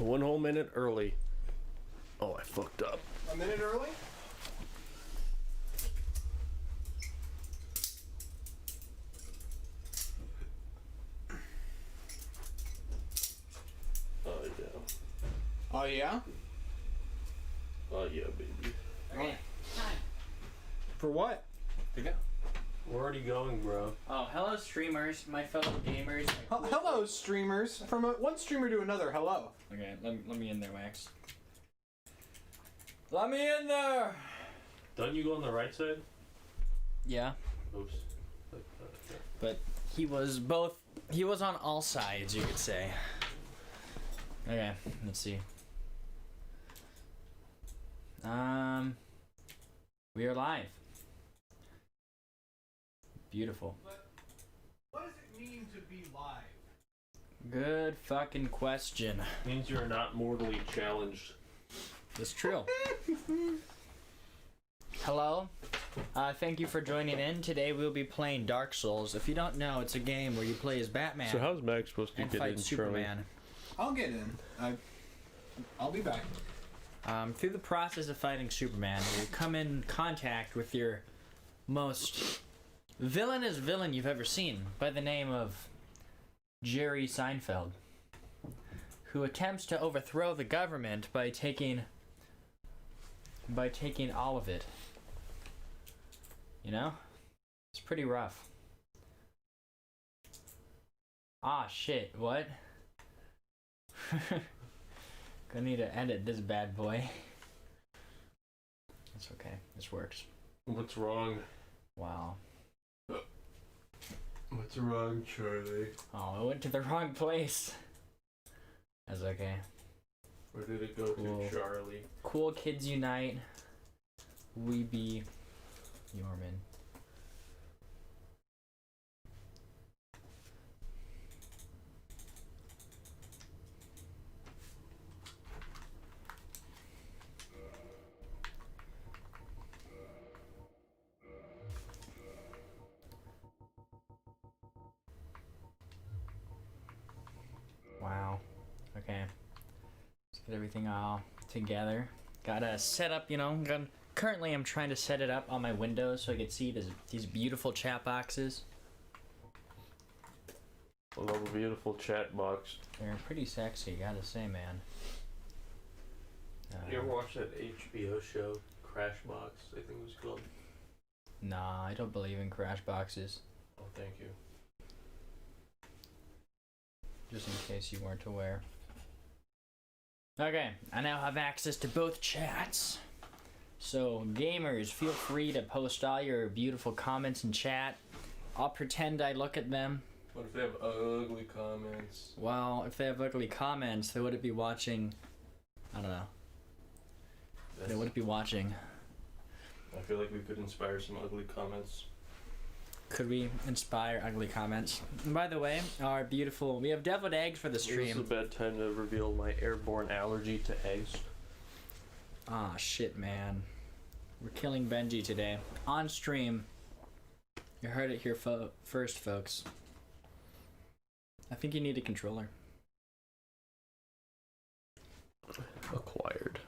1 whole minute early. Oh, I fucked up. A minute early? Oh, yeah. Oh, yeah? Oh, yeah, baby. Okay, time. For what? To go. We're already going, bro. Oh, hello streamers, my fellow gamers. Hello, streamers. From one streamer to another, hello. Okay, let me in there, Max. Let me in there! Don't you go on the right side? Yeah, Oops. but he was on all sides, you could say. Okay, let's see. We are live. Beautiful. What does it mean to be live? Good fucking question. Means you're not mortally challenged. That's true. Hello. Thank you for joining in. Today we'll be playing Dark Souls. If you don't know, it's a game where you play as Batman So how's Max supposed to and get fight in, Superman. I'll get in. I'll be back. Through the process of fighting Superman, you come in contact with your most villainous villain you've ever seen, by the name of Jerry Seinfeld, who attempts to overthrow the government by taking all of it. You know? It's pretty rough. Ah, shit, what? Gonna need to edit this bad boy. It's okay, this works. What's wrong? Wow. What's wrong, Charlie? Oh, I went to the wrong place. That's okay. Where did it go Cool. to, Charlie? Cool kids unite. We be Yhormin. Wow. Okay. Let's get everything all together. Gotta set up, you know. Currently, I'm trying to set it up on my Windows so I can see these beautiful chat boxes. I love a beautiful chat box. They're pretty sexy, gotta say, man. You ever watch that HBO show, Crashbox, I think it was called? Nah, I don't believe in crash boxes. Oh, thank you. Just in case you weren't aware. Okay, I now have access to both chats. So, gamers, feel free to post all your beautiful comments in chat. I'll pretend I look at them. What if they have ugly comments? Well, if they have ugly comments, they wouldn't be watching. I don't know. They wouldn't be watching. I feel like we could inspire some ugly comments. Could we inspire ugly comments? And by the way, we have deviled eggs for the stream. This is a bad time to reveal my airborne allergy to eggs. Ah, shit, man. We're killing Benji today. On stream. You heard it here first, folks. I think you need a controller. Acquired.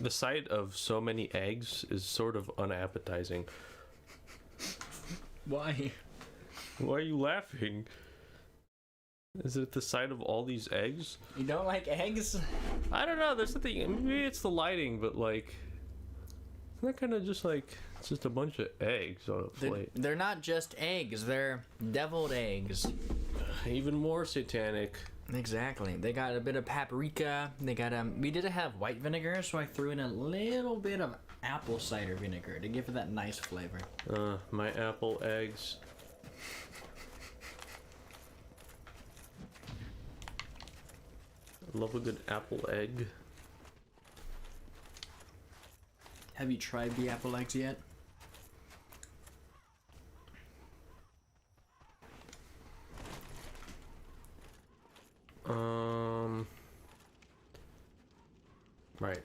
The sight of so many eggs is sort of unappetizing. Why? Why are you laughing? Is it the sight of all these eggs? You don't like eggs? I don't know, there's something, maybe it's the lighting, but like, isn't that kind of just like, it's just a bunch of eggs on a plate? They're not just eggs, they're deviled eggs. Even more satanic. Exactly. They got a bit of paprika. They got we didn't have white vinegar, so I threw in a little bit of apple cider vinegar to give it that nice flavor. My apple eggs. I love a good apple egg. Have you tried the apple eggs yet? Right.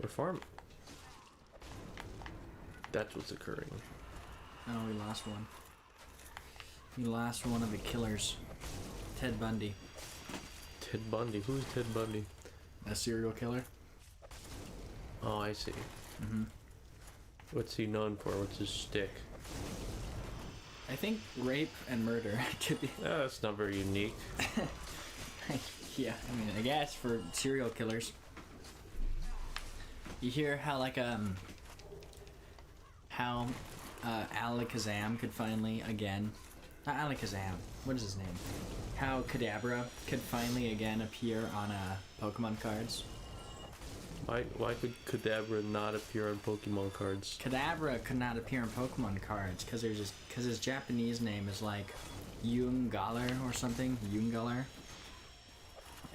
We're farm. That's what's occurring. Oh, we lost one. You lost one of the killers. Ted Bundy. Ted Bundy. Who's Ted Bundy? A serial killer. Oh, I see. Mm-hmm. What's he known for? What's his shtick? I think rape and murder could be. That's not very unique. Yeah, I mean, I guess for serial killers. You hear how Alakazam could finally again, not Alakazam. What is his name? How Kadabra could finally again appear on Pokemon cards. Why could Kadabra not appear on Pokemon cards? Kadabra could not appear on Pokemon cards because his Japanese name is like Yungaler or something. Yungaler.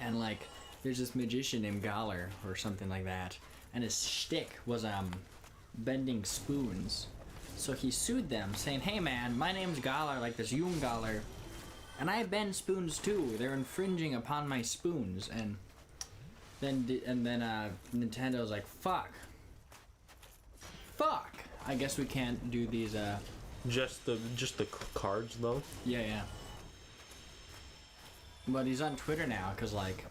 And like there's this magician named Galar or something like that, and his shtick was bending spoons. So he sued them, saying, "Hey man, my name's Galar, like this Yungaler, and I bend spoons too. They're infringing upon my spoons." And then Nintendo's like, fuck. I guess we can't do these. Just the cards though. Yeah. But he's on Twitter now because like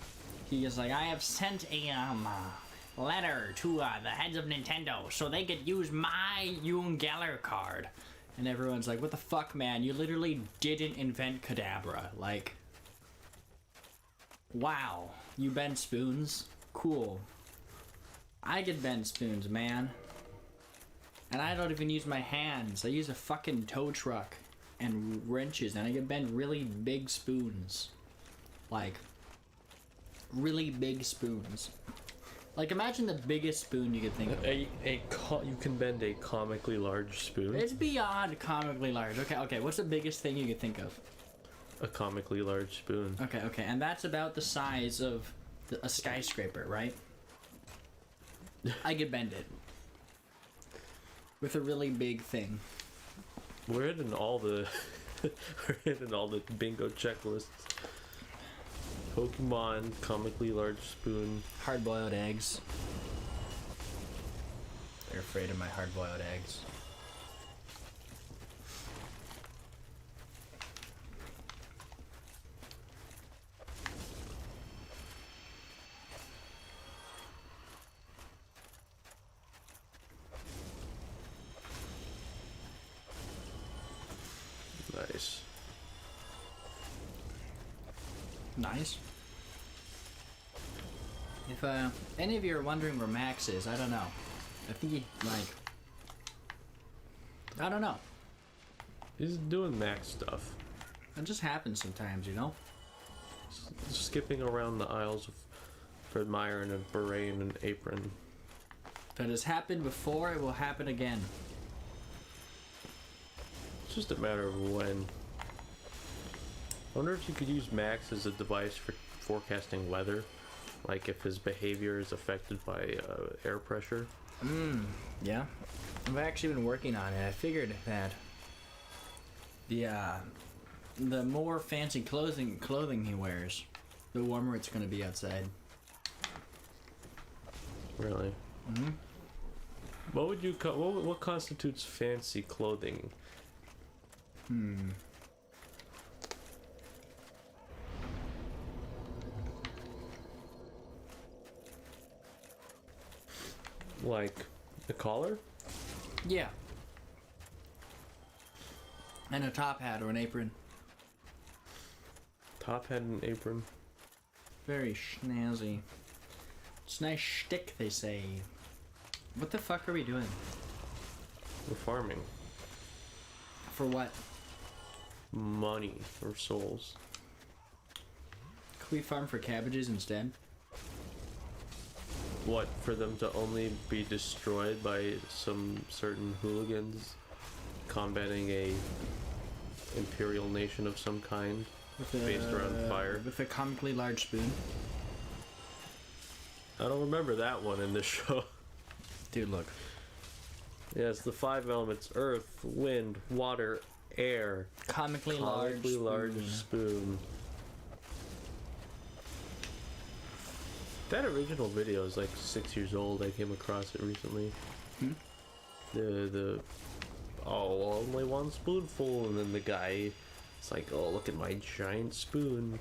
he is like, I have sent a letter to the heads of Nintendo so they could use my Yungaler card, and everyone's like, what the fuck, man? You literally didn't invent Kadabra. Like, wow. You bend spoons? Cool. I can bend spoons, man. And I don't even use my hands. I use a fucking tow truck and wrenches, and I can bend really big spoons. Like, really big spoons. Like, imagine the biggest spoon you could think of. You can bend a comically large spoon. It's beyond comically large. Okay, what's the biggest thing you could think of? A comically large spoon. Okay, and that's about the size of a skyscraper, right? I could bend it. With a really big thing. We're hitting all the bingo checklists. Pokemon, comically large spoon. Hard-boiled eggs. They're afraid of my hard-boiled eggs. Nice. Nice. If any of you are wondering where Max is, I don't know. I think he, I don't know. He's doing Max stuff. It just happens sometimes, you know? Skipping around the aisles of Fred Meyer in a beret and an apron. If it has happened before, it will happen again. It's just a matter of when. I wonder if you could use Max as a device for forecasting weather. Like if his behavior is affected by air pressure. Yeah. I've actually been working on it. I figured that the more fancy clothing he wears, the warmer it's going to be outside. Really? Mm-hmm. What would you what constitutes fancy clothing? Like a collar? Yeah. And a top hat or an apron. Top hat and apron. Very snazzy. It's nice shtick, they say. What the fuck are we doing? We're farming. For what? Money or souls. Could we farm for cabbages instead? What, for them to only be destroyed by some certain hooligans combating a imperial nation of some kind based around fire? With a comically large spoon? I don't remember that one in this show. Dude, look. Yes, the 5 elements: earth, wind, water, air. Comically large spoon. That original video is like 6 years old. I came across it recently. The only one spoonful, and then the guy It's like, oh, look at my giant spoon.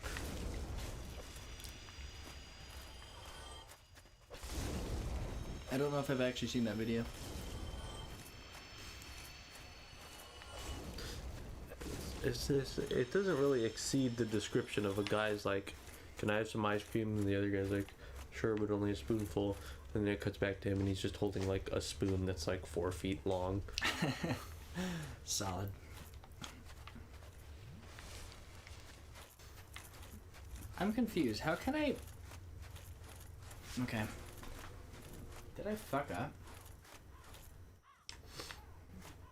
I don't know if I've actually seen that video. It doesn't really exceed the description of a guy's like, can I have some ice cream? And the other guy's like, sure, but only a spoonful. And then it cuts back to him and he's just holding like a spoon that's like 4 feet long. Solid. I'm confused. How can I... Okay. Did I fuck up?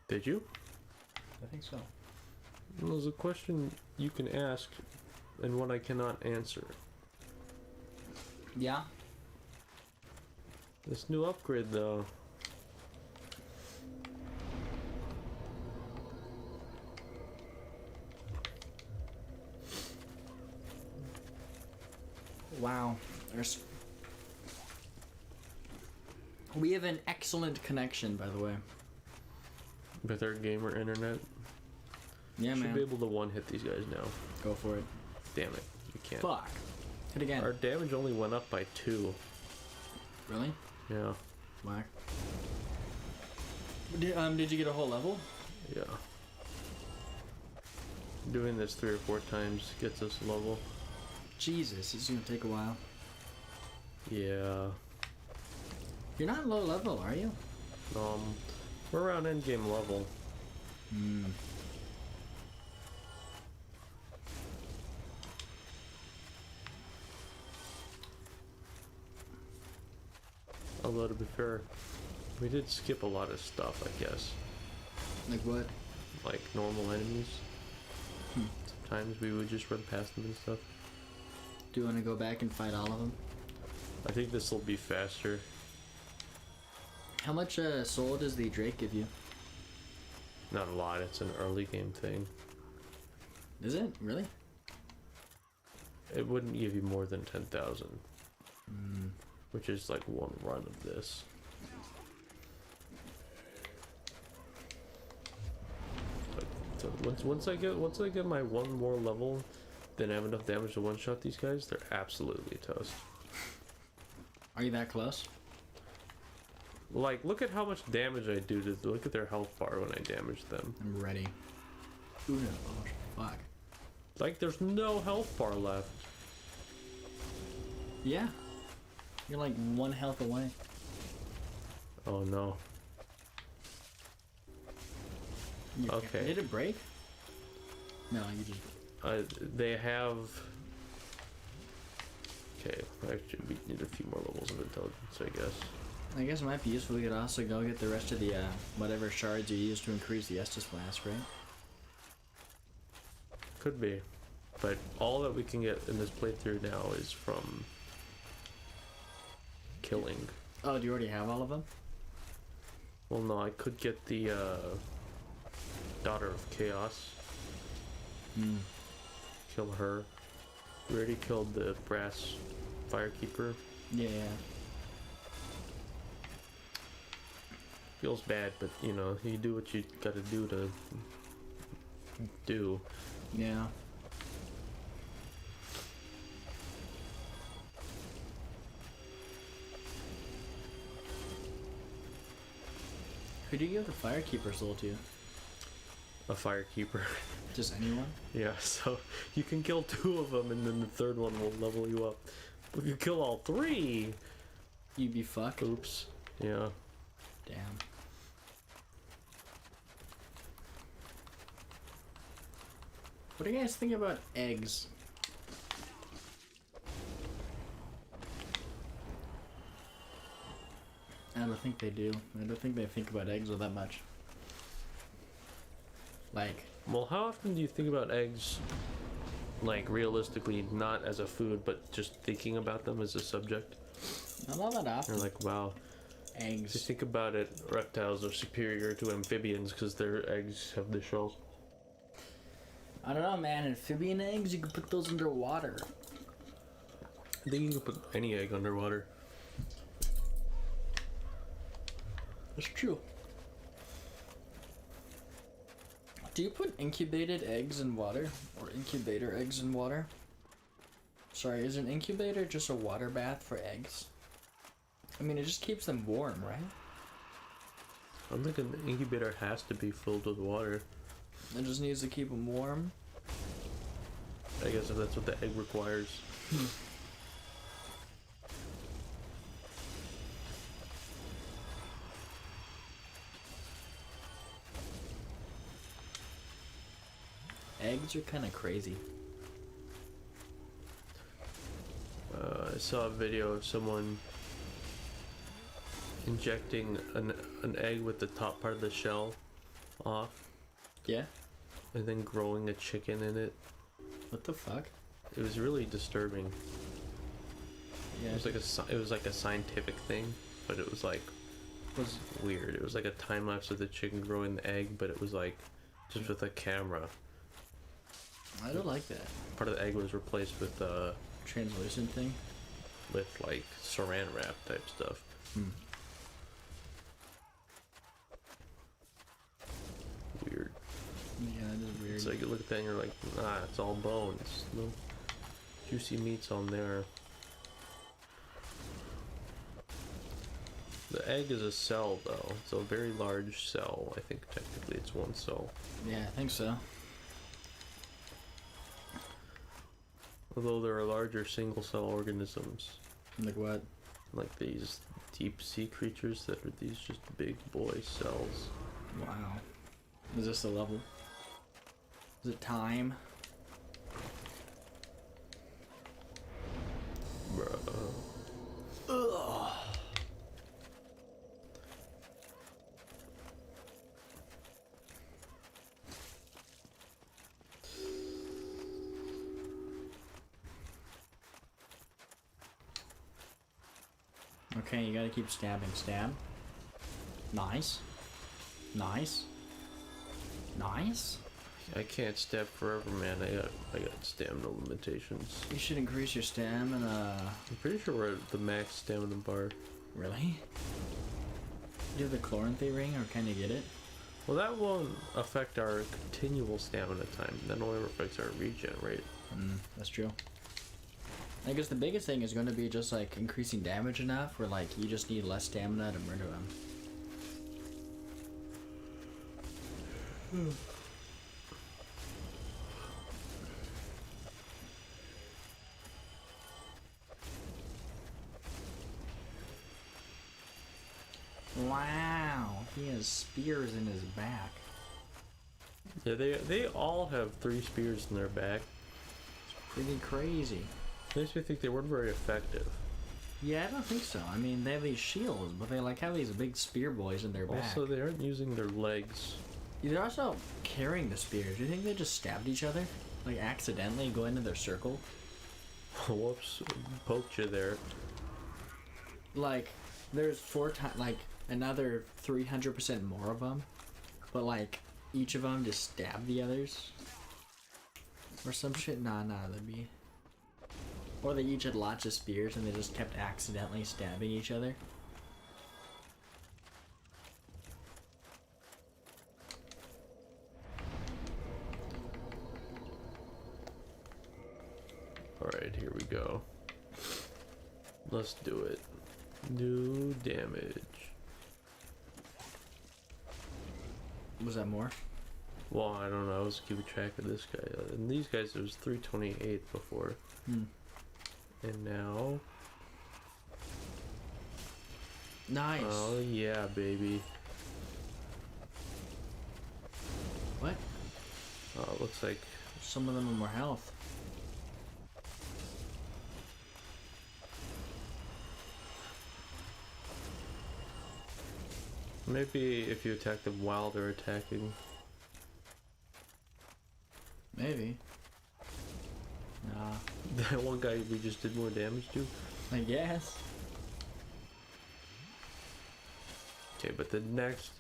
Did you? I think so. Well, there's a question you can ask and one I cannot answer. Yeah? This new upgrade though. Wow. We have an excellent connection, by the way. With our gamer internet. Yeah, Should man. be able to one-hit these guys now. Go for it. Damn it. You can't. Fuck. Hit again. Our damage only went up by 2. Really? Yeah. Whack. Did you get a whole level? Yeah. Doing this 3 or 4 times gets us a level. Jesus, it's gonna take a while. Yeah. You're not low level, are you? We're around endgame level. Hmm. Although to be fair, we did skip a lot of stuff, I guess. Like what? Like normal enemies. Hmm. Sometimes we would just run past them and stuff. Do you want to go back and fight all of them? I think this will be faster. How much soul does the Drake give you? Not a lot, it's an early game thing. Is it? Really? It wouldn't give you more than 10,000. Hmm. Which is like one run of this. But so once I get my one more level, then I have enough damage to one-shot these guys, they're absolutely toast. Are you that close? Like, look at how much damage I do to look at their health bar when I damage them. I'm ready. Ooh, no. Oh, fuck. Like, there's no health bar left. Yeah. You're like 1 health away. Oh no. Okay. Did it break? No, you just... They have... Okay, actually we need a few more levels of intelligence, I guess. I guess it might be useful. We could also go get the rest of the, whatever shards you use to increase the Estus Flask, right? Could be. But all that we can get in this playthrough now is from... killing. Oh, do you already have all of them? Well, no, I could get the, Daughter of Chaos. Hmm. Kill her. We already killed the Brass Firekeeper. Yeah. Feels bad, but, you know, you do what you gotta do to... do. Yeah. Who do you give the Firekeeper soul to? A Firekeeper. Just anyone? Yeah, so you can kill 2 of them and then the 3rd one will level you up. If you kill all 3... You'd be fucked? Oops. Yeah. Damn. What do you guys think about eggs? I don't think they do. I don't think they think about eggs all that much. Like... Well, how often do you think about eggs, like, realistically, not as a food, but just thinking about them as a subject? Not that often. You're like, wow. Eggs. Just think about it, reptiles are superior to amphibians because their eggs have the shells. I don't know, man. Amphibian eggs, you can put those underwater. I think you can put any egg underwater. That's true. Do you put incubated eggs in water? Or incubator eggs in water? Sorry, is an incubator just a water bath for eggs? I mean, it just keeps them warm, right? I don't think an incubator has to be filled with water. It just needs to keep them warm. I guess if that's what the egg requires. Eggs are kind of crazy. I saw a video of someone injecting an egg with the top part of the shell off Yeah? and then growing a chicken in it. What the fuck? It was really disturbing. Yeah. It was like a scientific thing, but it was like Was weird. It was like a time lapse of the chicken growing the egg, but it was like just with a camera. I don't like that. Part of the egg was replaced with Translucent thing? like saran wrap type stuff. Weird. Yeah, that is weird. It's like you look at that and you're like, nah, it's all bones. No juicy meats on there. The egg is a cell though. It's a very large cell. I think technically it's one cell. Yeah, I think so. Although there are larger single cell organisms, Like what? like these deep sea creatures that are these just big boy cells. Wow. Is this the level? Is it time? Bruh. Ugh. Okay, you gotta keep stabbing. Stab. Nice. Nice. Nice. I can't stab forever, man. I got stamina limitations. You should increase your stamina. I'm pretty sure we're at the max stamina bar. Really? Do you have the Chloranthy ring, or can you get it? Well, that won't affect our continual stamina time. That only affects our regen rate. That's true. I guess the biggest thing is going to be just like increasing damage enough where like you just need less stamina to murder him. Wow, he has spears in his back. Yeah, they all have 3 spears in their back. Pretty crazy. Makes me think they weren't very effective. Yeah, I don't think so. I mean, they have these shields, but they like have these big spear boys in their back. Also, they aren't using their legs. They're also carrying the spears. Do you think they just stabbed each other? Like accidentally go into their circle? Whoops, poked you there. Like, there's 4 times, like, another 300% more of them. But, like, each of them just stab the others. Or some shit. Nah, that'd be... Or they each had lots of spears and they just kept accidentally stabbing each other. Alright, here we go. Let's do it. Do damage. Was that more? Well, I don't know. I was keeping track of this guy. And these guys, it was 328 before. And now... Nice. Oh, yeah, baby. What? Looks like... Some of them have more health. Maybe if you attack them while they're attacking. Maybe. Nah. That one guy we just did more damage to? I guess. Okay, but the next...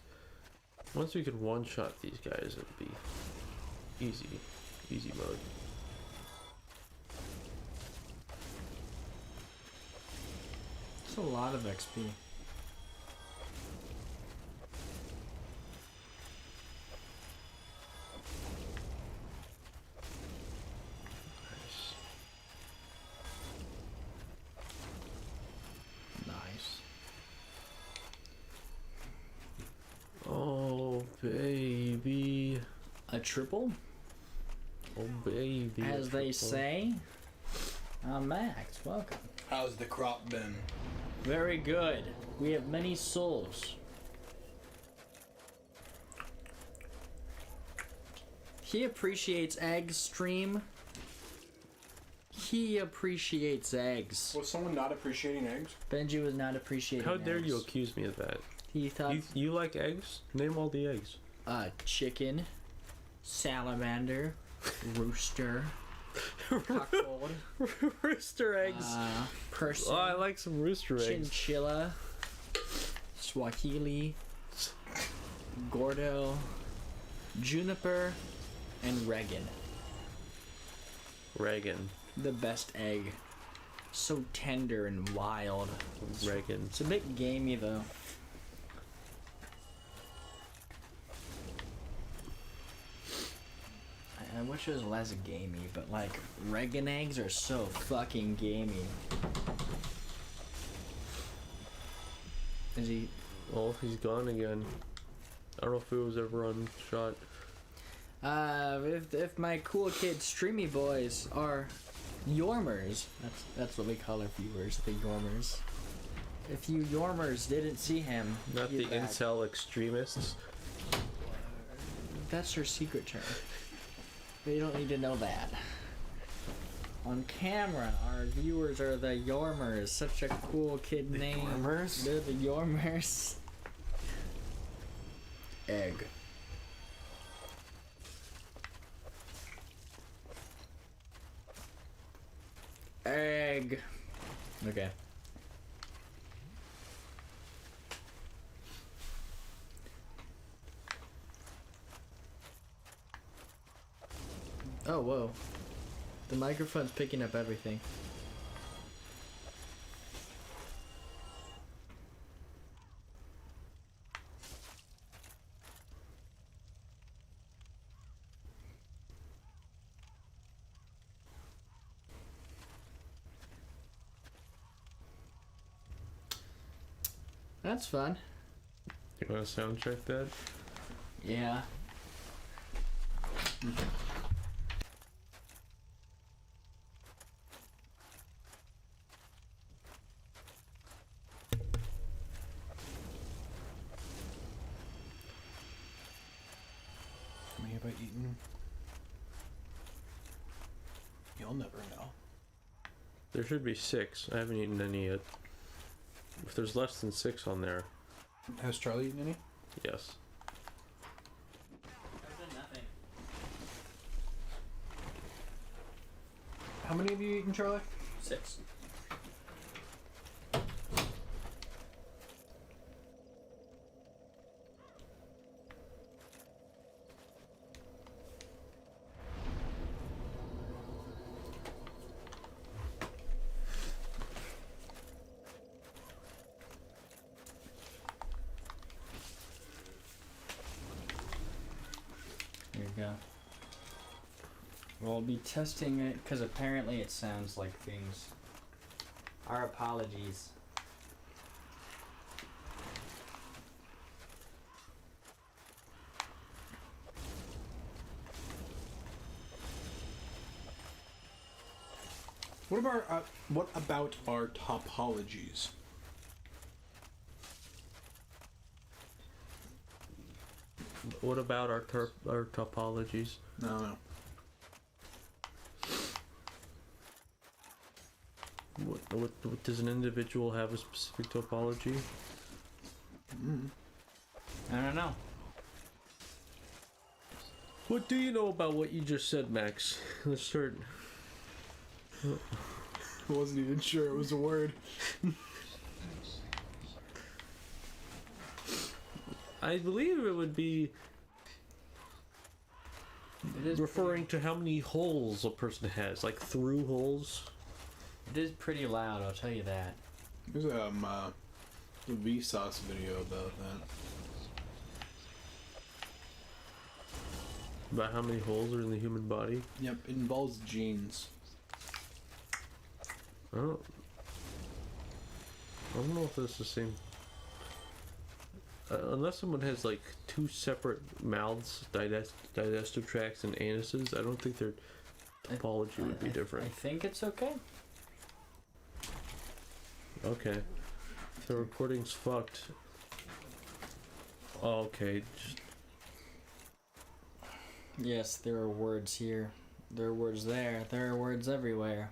Once we can one-shot these guys, it'll be easy. Easy mode. It's a lot of XP. A triple, Oh baby. as they say. Max, welcome. How's the crop been? Very good. We have many souls. He appreciates eggs, stream. He appreciates eggs. Was someone not appreciating eggs? Benji was not appreciating How dare eggs. you accuse me of that? He thought You like eggs? Name all the eggs. chicken, salamander, rooster, cuckold, Rooster eggs. person, Oh, I like some rooster eggs. chinchilla, Swahili, Gordo, Juniper, and Regan. Reagan. The best egg. So tender and wild. Reagan. It's a bit gamey though. I wish it was less gamey, but like Regan eggs are so fucking gamey. Is he? Oh, he's gone again. I don't know if it was ever on shot. If my cool kid streamy boys are Yhormers, that's what we call our viewers, the Yhormers. If you Yhormers didn't see him, Not the get back. incel extremists. That's her secret term. But you don't need to know that. On camera, our viewers are the Yhormers. Such a cool kid name. Yhormers? They're the Yhormers. Egg. Egg. Okay. Oh, whoa. The microphone's picking up everything. That's fun. You want to sound check that? Yeah. How many have I eaten? You'll never know. There should be 6. I haven't eaten any yet. If there's less than 6 on there, Has Charlie eaten any? yes. I've done nothing. How many have you eaten, Charlie? 6. There you go. We'll be testing it because apparently it sounds like things. Our apologies. What about our topologies? What about our topologies? No. What does an individual have a specific topology? I don't know. What do you know about what you just said, Max? Let's start. I wasn't even sure it was a word. I believe it would be It is referring to how many holes a person has, like through holes. It is pretty loud, I'll tell you that. There's a Vsauce video about that. About how many holes are in the human body. Yep, it involves genes. I don't know if that's the same. Unless someone has like 2 two separate mouths, digestive tracts, and anuses, I don't think their topology would be different. I think it's okay. Okay. If the recording's fucked. Oh, okay. Yes, there are words here. There are words there. There are words everywhere.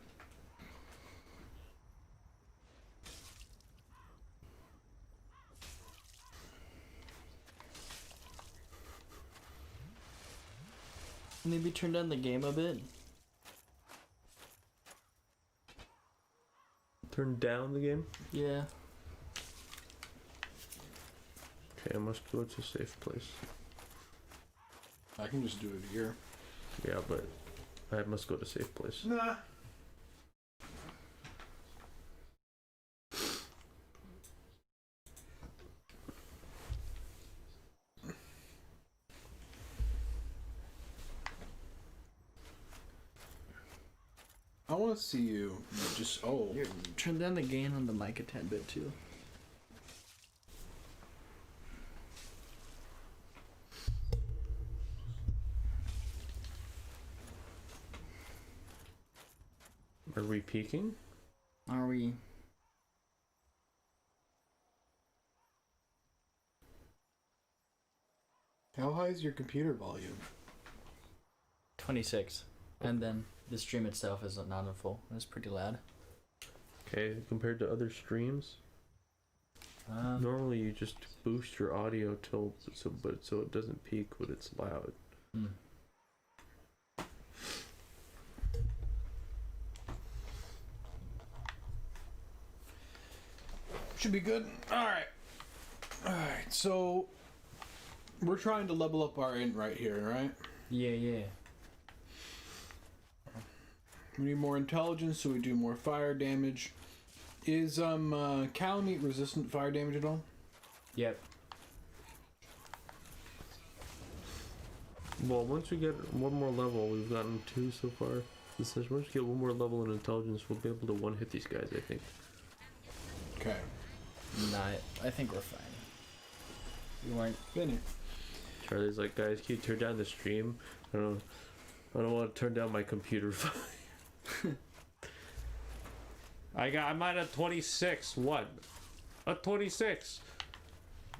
Maybe turn down the game a bit. Turn down the game? Yeah. Okay, I must go to a safe place. I can just do it here. Yeah, but I must go to safe place. Nah. I want to see you just. Oh. Here, turn down the gain on the mic a tad bit too. Are we peaking? Are we? How high is your computer volume? 26. And then the stream itself is not in full. It's pretty loud. Okay, compared to other streams, normally you just boost your audio till so it doesn't peak when it's loud. Hmm. Should be good. Alright. Alright, so we're trying to level up our int right here, right? Yeah. We need more intelligence, so we do more fire damage. Is cow meat resistant to fire damage at all? Yep. Well, once we get one more level, we've gotten 2 so far. This session, once we get one more level in intelligence, we'll be able to one-hit these guys, I think. Okay. Nah, I think we're fine. You weren't. Finish. Charlie's like, guys, can you turn down the stream? I don't want to turn down my computer. I'm at a 26. What? A 26.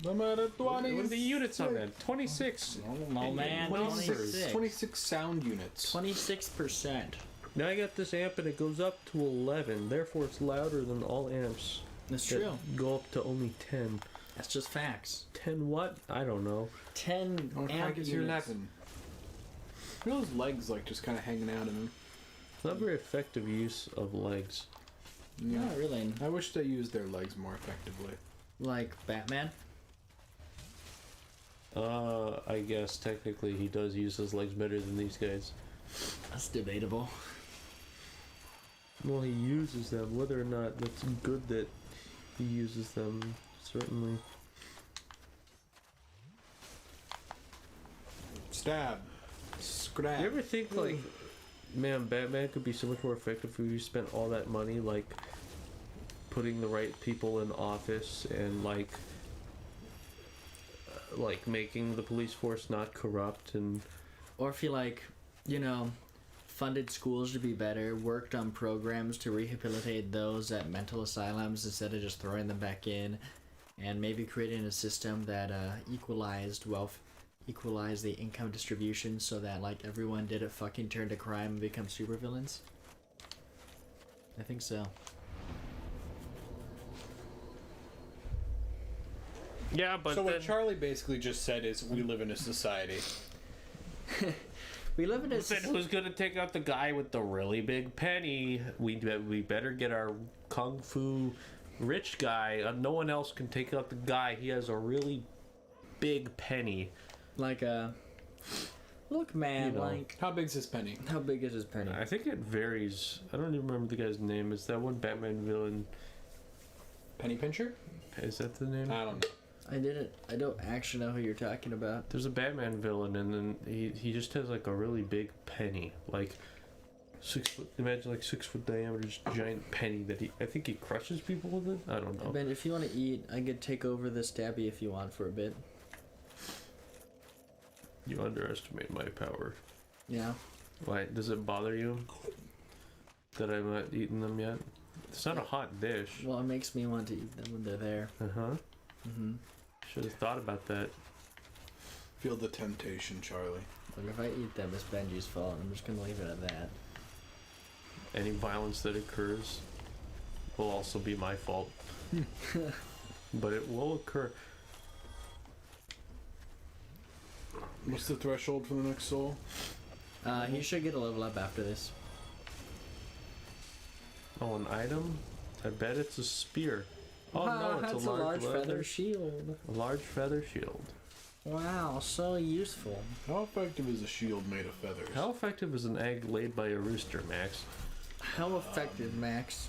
I'm at a 20. What are the units on that? 26. No, man. 26. 26 sound units. 26%. Now I got this amp and it goes up to 11. Therefore, it's louder than all amps. That's that true. Go up to only 10. That's just facts. 10 what? I don't know. 10 Or amp package units. 11. Feel those legs like just kind of hanging out in them. It's not very effective use of legs. Yeah. Not really. I wish they used their legs more effectively. Like Batman? I guess technically he does use his legs better than these guys. That's debatable. Well, he uses them. Whether or not that's good that he uses them, certainly. Stab. Scrap. You ever think, like, man, Batman could be so much more effective if we spent all that money, like, putting the right people in office and, like making the police force not corrupt and... Or if you funded schools to be better, worked on programs to rehabilitate those at mental asylums instead of just throwing them back in, and maybe creating a system that equalized the income distribution so that everyone didn't fucking turn to crime and become supervillains. I think so. Yeah, but so what Charlie basically just said is we live in a society. We live in a then who's gonna take out the guy with the really big penny? We better get our kung fu rich guy. No one else can take out the guy. He has a really big penny. Look, man, How big's his penny? how big is his penny? I think it varies. I don't even remember the guy's name. Is that one Batman villain? Penny pincher? Is that the name? I don't know. I don't actually know who you're talking about. There's a Batman villain, and then he just has a really big penny, 6 foot. Imagine 6 foot diameter, just giant penny that I think he crushes people with it. I don't know. Ben, if you want to eat, I could take over the stabby if you want for a bit. You underestimate my power. Yeah. Why? Does it bother you that I'm not eating them yet? It's not a hot dish. Well, it makes me want to eat them when they're there. Uh-huh. Mm-hmm. Should have thought about that. Feel the temptation, Charlie. Look, if I eat them, it's Benji's fault. I'm just gonna leave it at that. Any violence that occurs will also be my fault. But it will occur. What's the threshold for the next soul? He should get a level up after this. Oh, an item? I bet it's a spear. Oh no, it's that's a large feather shield. A large feather shield. Wow, so useful. How effective is a shield made of feathers? How effective is an egg laid by a rooster, Max? How effective, Max?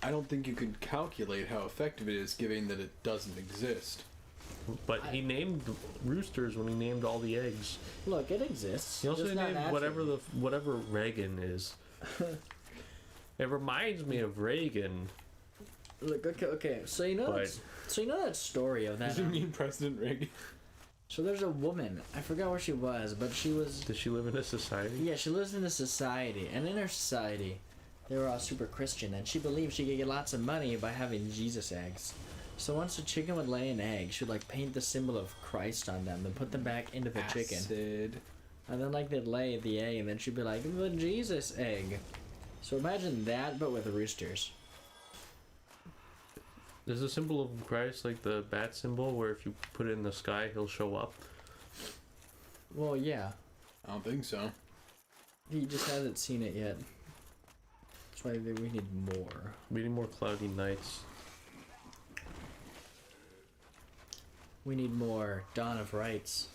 I don't think you can calculate how effective it is, given that it doesn't exist. But he named roosters when he named all the eggs. Look, it exists. He also Just not named naturally. whatever Reagan is. It reminds me of Reagan. Look, okay. So you know, But- that story of that. Does it mean President Reagan? So there's a woman. I forgot where she was, but she was. Does she live in a society? Yeah, she lives in a society, and in her society, they were all super Christian, and she believed she could get lots of money by having Jesus eggs. So once a chicken would lay an egg, she would like paint the symbol of Christ on them and put them back into the chicken. Acid. And then like they'd lay the egg, and then she'd be like, the Jesus egg. So imagine that, but with roosters. Is the symbol of Christ like the bat symbol, where if you put it in the sky, he'll show up? Well, yeah. I don't think so. He just hasn't seen it yet. That's why we need more. We need more cloudy nights. We need more Dawn of Rights.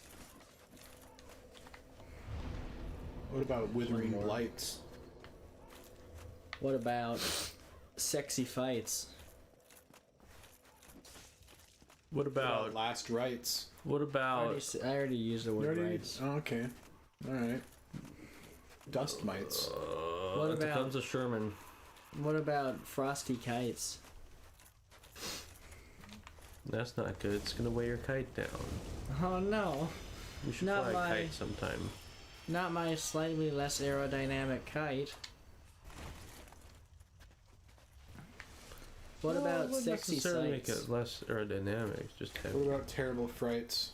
What about withering One more. blights? What about sexy fights? What about last rites? what I about already used the word rights. Oh, okay. Alright. Dust mites. What it about- becomes a Sherman? What about frosty kites? That's not good. It's gonna weigh your kite down. Oh no, We should Not fly my- a kite sometime. not my slightly less aerodynamic kite. What Well, it about wouldn't sexy necessarily make sights? it less aerodynamic. Just have. What about terrible frights?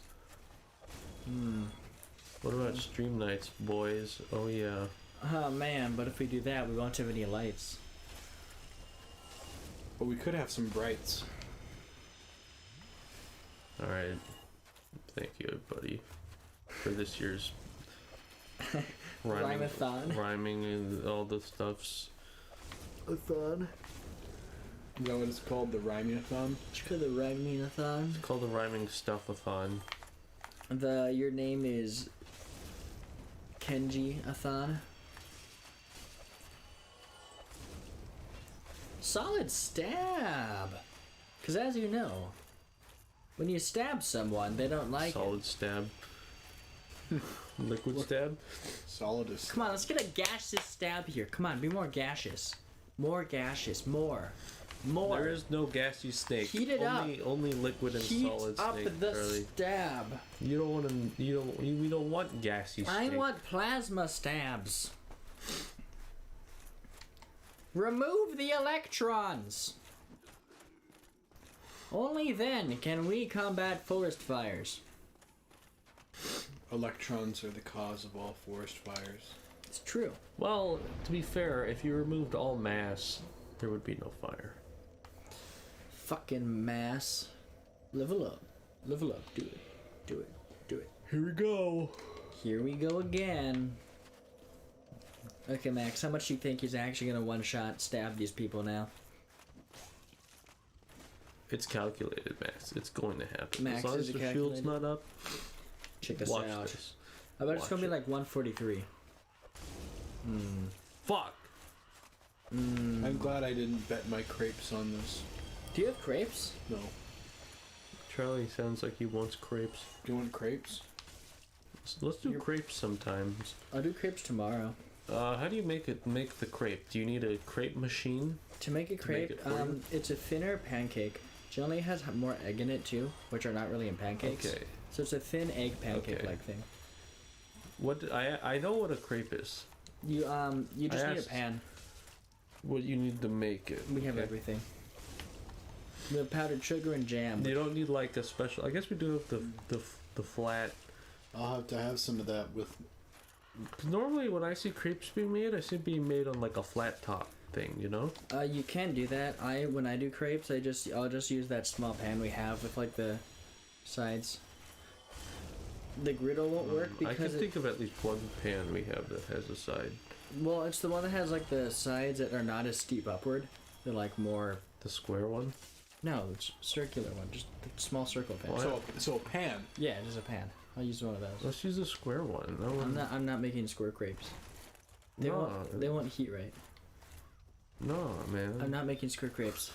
What about stream nights, boys? Oh yeah. Oh man, but if we do that, we won't have any lights. But we could have some brights. All right. Thank you, buddy, for this year's Rhymathon. rhyming and all the stuffs. A thon. Is that what it's called? The Rhymeathon? It's called the Rhymathon. It's called the rhyming stuffathon. Your name is Kenji-a-thon. Solid stab. Because as you know, when you stab someone, they don't like it. Solid stab. Liquid stab. Solidus. Come on, let's get a gaseous stab here. Come on, be more gaseous. More gaseous. More. More. There is no gassy snake. Heat it only liquid and Heat solid up snake, the Charlie. stab. You don't want to. We don't want gassy I snake. want plasma stabs. Remove the electrons. Only then can we combat forest fires. Electrons are the cause of all forest fires. It's true. Well, to be fair, if you removed all mass, there would be no fire. Fucking mass. Level up. Level up. Do it. Do it. Do it. Here we go. Here we go again. Okay, Max, how much do you think he's actually gonna one-shot stab these people now? It's calculated, Max. It's going to happen. Max, as long is as it the shield's calculated? not up, Check us watch out. this. I bet it's Watch gonna be it. like 143. Fuck. I'm glad I didn't bet my crepes on this. Do you have crepes? No. Charlie sounds like he wants crepes. Do you want crepes? Let's do crepes sometimes. I'll do crepes tomorrow. How do you make the crepe? Do you need a crepe machine? To make a To make crepe, it for you? it's a thinner pancake. Generally has more egg in it too, which are not really in pancakes. Okay. So it's a thin egg pancake-like thing. I know what a crepe is. You just need a pan. What you need to make it. We have everything. We have powdered sugar and jam. You don't need like a special. I guess we do have the flat. I'll have to have some of that with. 'Cause normally when I see crepes being made, I see it being made on like a flat top thing. You know. You can do that. When I do crepes, I'll just use that small pan we have with like the sides. The griddle won't work because I can think of at least one pan we have that has a side. Well, it's the one that has like the sides that are not as steep upward. They're like more. The square one. No, it's circular one, just the small circle pan. So a pan. Yeah, just a pan. I'll use one of those. Let's use a square one. No one... I'm not making square crepes. They won't heat right. No, man. I'm not making square crepes.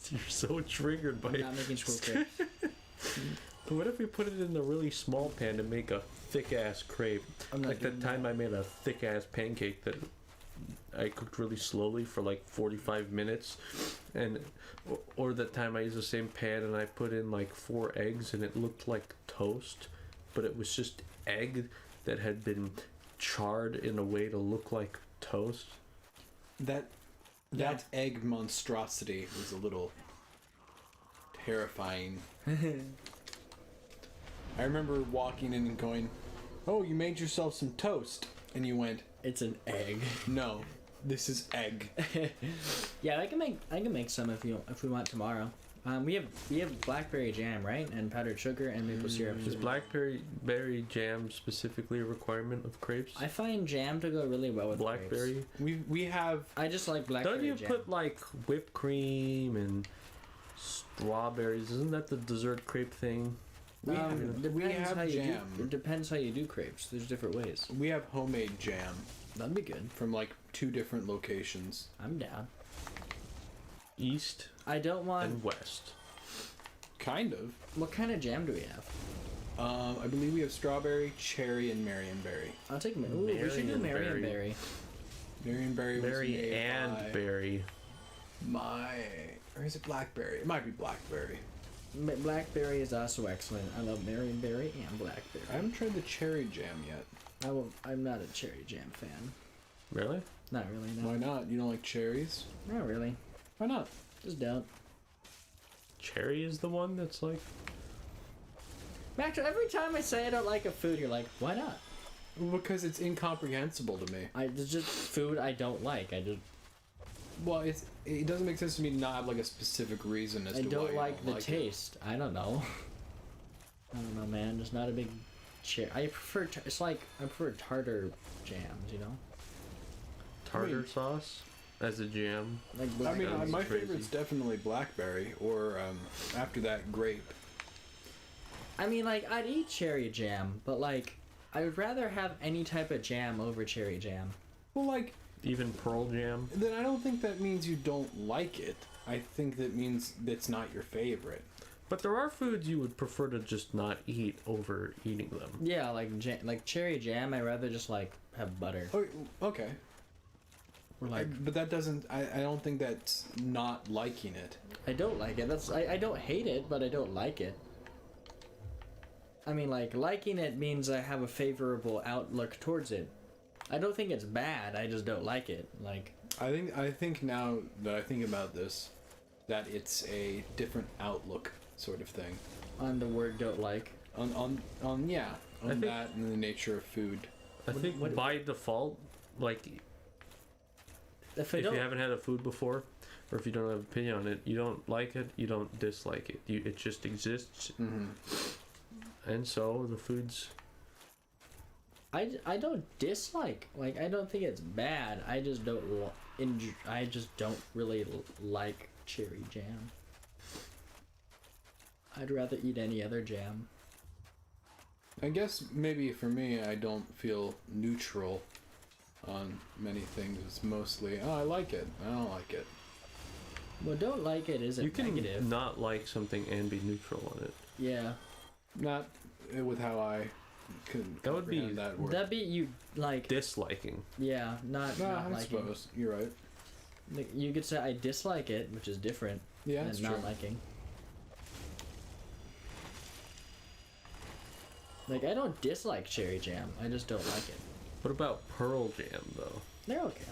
You're so triggered by I'm not making square crepes. What if we put it in a really small pan to make a thick ass crepe? Like that time I made a thick ass pancake that I cooked really slowly for like 45 minutes, and or that time I used the same pan and I put in like 4 eggs and it looked like toast, but it was just egg that had been charred in a way to look like toast. That egg monstrosity was a little terrifying. I remember walking in and going, "Oh, you made yourself some toast," and you went, It's an egg. "No, this is egg." Yeah, I can make some if we want tomorrow. We have blackberry jam, right, and powdered sugar and maple syrup. Is blackberry jam specifically a requirement of crepes? I find jam to go really well with blackberry. Crepes. We have. I just like blackberry. Don't you jam. put like whipped cream and strawberries? Isn't that the dessert crepe thing? We have jam. It depends how you do crepes. There's different ways. We have homemade jam That'd be good. from like 2 different locations. I'm down. East I don't want. and west. Kind of. What kind of jam do we have? I believe we have strawberry, cherry, and Marionberry. I'll take. Ooh, we should do Marionberry. Marionberry. Marionberry was Berry made and by berry. or is it blackberry? It might be blackberry. Blackberry is also excellent. I love Marionberry and blackberry. I haven't tried the cherry jam yet. I'm not a cherry jam fan. Really? Not really. No. Why not? You don't like cherries? Not really. Why not? Just don't. Cherry is the one that's like. Max, every time I say I don't like a food, you're like, why not? Because it's incomprehensible to me. It's just food I don't like. Well, it doesn't make sense to me to not have like a specific reason as to why I don't you like don't the like taste. I don't know. I don't know, man. Just not a big I prefer it's like I prefer tartar jams, you know. Tartar sauce as a jam. Like I mean, Sounds my crazy. favorite's definitely blackberry, or after that, grape. I mean, like I'd eat cherry jam, but like I would rather have any type of jam over cherry jam. Well, like Even pearl jam. then I don't think that means you don't like it. I think that means it's not your favorite. But there are foods you would prefer to just not eat over eating them. Yeah, like cherry jam, I'd rather just like have butter. Oh, okay. Or like But that doesn't. I don't think that's not liking it. I don't like it. I don't hate it, but I don't like it. I mean, like liking it means I have a favorable outlook towards it. I don't think it's bad. I just don't like it. Like I think now that I think about this, that it's a different outlook sort of thing on the word don't like. on I think- that and the nature of food. I think what- by default, like If I if don't, you haven't had a food before, or if you don't have an opinion on it, you don't like it, you don't dislike it. It just exists, Mm-hmm. and so the foods. I don't dislike. Like I don't think it's bad. I just don't I just don't really like cherry jam. I'd rather eat any other jam. I guess maybe for me, I don't feel neutral on many things. It's mostly, oh, I like it. I don't like it. Well, don't like it isn't You can negative. not like something and be neutral on it. Yeah. Not with how I can That would be- comprehend that word. That'd be you like. Disliking. Yeah, not I liking. suppose you're right. Like, you could say I dislike it, which is different Yeah, than that's not true. liking. Like, I don't dislike Cherry Jam. I just don't like it. What about Pearl Jam though? They're okay.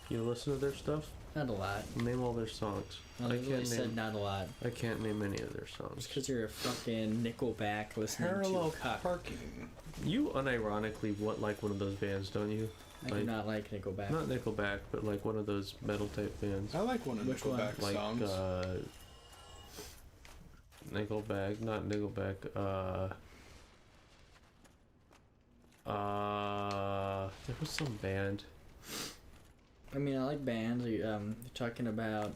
You listen to their stuff? Not a lot. Name all their songs. I literally said not a lot. I can't name any of their songs. It's because you're a fucking Nickelback listening Parallel to cuck. parking. You unironically like one of those bands, don't you? I do not like Nickelback. Not Nickelback, but like one of those metal type bands. I like one of Which one? Nickelback Like songs. Nickelback, not Nickelback. There was some band. I mean, I like bands. You're talking about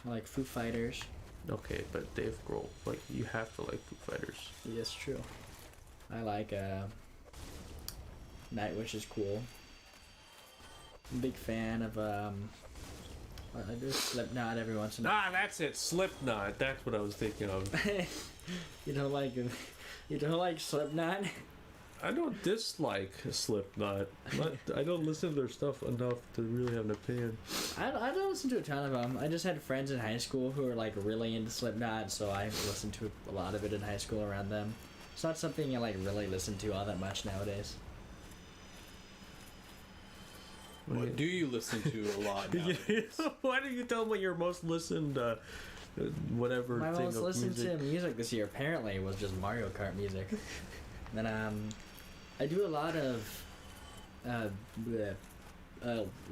I like Foo Fighters. Okay, but Dave Grohl, like you have to like Foo Fighters. Yes, true. I like Nightwish is cool. I'm a big fan of I do Slipknot every once in a while. Ah, that's it, Slipknot. That's what I was thinking of. You don't like Slipknot? I don't dislike Slipknot. I don't listen to their stuff enough to really have an opinion. I don't listen to a ton of them. I just had friends in high school who were like really into Slipknot, so I listened to a lot of it in high school around them. It's not something I like really listen to all that much nowadays. What do you listen to a lot nowadays? Why don't you tell them what your most listened whatever My thing most of listened music? to music this year apparently was just Mario Kart music. And I do a lot of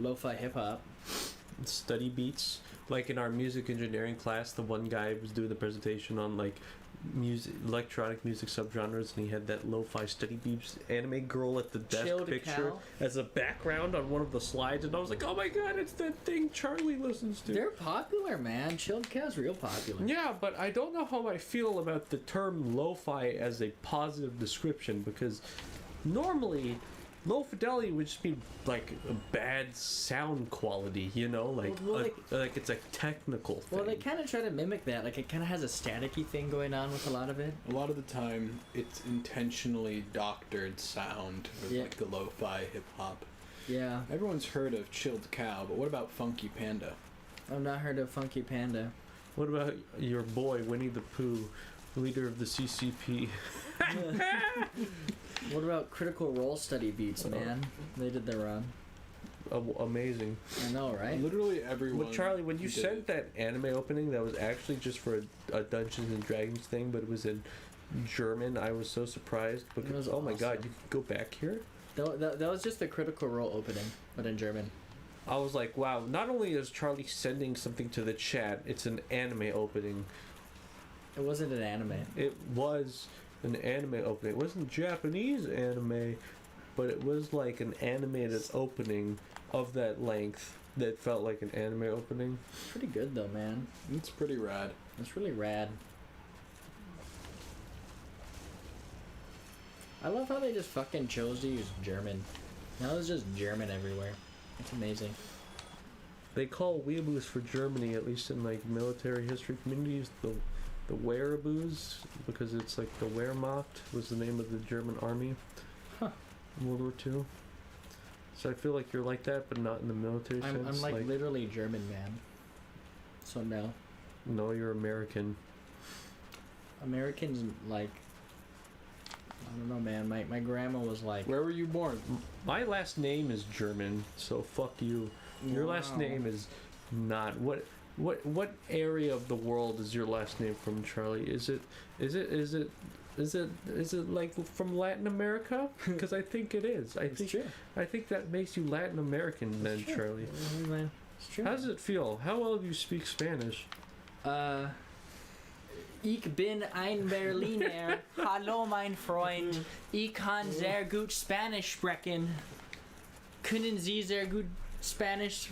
lo-fi hip hop. Study beats. Like in our music engineering class, the one guy was doing the presentation on like electronic music subgenres, and he had that lo-fi study beats anime girl at the desk Chilled picture cow. as a background on one of the slides, and I was like, oh my god, it's that thing Charlie listens to. They're popular, man. Chilled Cow's real popular. Yeah, but I don't know how I feel about the term lo-fi as a positive description, because normally low fidelity would just be like a bad sound quality, you know, like like it's a technical thing. Well, they kind of try to mimic that. Like, it kind of has a staticky thing going on with a lot of it. A lot of the time, it's intentionally doctored sound with Yeah. like the lo-fi hip-hop. Yeah. Everyone's heard of Chilled Cow, but what about Funky Panda? I've not heard of Funky Panda. What about your boy Winnie the Pooh, leader of the CCP? What about Critical Role Study Beats, man? They did their run. Amazing. I know, right? Literally everyone. Well, Charlie, when you did sent it. that anime opening that was actually just for a Dungeons and Dragons thing, but it was in German, I was so surprised because was oh my god, awesome. you could go back here. That was just the Critical Role opening, but in German. I was like, wow, not only is Charlie sending something to the chat, it's an anime opening. It wasn't an anime. It was an anime opening. It wasn't Japanese anime, but it was like an animated opening of that length that felt like an anime opening. Pretty good though, man. It's pretty rad. It's really rad. I love how they just fucking chose to use German. Now there's just German everywhere. It's amazing. They call weeaboos for Germany, at least in like military history communities, the Wehrabus, because it's like the Wehrmacht was the name of the German army in World War II. So I feel like you're like that, but not in the military sense. I'm like literally German, man. So no. No, you're American. Americans, like, I don't know, man. My grandma was like, Where were you born? My last name is German, so fuck you. Your last Wow. name is not. What area of the world is your last name from, Charlie? Is it like from Latin America? Because I think it is. It's true. I think that makes you Latin American then, It's true. Charlie. Man, it's true. How does it feel? How well do you speak Spanish? Ich bin ein Berliner. Hallo, mein Freund. Ich kann sehr gut Spanish sprechen. Können Sie sehr gut Spanish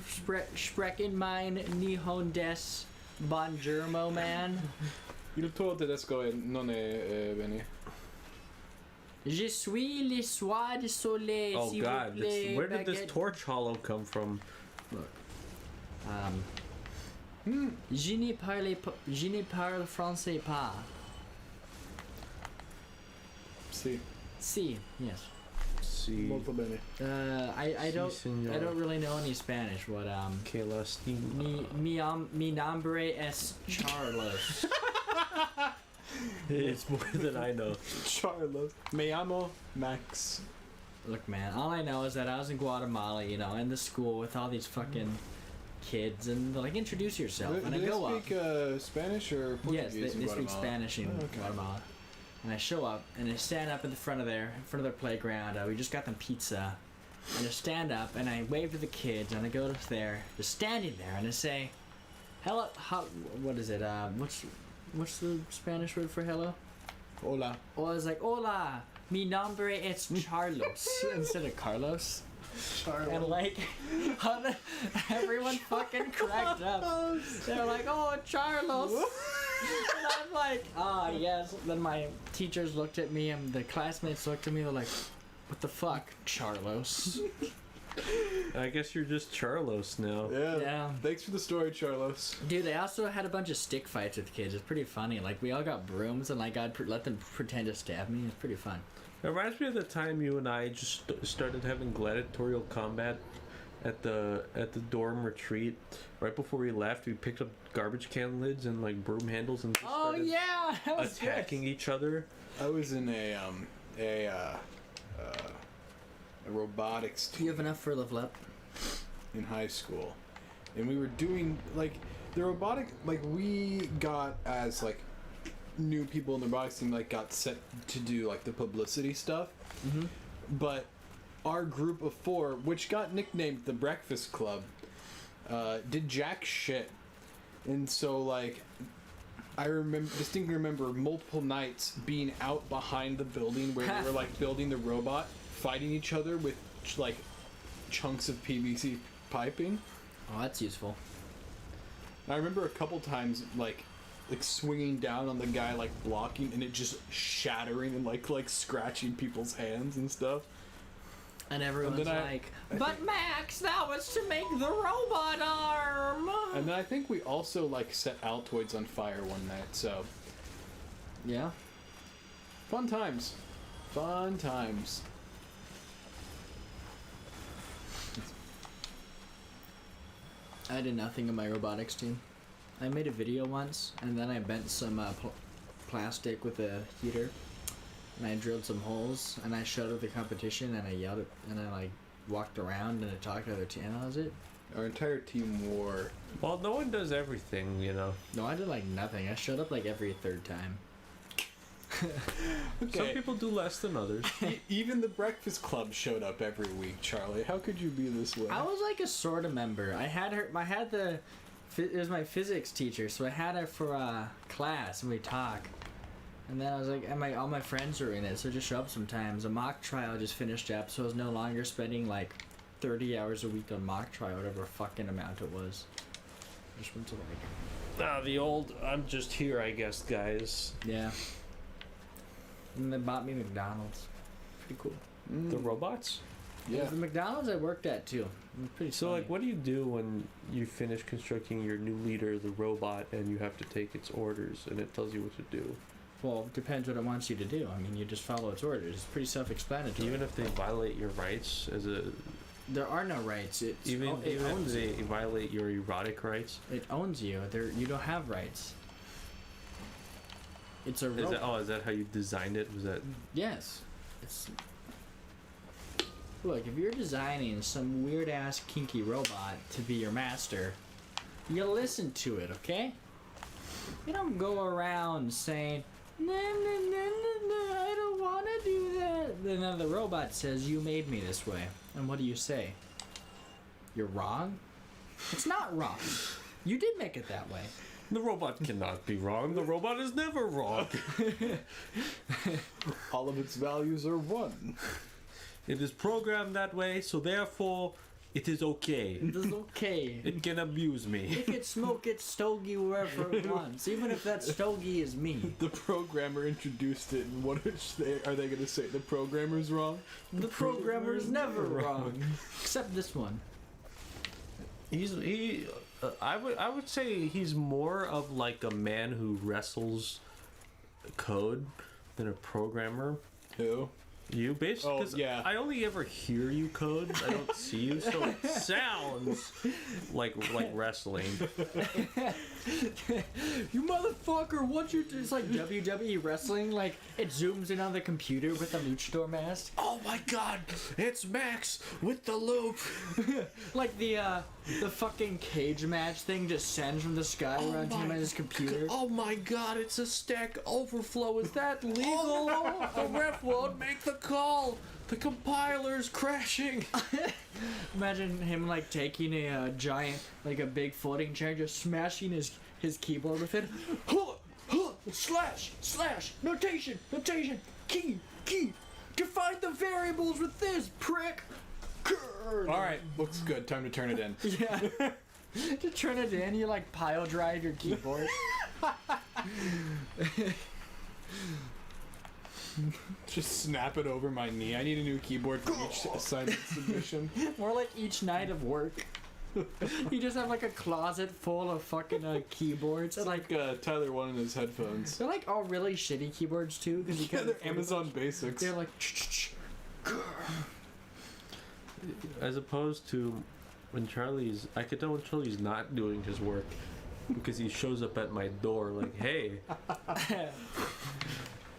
sprechen, mein Nihon des Bonjourmo, man? Il tuo tedesco non è bene. Je suis le soir du soleil, Oh s'il God! vous plaît, Where did this baguette. torch hollow come from? Je ne parle français pas. Si, Si, yes. See. molto bene. I don't senor. I don't really know any Spanish. What Que lastima. mi nombre es Charlos. It's more than I know. Charlo. Me llamo Max. Look, man, all I know is that I was in Guatemala, you know, in the school with all these fucking kids, and they're like, introduce yourself. And Do I they go up. speak Spanish or Portuguese Yes, in they speak Guatemala? Spanish in Oh, okay. Guatemala. And I show up, and I stand up in front of their playground. We just got them pizza. And I stand up, and I wave to the kids, and I go to there, just standing there, and I say, hello, what is it, what's the Spanish word for hello? Hola. Well, I was like, hola, mi nombre es Carlos, instead of Carlos. Charlo. And like, everyone fucking cracked up. They're like, oh, Charlos. And I'm like, ah, yes. Then my teachers looked at me, and the classmates looked at me. They're like, what the fuck, Charlos? I guess you're just Charlos now. Yeah. Yeah. Thanks for the story, Charlos. Dude, they also had a bunch of stick fights with kids. It's pretty funny. Like, we all got brooms, and like, I'd let them pretend to stab me. It's pretty fun. It reminds me of the time you and I just started having gladiatorial combat at the dorm retreat. Right before we left, we picked up garbage can lids and like broom handles and just Oh started yeah, that was attacking each other. I was in a robotics Do you team have enough for level up? in high school, and we were doing like the robotic. Like we got as like new people in the robotics team, like got set to do like the publicity stuff. Mm-hmm. But our group of 4, which got nicknamed the Breakfast Club, did jack shit. And so, like, I distinctly remember multiple nights being out behind the building where they were, like, building the robot, fighting each other with, like, chunks of PVC piping. Oh, that's useful. I remember a couple times, like swinging down on the guy, like, blocking, and it just shattering and, like scratching people's hands and stuff. And everyone's like, but Max, that was to make the robot arm! And then I think we also, like, set Altoids on fire one night, so... Yeah. Fun times. Fun times. I did nothing in my robotics team. I made a video once, and then I bent some plastic with a heater, and I drilled some holes, and I showed up the competition, and I yelled it, and I like walked around and I talked to other team, and that was it. Our entire team wore... Well, no one does everything, you know. No, I did like nothing. I showed up like every third time. Okay. Oh, Some people do less than others. Even the Breakfast Club showed up every week, Charlie. How could you be this way? I was like a sort of member. I had her. I had the. It was my physics teacher, so I had her for class, and we talk. And then I was like, all my friends are in it, so just show up sometimes. A mock trial just finished up, so I was no longer spending like 30 hours a week on mock trial, whatever fucking amount it was. I just went to like. The old, I'm just here, I guess, guys. Yeah. And they bought me McDonald's. Pretty cool. The robots? Yeah. The McDonald's I worked at too. It was pretty. So, funny. like, what do you do when you finish constructing your new leader, the robot, and you have to take its orders, and it tells you what to do? Well, it depends what it wants you to do. I mean, you just follow its orders. It's pretty self-explanatory. Even if they violate your rights as a... There are no rights. It Even if owns they you. violate your erotic rights? It owns you. You don't have rights. It's a robot. Is that how you designed it? Was that... Yes. It's. Look, if you're designing some weird ass kinky robot to be your master, you listen to it, okay? You don't go around saying, "No, no, no, no, no, I don't want to do that." Then the robot says, "You made me this way," and what do you say? You're wrong. It's not wrong. You did make it that way. The robot cannot be wrong. The robot is never wrong. All of its values are 1. It is programmed that way, so therefore, it is okay. It is okay. It can abuse me. It can smoke its stogie wherever it wants, even if that stogie is me. The programmer introduced it, and what are they going to say? The programmer's wrong? The programmer is never wrong, except this one. I would say he's more of like a man who wrestles code than a programmer. Who? You basically, Oh, 'cause yeah. I only ever hear you code. I don't see you, so it sounds like wrestling. You motherfucker, what you do? It's like WWE wrestling, like it zooms in on the computer with a luchador mask. Oh my god, it's Max with the loop. Like the fucking cage match thing just sends from the sky around him and his computer. Oh my god, it's a Stack Overflow. Is that legal? The ref won't make the call. The compiler's crashing. Imagine him like taking a giant, like a big floating chair, just smashing his keyboard with it. Slash, notation, key. Define the variables with this, prick. All right, looks good. Time to turn it in. Yeah. To turn it in, you like pile drive your keyboard. Just snap it over my knee. I need a new keyboard for each assignment submission. More like each night of work. You just have like a closet full of fucking keyboards. And like Tyler wanted his headphones. they're like all really shitty keyboards too, because you Yeah, can they're Amazon Basics. They're like. As opposed to when Charlie's, I could tell when Charlie's not doing his work because he shows up at my door like, hey.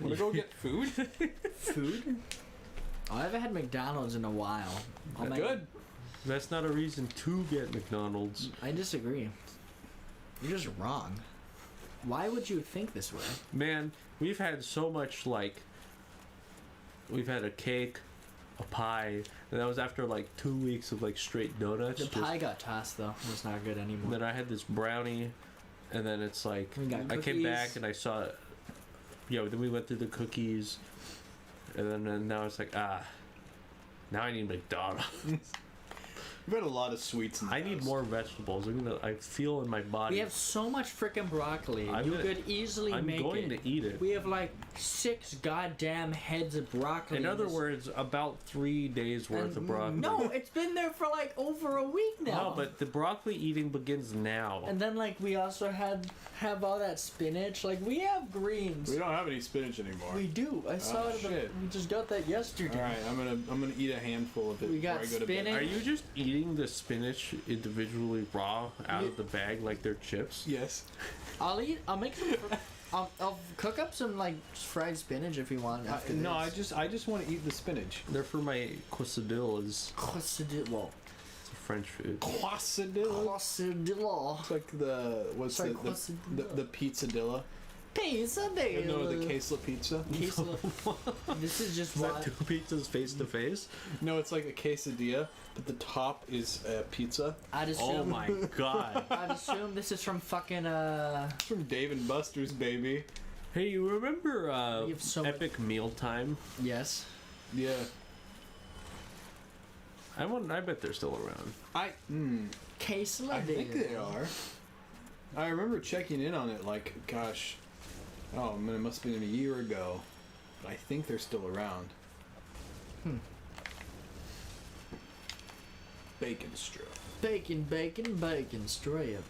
Wanna go get food? Food? Oh, I haven't had McDonald's in a while. Good. That's not a reason to get McDonald's. I disagree. You're just wrong. Why would you think this way? Man, we've had so much, like, we've had a cake, a pie, and that was after like 2 weeks of like straight donuts. The pie got tossed though. It's not good And anymore. then I had this brownie, and then it's like, We got I came back cookies. and I saw, then we went through the cookies, and then now it's like, now I need McDonald's. We've had a lot of sweets in the I need house. more vegetables. I feel in my body. We have so much freaking broccoli. I'm You gonna- could easily I'm make going it. to eat it. We have like 6 goddamn heads of broccoli. In other this- words, about 3 days worth of broccoli. No, it's been there for like over a week now. No, but the broccoli eating begins now. And then like we also have all that spinach. Like we have greens. We don't have any spinach anymore. We do. I saw it. shit. We just got that yesterday. All right, I'm gonna eat a handful of it We before got I go to spinach. bed. Are you just eating the spinach individually raw out of the bag like they're chips? Yes. I'll make some. I'll cook up some like fried spinach if you want. After No, this. I just want to eat the spinach. They're for my quesadillas. Quesadilla. It's a French food. Quesadilla. Quesadilla. It's like the what's Sorry, the quesadilla. the pizzadilla? Quesadilla. No, the quesadilla pizza. This is just Is that what. two pizzas face to face? No, it's like a quesadilla, but the top is pizza. I'd assume. Oh my god. I'd assume this is from fucking It's from Dave and Buster's, baby. Hey, you remember We have so much- Epic Mealtime? Yes. Yeah. I bet they're still around. I Quesadilla. I think they are. I remember checking in on it like, gosh, oh man, it must have been a year ago. But I think they're still around. Bacon strip. Bacon strip.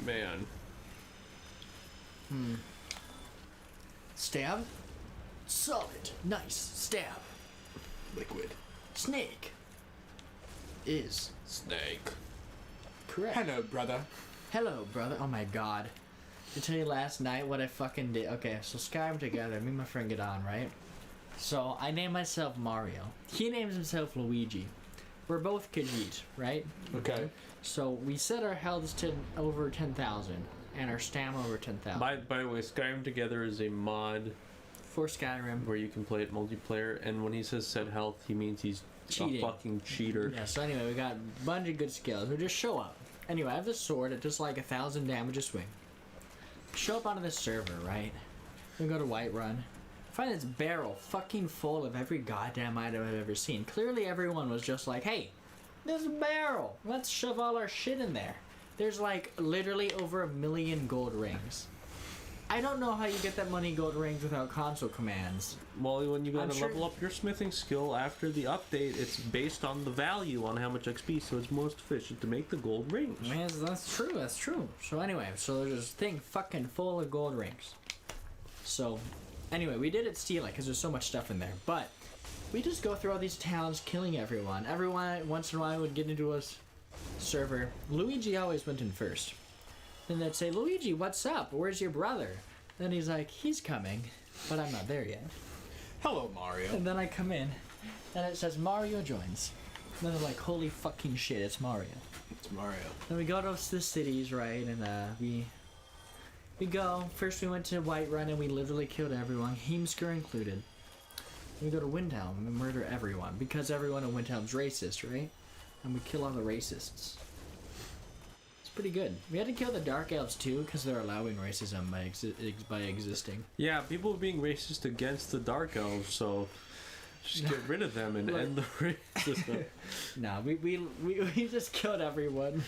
Man. Stab. Solid. Nice. Stab. Liquid. Snake. Is Snake. correct. Hello, brother. Hello, brother. Oh my god. I tell you last night what I fucking did. Okay, so Skyrim together, me and my friend get on, right? So I named myself Mario. He names himself Luigi. We're both Khajiit, right? Okay. So we set our healths to over 10,000 and our stamina over 10,000 By the way, Skyrim Together is a mod for Skyrim. where you can play it multiplayer, and when he says set health, he means he's Cheating. a fucking cheater. Yeah, so anyway, we got a bunch of good skills. We just show up. Anyway, I have this sword at just like 1,000 damage a swing. Show up onto this server, right? We go to Whiterun. Find this barrel fucking full of every goddamn item I've ever seen. Clearly everyone was just like, hey, this barrel, let's shove all our shit in there. There's like literally over 1 million gold rings. I don't know how you get that many gold rings without console commands. Well, when you gotta I'm sure- level up your smithing skill after the update, it's based on the value on how much XP, so it's most efficient to make the gold rings. Man, that's true. That's true. So anyway, so there's this thing fucking full of gold rings. So, anyway, we didn't steal it because there's so much stuff in there. But we just go through all these towns, killing everyone. Everyone once in a while would get into a server. Luigi always went in first. Then they'd say, "Luigi, what's up? Where's your brother?" Then he's like, "He's coming, but I'm not there yet." Hello, Mario. And then I come in, and it says Mario joins. And then they're like, "Holy fucking shit, it's Mario." It's Mario. Then we go to the cities, right? And we go. First, we went to Whiterun, and we literally killed everyone, Heemsker included. We go to Windhelm and murder everyone because everyone in Windhelm's racist, right? And we kill all the racists. It's pretty good. We had to kill the Dark Elves too because they're allowing racism by existing. Yeah, people are being racist against the Dark Elves, so just get rid of them and end the racism. Nah, we just killed everyone.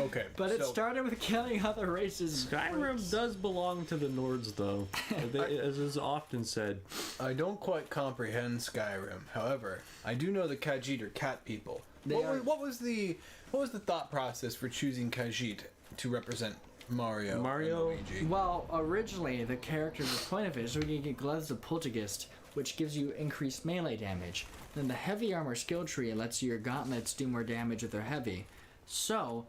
Okay. But it started with killing other races. Skyrim does belong to the Nords, though, as is often said. I don't quite comprehend Skyrim. However, I do know the Khajiit are cat people. What was the thought process for choosing Khajiit to represent Mario? And Luigi? Well, originally the character's point of it is when you get Gloves of Poltergeist, which gives you increased melee damage. Then the heavy armor skill tree lets your gauntlets do more damage if they're heavy. So,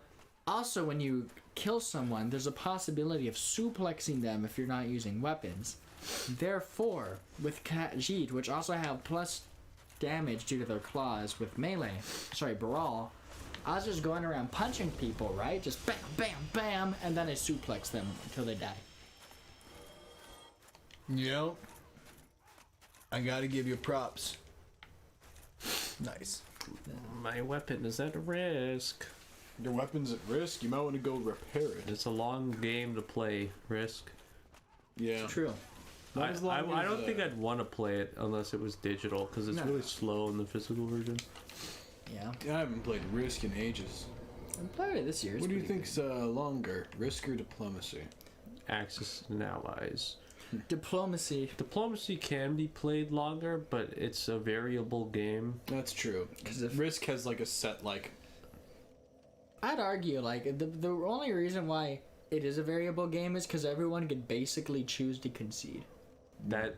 also when you kill someone, there's a possibility of suplexing them if you're not using weapons. Therefore, with Khajiit, which also have plus damage due to their claws with brawl, I was just going around punching people, right? Just bam, bam, bam, and then I suplex them until they die. You know, I gotta give you props. Nice. My weapon is at risk. Your weapon's at risk. You might want to go repair it. It's a long game to play. Risk. Yeah. True. I don't think I'd want to play it unless it was digital, because it's really slow in the physical version. Yeah. I haven't played Risk in ages. I played it this year. It's What do you pretty think's longer, Risk or Diplomacy? Axis and allies. good. Diplomacy. Diplomacy can be played longer, but it's a variable game. That's true. 'Cause if- Risk has like a set I'd argue, like, the only reason why it is a variable game is because everyone could basically choose to concede. That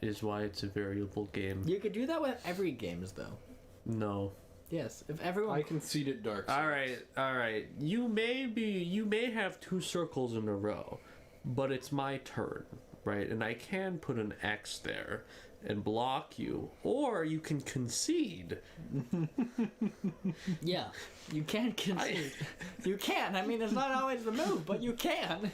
is why it's a variable game. You could do that with every games, though. No. Yes, if everyone... I conceded Dark Souls. All right. You may have two circles in a row, but it's my turn, right? And I can put an X there and block you, or you can concede. Yeah, you can concede. You can. I mean, it's not always the move, but you can.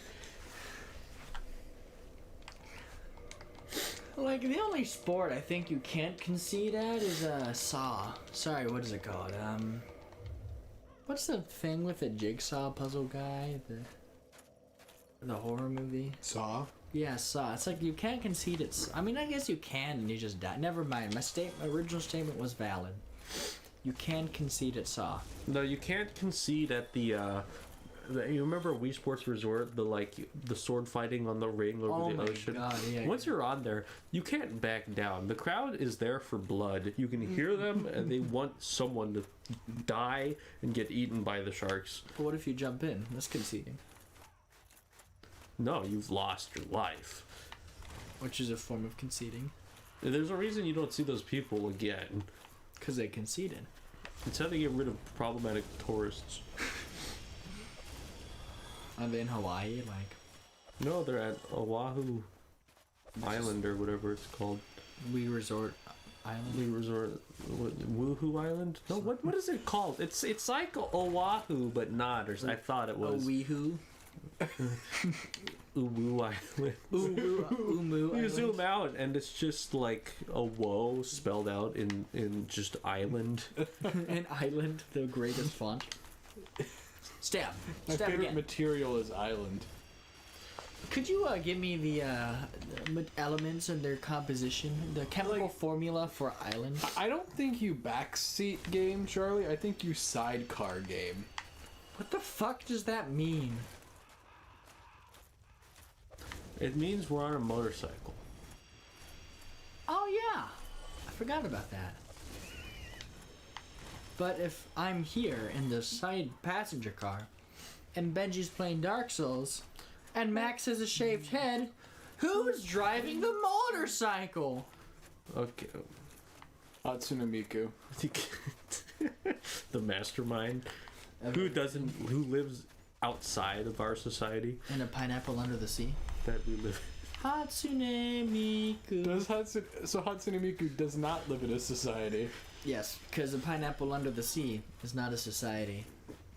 Like, the only sport I think you can't concede at is Saw. Sorry, what is it called? What's the thing with the jigsaw puzzle guy? The horror movie? Saw? Yeah, Saw. It's like you can't concede it. I mean, I guess you can and you just die. Never mind. My original statement was valid. You can concede at Saw. No, you can't concede at the you remember Wii Sports Resort, the sword fighting on the ring over the ocean? God, yeah. Once you're on there, you can't back down. The crowd is there for blood. You can hear them, and they want someone to die and get eaten by the sharks. But what if you jump in? That's conceding. No, you've lost your life. Which is a form of conceding. There's a reason you don't see those people again. Because they conceded. It's how they get rid of problematic tourists. Are they in Hawaii? Like, No, they're at Oahu Island or whatever it's called. We Resort Island? We Resort, Woohoo Island? No, what is it called? It's like Oahu, but not. Or I thought it was. Weehoo? Uwu Island. Umu You Island? zoom out and it's just like a woe spelled out in just island. An island, the greatest font. Stab. My Stab favorite again. material is Island. Could you give me the elements and their composition? The chemical formula for island? I don't think you backseat game, Charlie. I think you sidecar game. What the fuck does that mean? It means we're on a motorcycle. Oh yeah, I forgot about that. But if I'm here in the side passenger car, and Benji's playing Dark Souls, and Max has a shaved head, who's driving the motorcycle? Okay. Hatsune Miku. The mastermind. Who lives outside of our society In a pineapple under the sea. that we live Hatsune Miku. So Hatsune Miku does not live in a society. Yes, because a pineapple under the sea is not a society.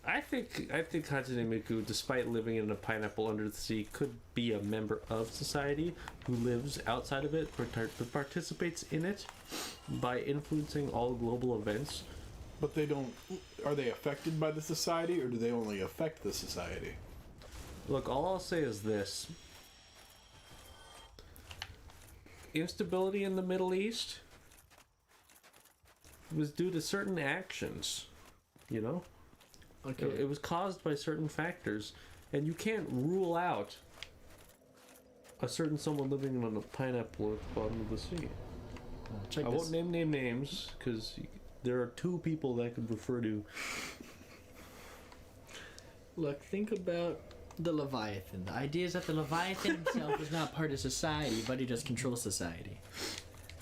I think Hatsune Miku, despite living in a pineapple under the sea, could be a member of society who lives outside of it, but participates in it by influencing all global events. But they don't. Are they affected by the society, or do they only affect the society? Look, all I'll say is this. Instability in the Middle East was due to certain actions, you know? Okay. It was caused by certain factors, and you can't rule out a certain someone living on a pineapple at the bottom of the sea. Check I this. won't name names, because there are two people that I could refer to. Look, think about the Leviathan. The idea is that the Leviathan himself is not part of society, but he just controls society.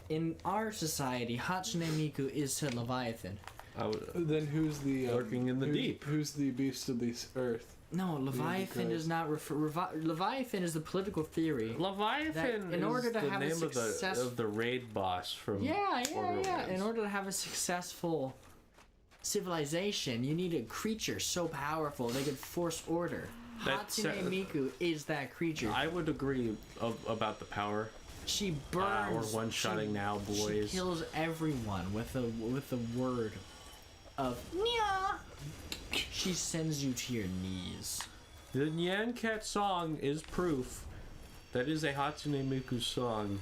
In our society, Hatsune Miku is said Leviathan. Then who's the Lurking in the deep. Who's the beast of the earth? No, Leviathan does not refer. Leviathan is the political theory. Leviathan in order is to the have a name success- of the raid boss from Yeah. Borderlands. In order to have a successful civilization, you need a creature so powerful they could force order. Hatsune Miku is that creature. I would agree about the power. She burns. We're one-shotting now, boys. She kills everyone with a word of Nya. She sends you to your knees. The Nyan Cat song is proof that is a Hatsune Miku song.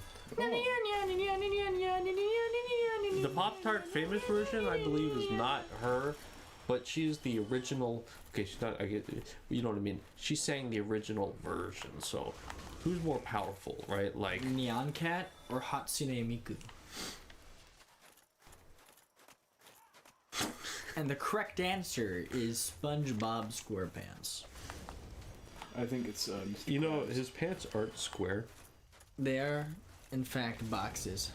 The Pop-Tart famous version, I believe, is not her, but she's the original. Okay, she's not. I get, you know what I mean. She sang the original version. So, who's more powerful, right? Like Nyan Cat or Hatsune Miku? And the correct answer is SpongeBob SquarePants. I think it's Mr. you know, Krabs. his pants aren't square. They are, in fact, boxes.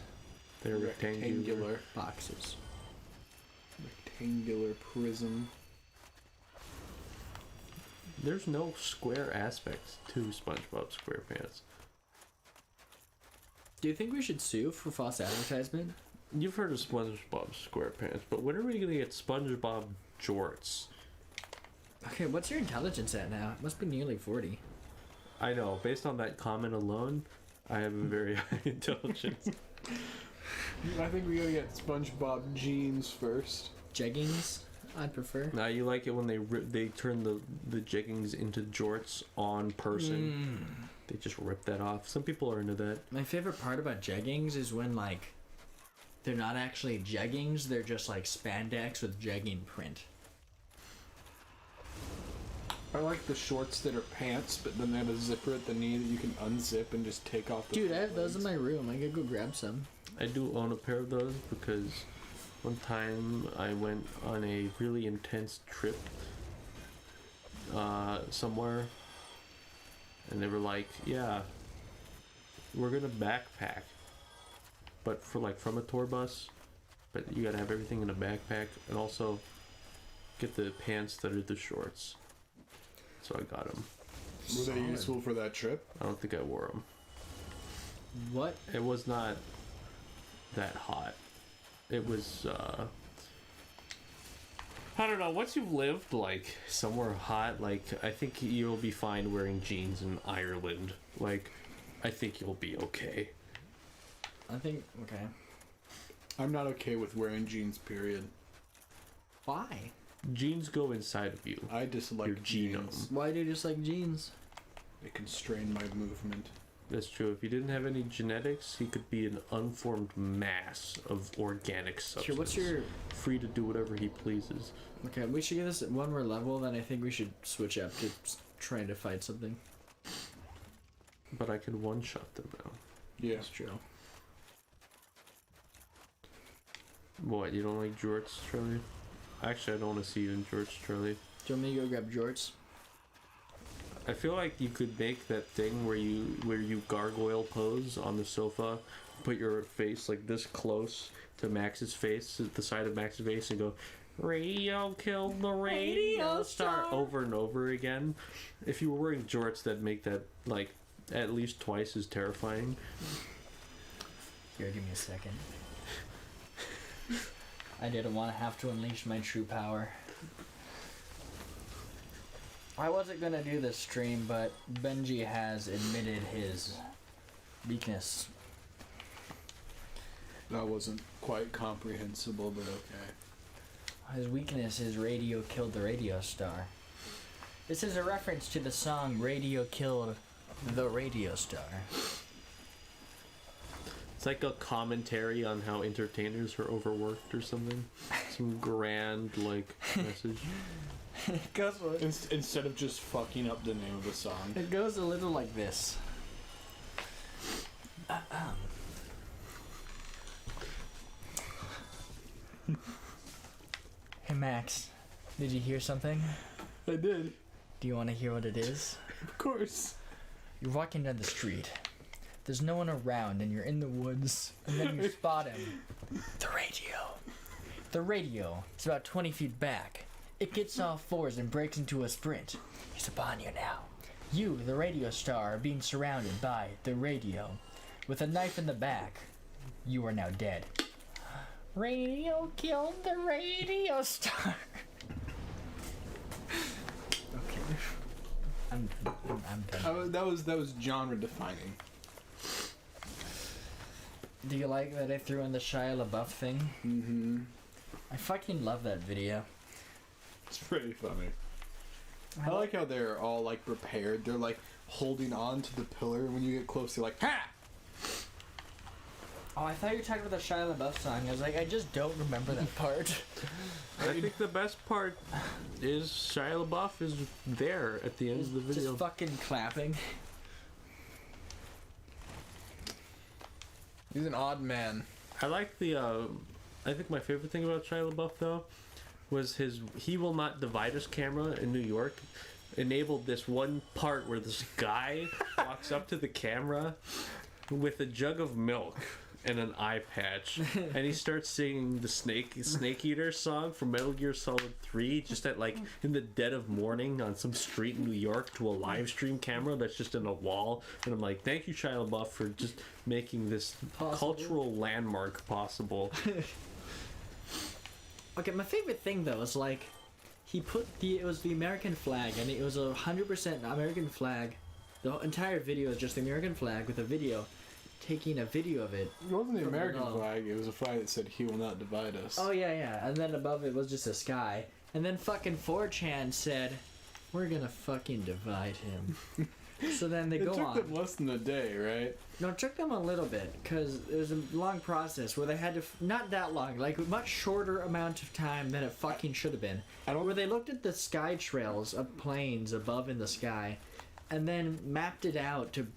They're rectangular. Boxes. Rectangular prism. There's no square aspect to SpongeBob SquarePants. Do you think we should sue for false advertisement? You've heard of SpongeBob SquarePants, but when are we gonna get SpongeBob Jorts? Okay, what's your intelligence at now? It must be nearly 40. I know, based on that comment alone, I have a very high intelligence. I think we gotta get SpongeBob jeans first. Jeggings, I'd prefer. Now you like it when they turn the jeggings into jorts on person. They just rip that off. Some people are into that. My favorite part about jeggings is when, like, they're not actually jeggings, they're just, like, spandex with jegging print. I like the shorts that are pants, but then they have a zipper at the knee that you can unzip and just take off the Dude, I have legs. those in my room. I could go grab some. I do own a pair of those because one time I went on a really intense trip somewhere, and they were like, yeah, we're gonna backpack, but for like from a tour bus, but you gotta have everything in a backpack, and also get the pants that are the shorts. So I got them. Were they useful for that trip? I don't think I wore them. What? It was not that hot. It was, I don't know, once you've lived, like, somewhere hot, like, I think you'll be fine wearing jeans in Ireland. Like, I think you'll be okay. I think, okay. I'm not okay with wearing jeans, period. Why? Jeans go inside of you. I dislike Your jeans. genome. Why do you just like jeans? They constrain my movement. That's true. If he didn't have any genetics, he could be an unformed mass of organic substance. Here, what's your... Free to do whatever he pleases. Okay, we should give this one more level, then I think we should switch up to trying to fight something. but I can one-shot them now. Yeah. That's true. What, you don't like jorts, Charlie? Actually, I don't want to see you in jorts, Charlie. Do you want me to go grab jorts? I feel like you could make that thing where you gargoyle pose on the sofa, put your face like this close to Max's face, at the side of Max's face, and go, "Radio killed the radio star," over and over again. If you were wearing jorts, that'd make that like at least twice as terrifying. Here, give me a second. I didn't want to have to unleash my true power. I wasn't gonna do this stream, but Benji has admitted his weakness. That wasn't quite comprehensible, but okay. His weakness is radio killed the radio star. This is a reference to the song Radio Killed the Radio Star. It's like a commentary on how entertainers are overworked or something. Some grand like message. It goes, Instead of just fucking up the name of the song. it goes a little like this. Hey Max, did you hear something? I did. Do you want to hear what it is? Of course. You're walking down the street. There's no one around and you're in the woods. And then you spot him. The radio. The radio. It's about 20 feet back. It gets off fours and breaks into a sprint. He's upon you now. You, the radio star, are being surrounded by the radio. With a knife in the back. You are now dead. Radio killed the radio star. Okay. I'm done. That was genre defining. Do you like that I threw in the Shia LaBeouf thing? Mm-hmm. I fucking love that video. It's pretty funny. I like how they're all like prepared. They're like holding on to the pillar, and when you get close, they're like, "Ha!" Oh, I thought you were talking about the Shia LaBeouf song. I was like, I just don't remember that part. I think the best part is Shia LaBeouf is there at the end of the video. Just fucking clapping. He's an odd man. I like the. I think my favorite thing about Shia LaBeouf though was his "He Will Not Divide Us" camera in New York. Enabled this one part where this guy walks up to the camera with a jug of milk and an eye patch, and he starts singing the Snake Eater song from Metal Gear Solid 3, just at like in the dead of morning on some street in New York to a live stream camera that's just in a wall. And I'm like, thank you, Shia LaBeouf, for just making this cultural landmark possible. Okay, my favorite thing though is like, it was the American flag, and it was 100% American flag. The entire video is just the American flag with a video, taking a video of it. It wasn't the From American below. flag. It was a flag that said, "He will not divide us." Oh yeah, and then above it was just a sky. And then fucking 4chan said, we're gonna fucking divide him. So then they It go took on. them less than a day, right? No, it took them a little bit, because it was a long process where they had to, not that long, like a much shorter amount of time than it fucking should have been. Where they looked at the sky trails of planes above in the sky, and then mapped it out to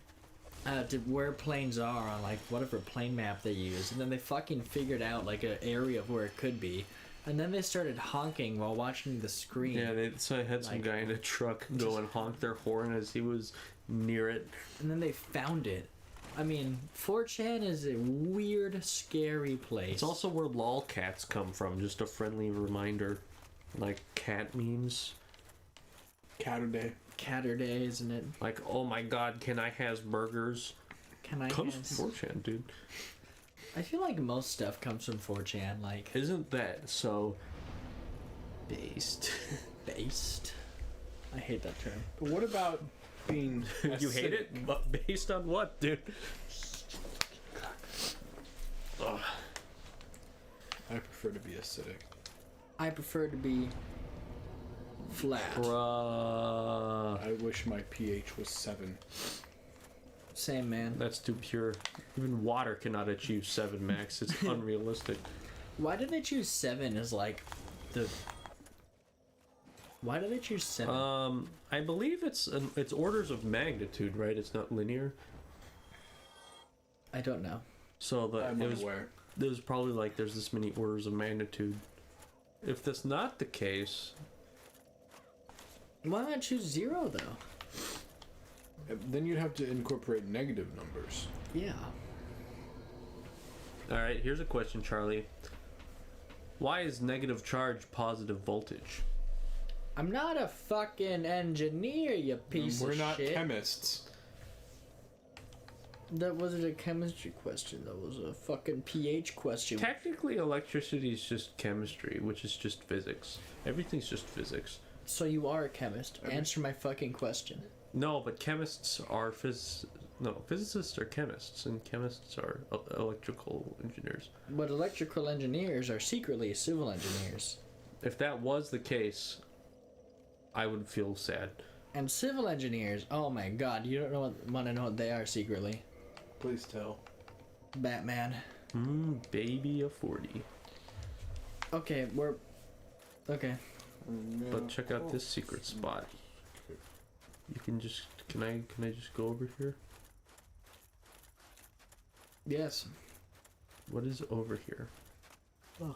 where planes are on like whatever plane map they use, and then they fucking figured out like an area of where it could be, and then they started honking while watching the screen. Yeah, so I had some guy in a truck go and honk their horn as he was near it. And then they found it. I mean, 4chan is a weird, scary place. It's also where lolcats come from, just a friendly reminder. Like cat memes. Catterday. Catterday, isn't it? Like, oh my god, can I has burgers? Can I Comes has- from 4chan, dude. I feel like most stuff comes from 4chan, like Isn't that so based? based. I hate that term. But what about being You hate acidic? it? But based on what, dude? Ugh. I prefer to be acidic. I prefer to be flat. Bruh. I wish my pH was 7. Same, man. That's too pure. Even water cannot achieve 7 max. It's unrealistic. Why did they choose 7 as like the... Why did they choose 7? I believe it's orders of magnitude, right? It's not linear. I don't know. So I'm it was unaware. there's probably like there's this many orders of magnitude. If that's not the case, Why not choose 0 though? Then you'd have to incorporate negative numbers. Yeah. all right. Here's a question, Charlie. Why is negative charge positive voltage? I'm not a fucking engineer, you piece We're of not shit. chemists. That wasn't a chemistry question. That was a fucking pH question. Technically, electricity is just chemistry, which is just physics. Everything's just physics. So you are a chemist. Answer my fucking question. No, but chemists are physicists are chemists, and chemists are electrical engineers. But electrical engineers are secretly civil engineers. If that was the case, I would feel sad. And civil engineers, oh my god, you don't want to know what they are secretly. Please tell. Batman. Baby of 40. Okay, okay. But check out this secret spot. You can just can I just go over here? Yes. What is over here? Oh.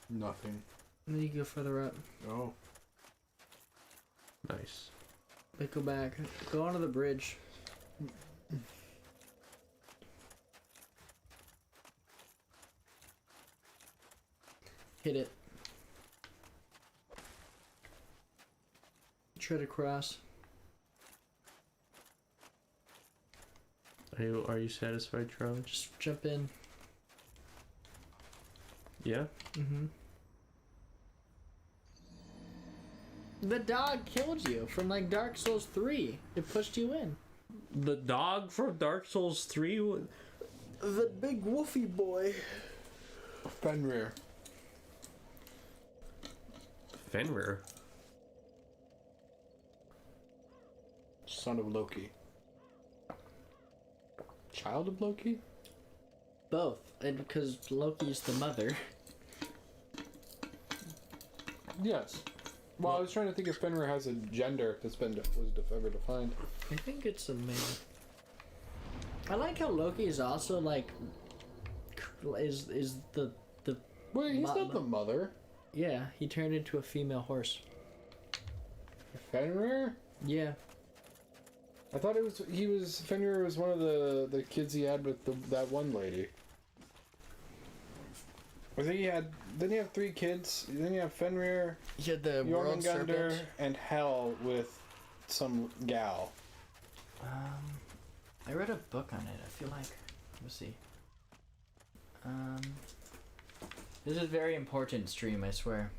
Nothing. And then you go further up. Oh. Nice. Wait, go back. Go onto the bridge. Hit it. Tread across. Are you satisfied, Charlie? Just jump in. Yeah? Mm-hmm. The dog killed you from like Dark Souls 3. It pushed you in. The dog from Dark Souls 3? The big woofy boy. Fenrir. Fenrir? Son of Loki. Child of Loki? Both. And because Loki's the mother. Yes. Well, I was trying to think if Fenrir has a gender that's ever defined. I think it's a male. I like how Loki is also like is the Wait, he's not the mother. yeah, he turned into a female horse. Fenrir? Yeah. I thought Fenrir was one of the kids he had with that one lady. I think didn't he have 3 kids? Then you have Fenrir, He had the world Yhormin, serpent. and Hel with some gal. I read a book on it. I feel like let's see. This is a very important stream, I swear.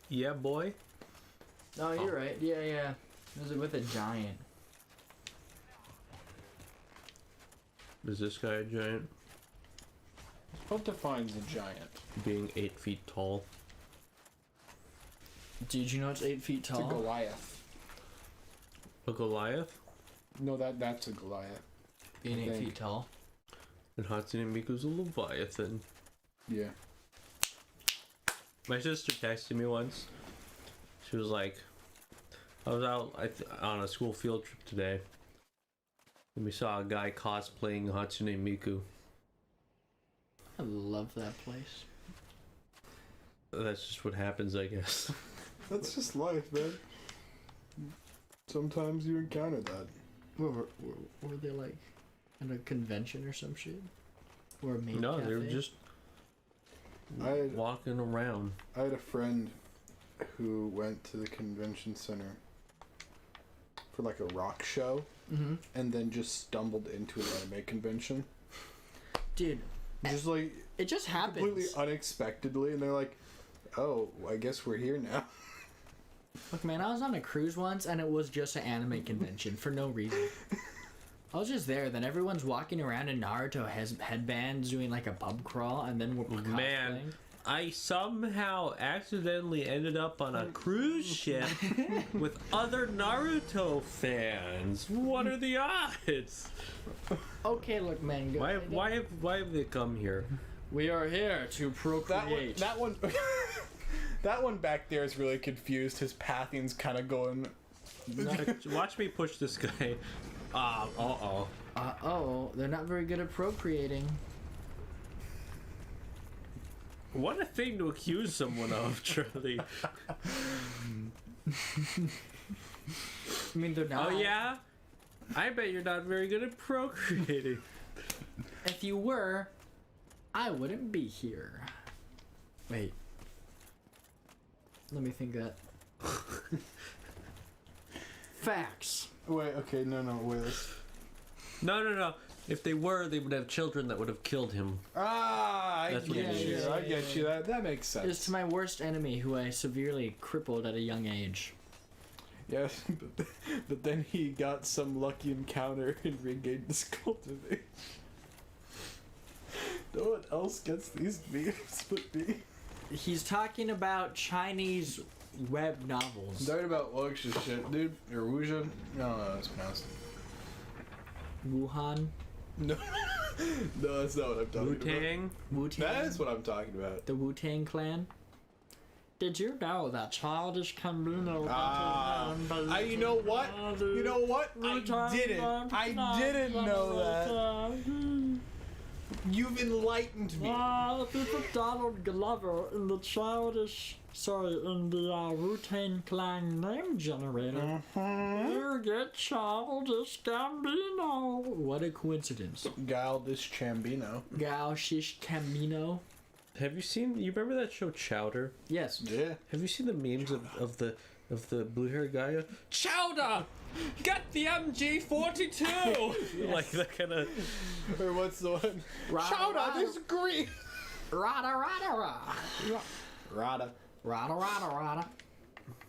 Yeah, boy. Oh, you're right. Yeah, yeah. It was with a giant. Is this guy a giant? What defines a giant? Being 8 feet tall. Did you know it's 8 feet It's tall? a Goliath. A Goliath? No, that's a Goliath. Being I 8 think. feet tall. And Hatsune Miku's a Leviathan. Yeah. My sister texted me once. She was like, I was out on a school field trip today, and we saw a guy cosplaying Hatsune Miku. I love that place. That's just what happens, I guess. That's just life, man. Sometimes you encounter that. Were they like at a convention or some shit? Or a maid No, cafe? they were just walking around. I had a friend who went to the convention center for like a rock show, and then just stumbled into an anime convention. Dude, Just like it just happens. completely unexpectedly, and they're like, "Oh, I guess we're here now." Look, man, I was on a cruise once, and it was just an anime convention for no reason. I was just there. Then everyone's walking around in Naruto headbands, doing like a pub crawl, and then we're cosplaying. Man, I somehow accidentally ended up on a cruise ship with other Naruto fans. What are the odds? Okay, look, man. Go Why have they come here? We are here to procreate. That one that one back there is really confused. His pathing's kind of going. Watch me push this guy. They're not very good at procreating. What a thing to accuse someone of, Charlie. I mean, they're not. Oh yeah? I bet you're not very good at procreating. If you were, I wouldn't be here. Wait. Let me think that. Facts. Wait, okay, no, wait. No. If they were, they would have children that would have killed him. I That's what get it you. is. I get you. That makes sense. It's my worst enemy who I severely crippled at a young age. Yes, but then he got some lucky encounter and regained his cultivation. No one else gets these memes but me. He's talking about Chinese web novels. I'm talking about Wuxia shit, dude. Or Wuxia? No, it's pronounced. Wuhan. No, no, that's not what I'm talking Wu-Tang? Wu-Tang. That is what I'm talking about. The Wu-Tang Clan. Did you know that Childish Gambino? You know what? You know what? I didn't know that. You've enlightened me. This is Donald Glover in the Wu-Tang Clan name generator. You get Childish Gambino. What a coincidence. Childish Gambino. Childish Gambino. Have you seen? You remember that show Chowder? Yes. Yeah. Have you seen the memes of the blue haired guy? Chowder, get the MG42. Like that kind of. Or what's the one? Chowder, I disagree. Rada. Rada.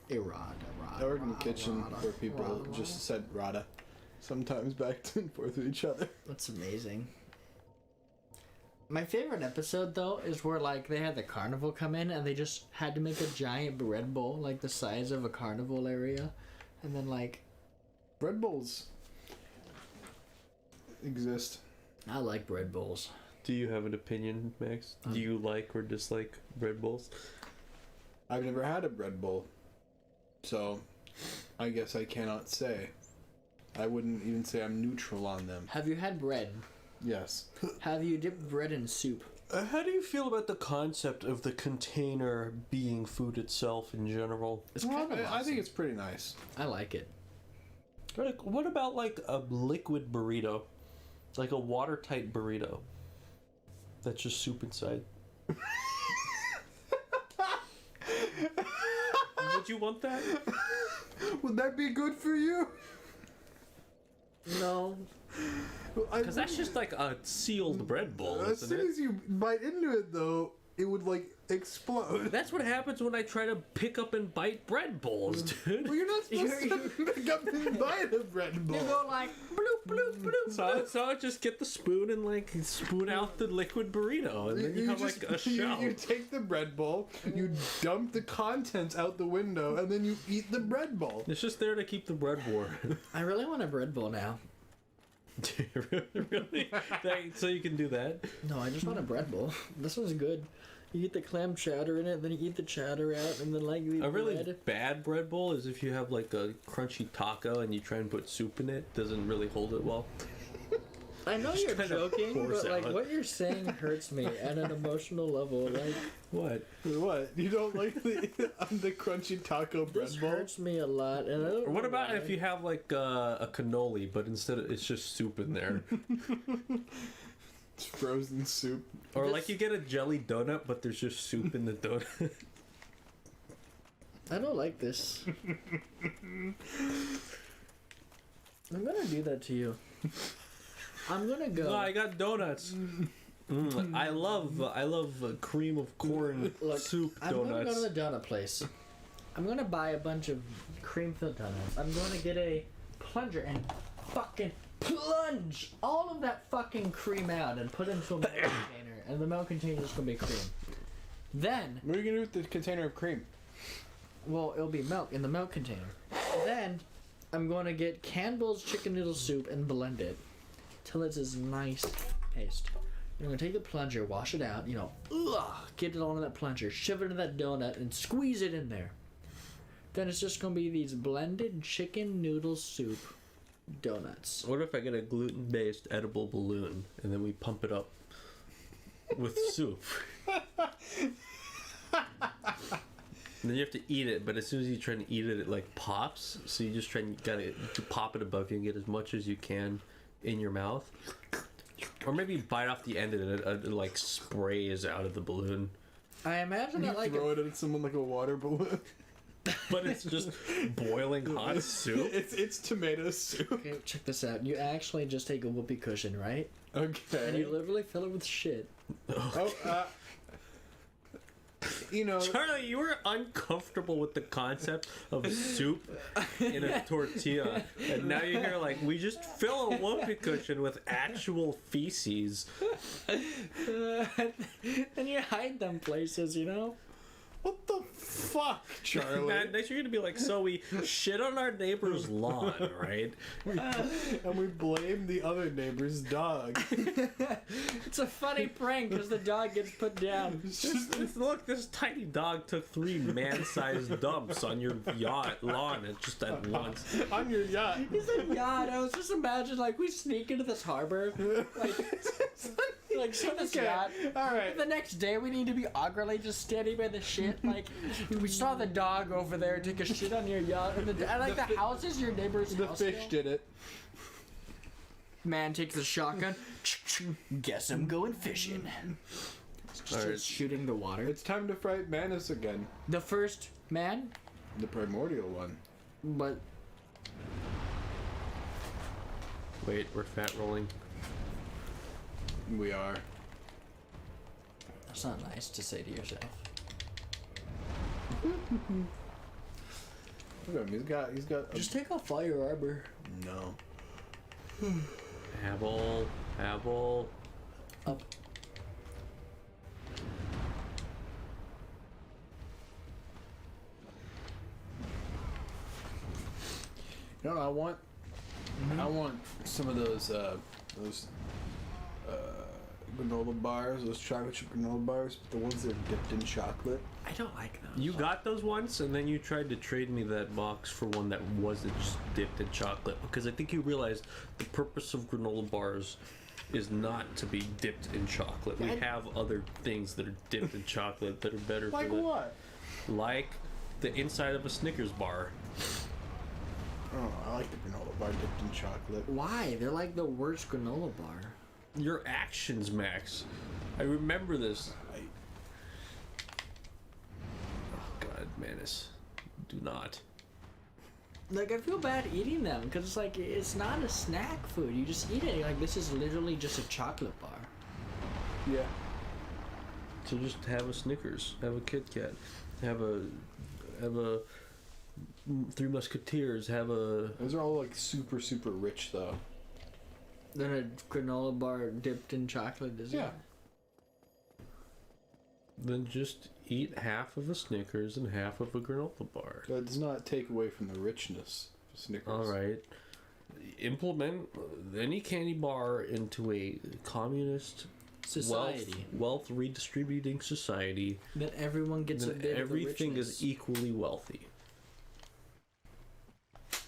I work in the kitchen where people just said Rada. Sometimes back and forth with each other. That's amazing. My favorite episode though is where like they had the carnival come in and they just had to make a giant bread bowl like the size of a carnival area, and then like Bread bowls exist. I like bread bowls. Do you have an opinion, Max? Do you like or dislike bread bowls? I've never had a bread bowl, so I guess I cannot say. I wouldn't even say I'm neutral on them. Have you had bread? Yes. Have you dipped bread in soup? How do you feel about the concept of the container being food itself in general? It's kind of I think it's pretty nice. I like it. What about like a liquid burrito? Like a watertight burrito. That's just soup inside. Would you want that? Would that be good for you? No. Because that's just like a sealed bread bowl, As isn't soon it? as you bite into it, though, it would like explode. That's what happens when I try to pick up and bite bread bowls, dude. Well, you're not supposed to pick up and bite a bread bowl. You go like bloop bloop bloop. So I just get the spoon and like spoon out the liquid burrito, and then you have like a shell. You take the bread bowl, you dump the contents out the window, and then you eat the bread bowl. It's just there to keep the bread warm. I really want a bread bowl now. Really? So you can do that? No, I just want a bread bowl. This one's good. You get the clam chowder in it, then you eat the chowder out, and then like the A really bread. bad bread bowl is if you have like a crunchy taco and you try and put soup in it. Doesn't really hold it well. I know Just you're kinda joking, force but like out. what you're saying hurts me at an emotional level. Like What? What? You don't like the crunchy taco bread this bowl? hurts me a lot, and I don't Or what know about why. if you have like a cannoli, but instead it's just soup in there? It's frozen soup. Or This- like you get a jelly donut, but there's just soup in the donut. I don't like this. I'm gonna do that to you. I'm gonna go. No, I got donuts. I love cream of corn Look, soup I'm gonna donuts. go to the donut place. I'm gonna buy a bunch of cream-filled donuts. I'm gonna get a plunger and fucking plunge all of that fucking cream out and put it into a milk container. And the milk container is gonna be cream. Then, What are you gonna do with the container of cream? well, it'll be milk in the milk container. Then, I'm going to get Campbell's chicken noodle soup and blend it till it's this nice paste. I'm going to take the plunger, wash it out, get it all in that plunger, shove it into that donut, and squeeze it in there. Then it's just going to be these blended chicken noodle soup donuts. What if I get a gluten-based edible balloon and then we pump it up with soup? And then you have to eat it, but as soon as you try to eat it, it like pops. So you just gotta pop it above you and get as much as you can in your mouth, or maybe bite off the end and it like sprays out of the balloon. I imagine You that like throw it at someone like a water balloon. But it's just boiling hot soup. It's tomato soup. Okay, check this out. You actually just take a whoopee cushion, right? Okay. And you literally fill it with shit. Oh, Charlie, you were uncomfortable with the concept of soup in a tortilla, and now you hear like we just fill a whoopee cushion with actual feces. And you hide them places, what the fuck, Charlie? Next you're gonna be like, so we shit on our neighbor's lawn, right? And we blame the other neighbor's dog. It's a funny prank because the dog gets put down. Look, this tiny dog took 3 man-sized dumps on your lawn at once. On your yacht. He said yacht. I was just imagining like we sneak into this harbor, like so this yacht. All right. The next day we need to be awkwardly just standing by the shit. Like we saw the dog over there take a shit on your yacht, and the house is your neighbor's The house. fish now. did it. Man takes the shotgun. Guess I'm going fishing. Just Alright. shooting the water. It's time to fight Manus again. The first man, The primordial one. but Wait, we're fat rolling. We are. that's not nice to say to yourself. Look at him. He's got. Just take off all your armor. No. Habble. Up. You know, I want some of those granola bars, those chocolate chip granola bars, but the ones that are dipped in chocolate. I don't like those. You got those once, and then you tried to trade me that box for one that wasn't just dipped in chocolate, because I think you realized the purpose of granola bars is not to be dipped in chocolate. We have other things that are dipped in chocolate that are better Like for the... what? Like the inside of a Snickers bar. Oh, I like the granola bar dipped in chocolate. Why? They're like the worst granola bar. Your actions, Max. I remember this. Oh, God, Manus. Do not. Like, I feel bad eating them because it's like, it's not a snack food. You just eat it. You're like, this is literally just a chocolate bar. Yeah. So just have a Snickers, have a Kit Kat, have a Three Musketeers, have a... Those are all like super, super rich though. Then a granola bar dipped in chocolate is Yeah. Then just eat half of a Snickers and half of a granola bar. That does not take away from the richness of Snickers. All right. Implement any candy bar into a communist society. wealth redistributing society. That everyone gets a Then bit of the everything richness, is equally wealthy.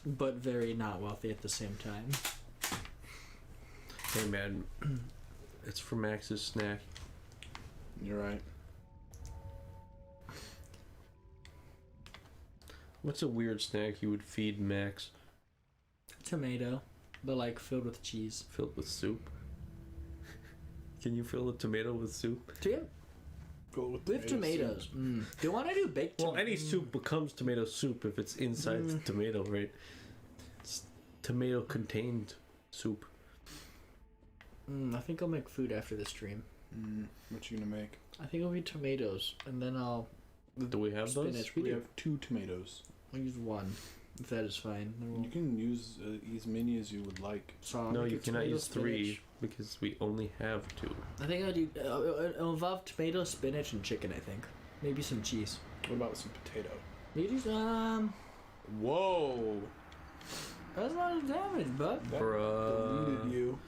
but very not wealthy at the same time. Hey man, it's for Max's snack. You're right. What's a weird snack you would feed Max? Tomato, but like filled with cheese. Filled with soup? Can you fill a tomato with soup? Do you Go with have tomatoes? Do you want to do baked Well, tomatoes? any soup becomes tomato soup if it's inside the tomato, right? It's tomato contained soup. I think I'll make food after the stream. What you gonna make? I think it'll be tomatoes, and then I'll Do we have those? spinach. We have 2 tomatoes. I'll use one, if that is fine. Then we'll- You can use as many as you would like. So I'll No, make you a cannot tomato use 3 spinach. because we only have 2. I think I'll do. It'll involve tomato, spinach, and chicken. I think. Maybe some cheese. What about some potato? Maybe Whoa. that's a lot of damage, bud. That Bruh. deleted you.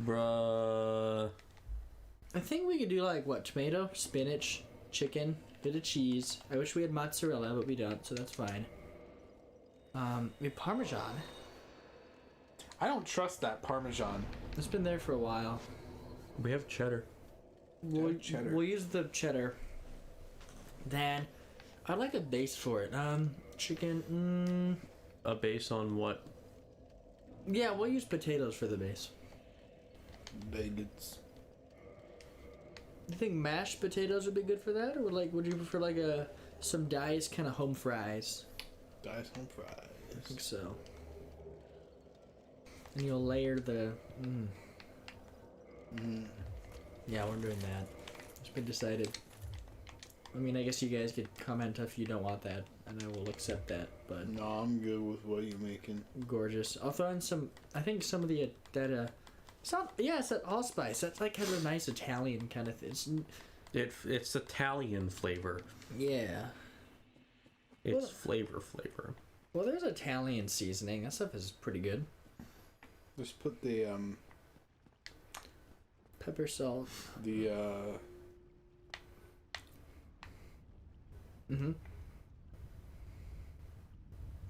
Bruh. I think we could do like what? Tomato, spinach, chicken, bit of cheese. I wish we had mozzarella, but we don't, so that's fine. We have Parmesan. I don't trust that Parmesan. It's been there for a while. We have cheddar. Cheddar. We'll use the cheddar. Then, I'd like a base for it. Chicken. A base on what? Yeah, we'll use potatoes for the base. Bagels. You think mashed potatoes would be good for that, or would you prefer like some diced kind of home fries? Diced home fries. I think so. And you'll layer the. Yeah, we're doing that. It's been decided. I mean, I guess you guys could comment if you don't want that, and I will accept that. But No, I'm good with what you're making. gorgeous. I'll throw in some. I think some of the It's not. Yeah, it's that allspice. That's like kind of a nice Italian kind of thing. It's Italian flavor. Yeah. It's Well- flavor. Well, there's Italian seasoning. That stuff is pretty good. Just put the Pepper, salt.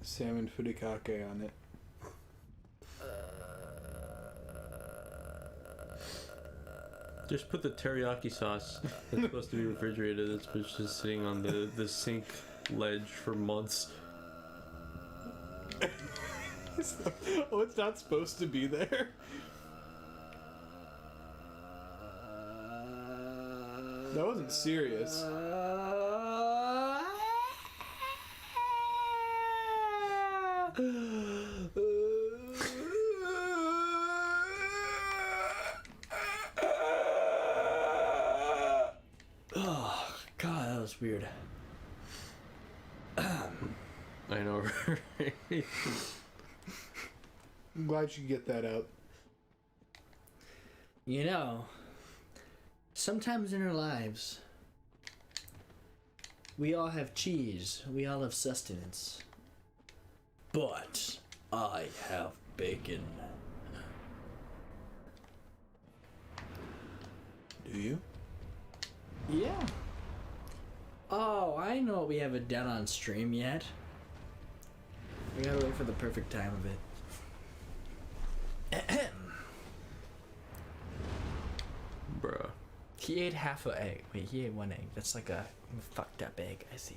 Salmon furikake on it. Just put the teriyaki sauce that's supposed to be refrigerated. That's just sitting on the sink ledge for months. Oh, it's not supposed to be there. That wasn't serious. Oh, God, that was weird. I know, right? I'm glad you get that out. You know, sometimes in our lives, we all have cheese, we all have sustenance. But I have bacon. Do you? Yeah. Oh, I know we haven't done on stream yet. We gotta wait for the perfect time of it. Bruh. He ate half an egg. Wait, he ate one egg. That's like a fucked up egg. I see.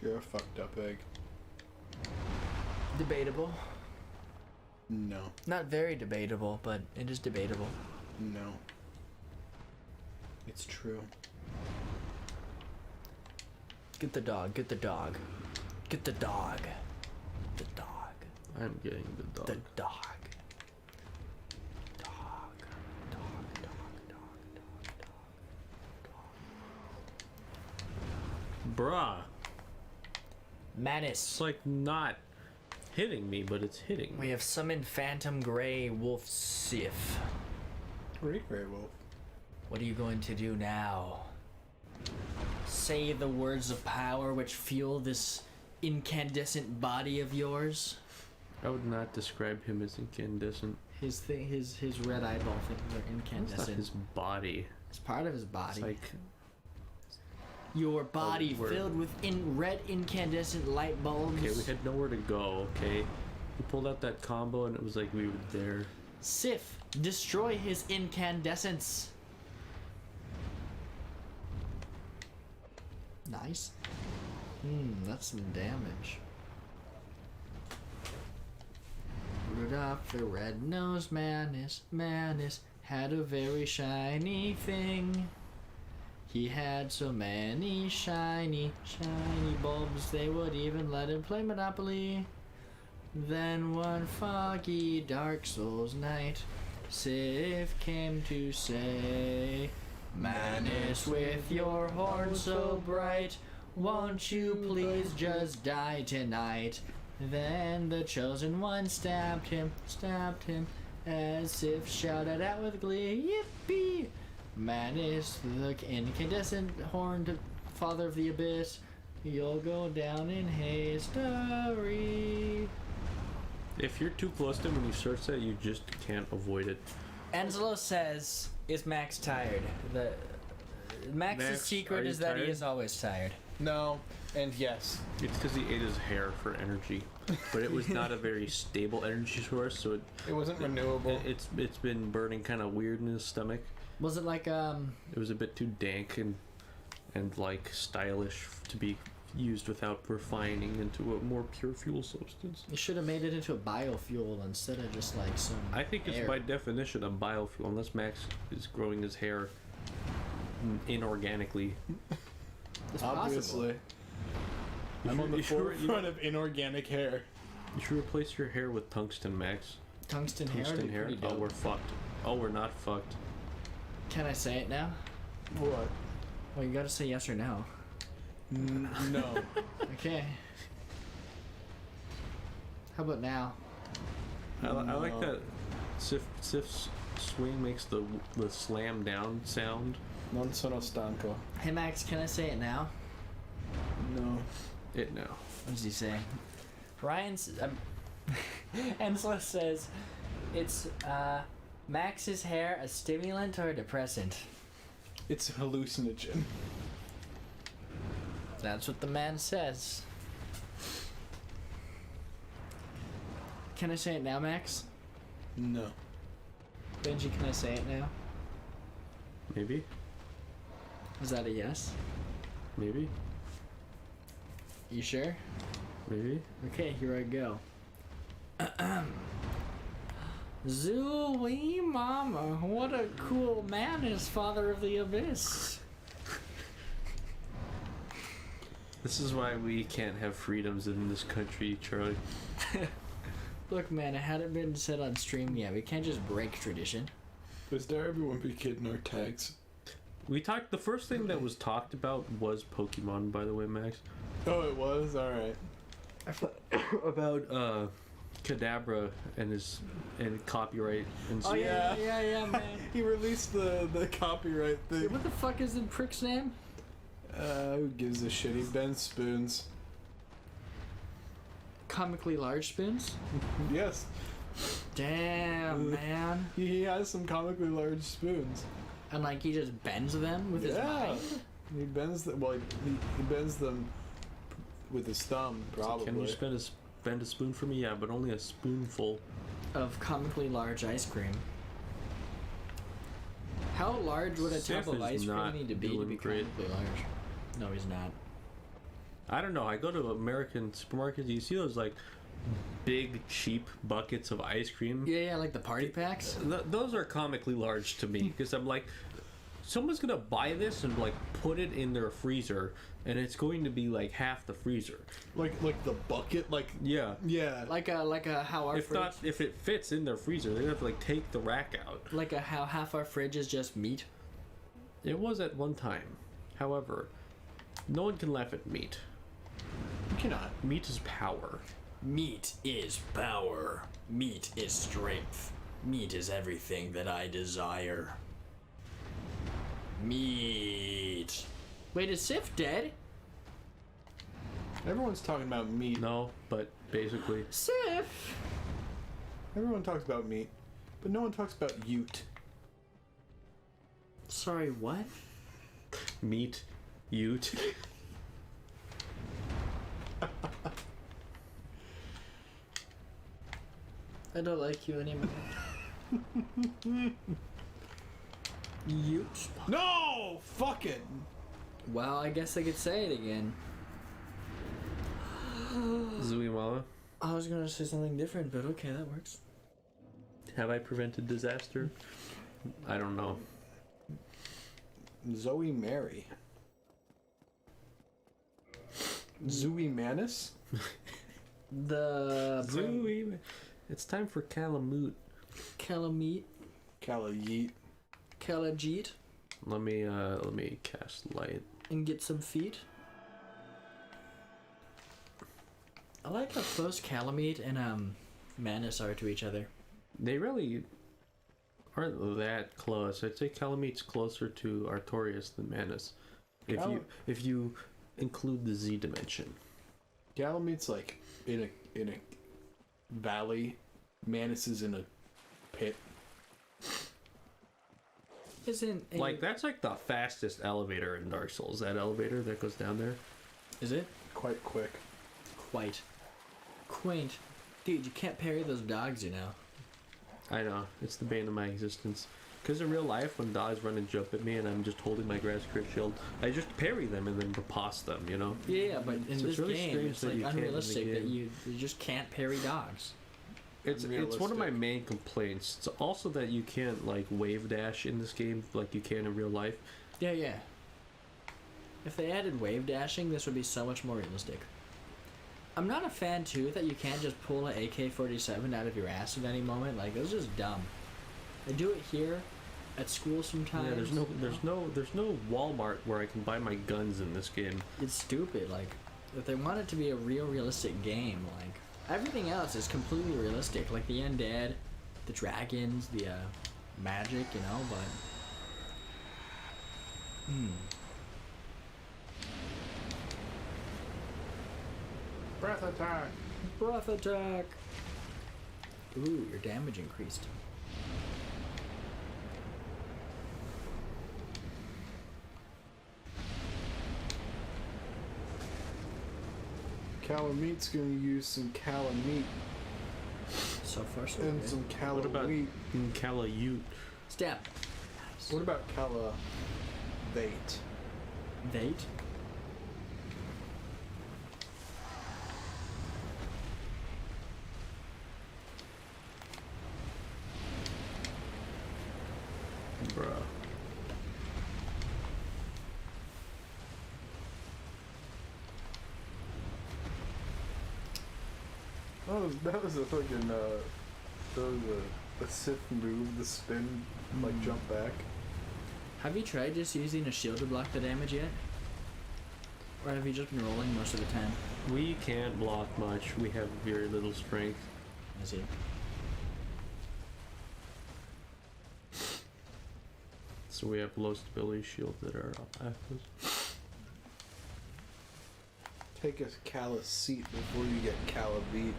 You're a fucked up egg. Debatable. No. Not very debatable, but it is debatable. No. It's true. Get the dog. Get the dog. Get the dog. The dog. I'm getting the dog. The dog. Dog. Dog. Dog. Dog. Bruh. Manus. It's like not hitting me, but it's hitting me. We have summoned Phantom Grey Wolf Sif. Pretty great, Wolf. What are you going to do now? Say the words of power which fuel this incandescent body of yours. I would not describe him as incandescent. His thing, his red eyeball things are That's not incandescent. his body. It's part of his body. It's like Your body word. filled with red incandescent light bulbs. okay, we had nowhere to go. Okay, we pulled out that combo and it was like we were there. Sif, destroy his incandescence. Nice. That's some damage. Rudolph the Red-Nosed Manus had a very shiny thing. He had so many shiny bulbs they would even let him play Monopoly. Then one foggy Dark Souls night, Sif came to say, Manus, with your horn so bright, won't you please just die tonight? Then the chosen one stabbed him, as Sif shouted out with glee, Yippee! Manus, the incandescent horned Father of the Abyss, you'll go down in history. If you're too close to him when he starts that, you just can't avoid it. Angelo says, "Is Max tired?" Max's Max, secret are you is that he tired? is always tired. No, and yes. It's because he ate his hair for energy, but it was not a very stable energy source, so It wasn't renewable. it's been burning kind of weird in his stomach. Was it like It was a bit too dank and like stylish to be used without refining into a more pure fuel substance. you should have made it into a biofuel instead of just like some. I think it's air. by definition a biofuel, unless Max is growing his hair inorganically. It's Obviously. I'm on the forefront of inorganic hair. You should replace your hair with tungsten, Max. Tungsten hair. Tungsten would be hair? pretty Oh, dope. we're fucked. Oh, we're not fucked. Can I say it now? What? Well, you gotta say yes or no. No. Okay. How about now? I like No. that Sif's swing makes the slam down sound. Non sono stanco. Hey Max, can I say it now? No. It now. What does he say? Ryan's. Angela says, it's Max's hair a stimulant or a depressant? It's hallucinogen. That's what the man says. Can I say it now, Max? No. Benji, can I say it now? Maybe. Is that a yes? Maybe. You sure? Maybe. Okay, here I go. Zooey mama, what a cool man is Father of the Abyss. This is why we can't have freedoms in this country, Charlie. Look, man, it hadn't been said on stream yet. We can't just break tradition. Was there everyone be kidding our tags? We talked. The first thing that was talked about was Pokemon, by the way, Max. Oh, it was? Alright. About Kadabra and his copyright and Oh, yeah. yeah, man. He released the copyright thing. What the fuck is the prick's name? Who gives a shit? He bends spoons. Comically large spoons? Yes. Damn, man. He has some comically large spoons. And like he just bends them with his mind? He bends them. Well, he bends them with his thumb, probably. Can you bend a spoon for me? Yeah, but only a spoonful. Of comically large ice cream. How large would a Sif tub of is ice cream not need to be doing great. comically large? No, he's not. I don't know. I go to American supermarkets. You see those like big cheap buckets of ice cream? Yeah, like the party packs. Those are comically large to me because I'm like, someone's gonna buy this and like put it in their freezer, and it's going to be like half the freezer. Like the bucket, like Yeah. yeah. Like a how our fridge, If it fits in their freezer, they have to like take the rack out. like a how half our fridge is just meat. It was at one time. However, no one can laugh at meat. You cannot. Meat is power. Meat is power. Meat is strength. Meat is everything that I desire. Meat. Wait, is Sif dead? Everyone's talking about meat. No, but basically, Sif! Everyone talks about meat, but no one talks about Ute. Sorry, what? meat, ute. I don't like you anymore. Ute. No! Fuck it! Well, I guess I could say it again. Zuimala. I was gonna say something different, but okay, that works. Have I prevented disaster? I don't know. Zoe Mary. Zooey Manus? The Zooey. It's time for Calamute. Calamite, Calla Yeet. Calajit, Let me cast light. and get some feet. I like how close Calamite and Manus are to each other. They really aren't that close. I'd say Calamute's closer to Artorias than Manus. If you include the Z dimension. Galameet's like in a valley. Manus is in a pit. Isn't Like that's like the fastest elevator in Dark Souls. That elevator that goes down there. Is it? Quite quick. Quite. Quaint. Dude, you can't parry those dogs, you know. I know. It's the bane of my existence. Because in real life, when dogs run and jump at me and I'm just holding my grass crit shield, I just parry them and then riposte them, you know? Yeah, but in So this it's really game, strange it's that like you can't in the unrealistic that game. you just can't parry dogs. It's one of my Unrealistic. main complaints. It's also that you can't, like, wave dash in this game like you can in real life. Yeah, yeah. If they added wave dashing, this would be so much more realistic. I'm not a fan, too, that you can't just pull an AK-47 out of your ass at any moment. Like, it's just dumb. I do it here, at school sometimes. Yeah, there's you know? no Walmart where I can buy my guns in this game. It's stupid. Like, if they want it to be a realistic game, like, everything else is completely realistic. Like the undead, the dragons, the magic, you know, but... Breath attack. Breath attack! Ooh, your damage increased. Calameet's gonna use some Calameet So far, so and good. some What about Calameet. Calayute? Stab. What about Calavate? Vate? Bruh. That was a fucking that was a Sith move, the spin, like jump back. Have you tried just using a shield to block the damage yet? Or have you just been rolling most of the time? We can't block much. We have very little strength. I see. So we have low stability shields that are active. Take a Cala seat before you get Calavate.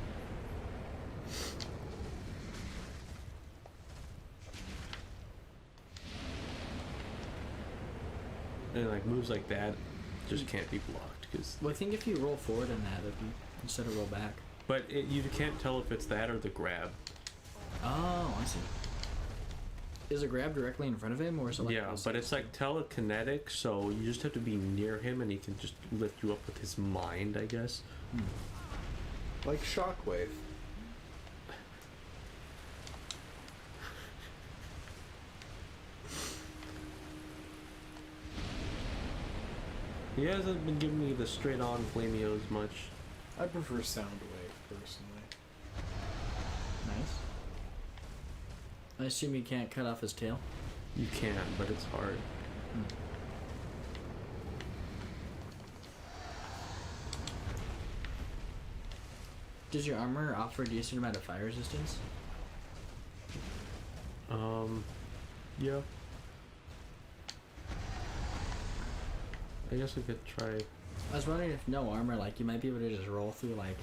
And like moves like that just can't be blocked because. Well, I think if you roll forward in that, instead of roll back. But you can't tell if it's that or the grab. Oh, I see. Is a grab directly in front of him, or is it like... Yeah, but it's like telekinetic, so you just have to be near him and he can just lift you up with his mind, I guess. Like Shockwave. He hasn't been giving me the straight-on flameos much. I prefer Soundwave, personally. Nice. I assume you can't cut off his tail? You can, but it's hard. Does your armor offer a decent amount of fire resistance? Yeah. I guess we could try. I was wondering if no armor, like, you might be able to just roll through, like,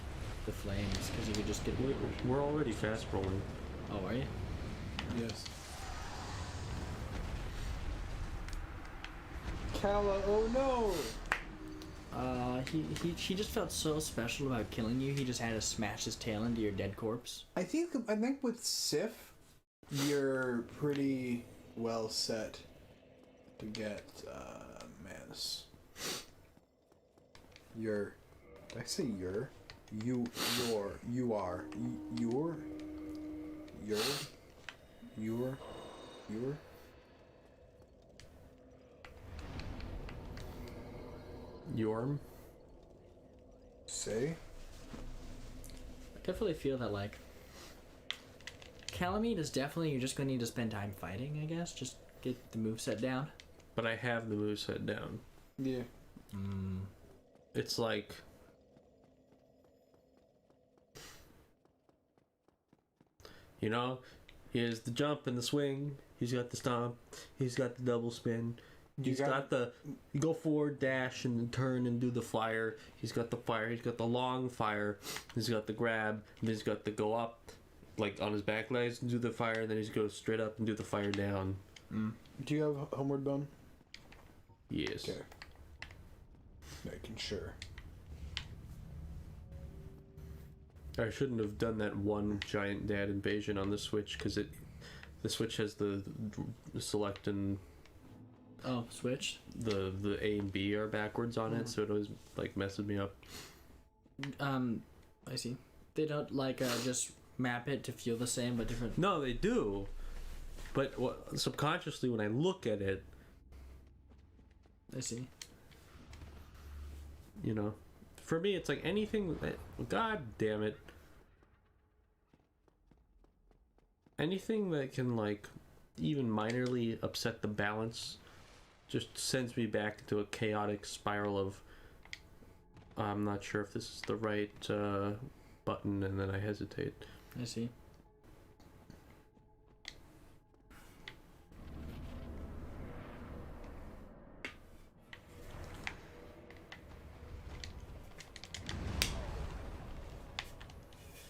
the flames, because you could just get... We're already fast rolling. Oh, are you? Yes. Cala, oh no! He just felt so special about killing you, he just had to smash his tail into your dead corpse. I think with Sif, you're pretty well set to get Manus. Did I say you're? You are. Yhorm? Say? I definitely feel that, like, Calamite is definitely, you're just going to need to spend time fighting, I guess. Just get the moveset down. But I have the moveset down. Yeah. It's like... You know, he has the jump and the swing. He's got the stomp. He's got the double spin. He's got the you go forward, dash, and then turn and do the fire. He's got the fire. He's got the long fire. He's got the grab. And he's got the go up, like on his back legs and do the fire. And then he's go straight up and do the fire down. Do you have Homeward Bone? Yes. Okay. Making sure. I shouldn't have done that one giant dad invasion on the Switch because the Switch has the select and Oh, switched. the A and B are backwards on it, so it always like messes me up. I see. They don't like just map it to feel the same but different. No, they do, but subconsciously when I look at it, I see. you know, for me it's like anything. God damn it! Anything that can like even minorly upset the balance just sends me back into a chaotic spiral of I'm not sure if this is the right button, and then I hesitate. I see.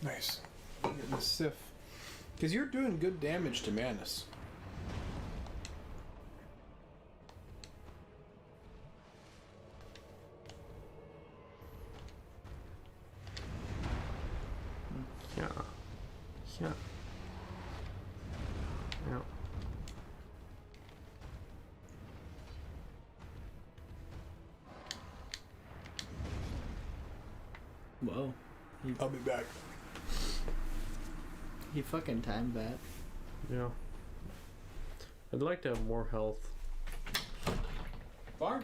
Nice. Getting the Sif. Because you're doing good damage to Manus. Yeah. Yeah. Yeah. Whoa. I'll be back. He fucking timed that. Yeah. I'd like to have more health. Farm.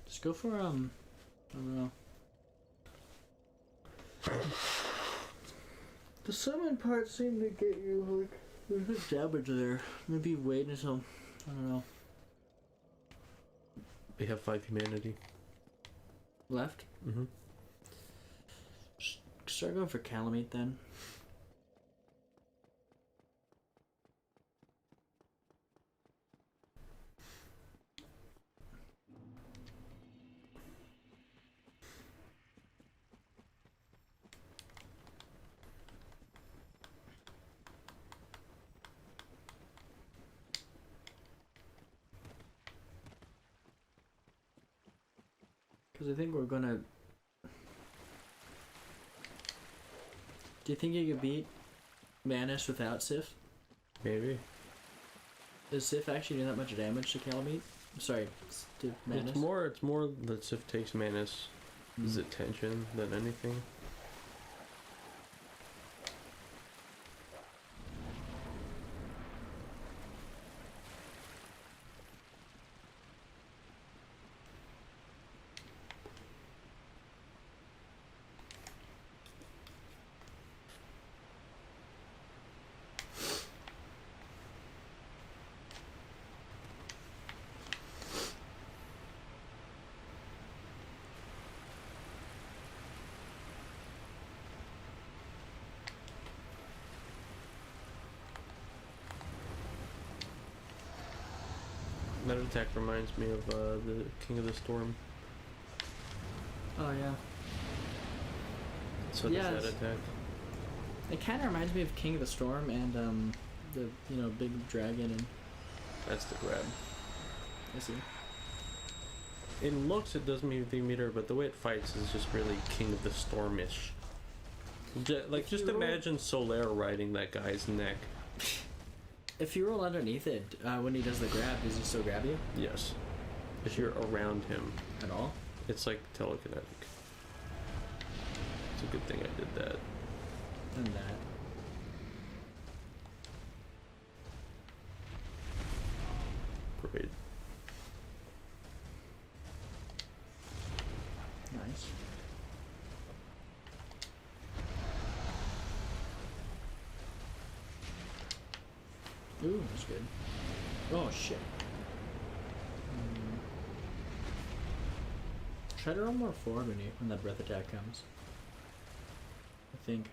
Just go for I don't know. The summon part seemed to get you like there's a damage there. Maybe wait until I don't know. We have 5 humanity. Left? Mm-hmm. Start going for Calamite then. Because I think we're gonna... Do you think you could beat Manus without Sif? Maybe. Does Sif actually do that much damage to Calamite? Sorry, to Manus? It's more that Sif takes Manus' attention than anything. That attack reminds me of the King of the Storm. Oh yeah. So Yes. does that attack. It kind of reminds me of King of the Storm and the big dragon and That's the grab. I see. In looks, it doesn't mean the meter, but the way it fights is just really King of the Stormish. Just you roll- imagine Solaire riding that guy's neck. If you roll underneath it when he does the grab, does he still grab you Yes. If you're around him, at all? it's like telekinetic. It's a good thing I did that. And that. Great. Nice. Ooh, that's good. Oh shit. Try to roll more forward when that breath attack comes. I think.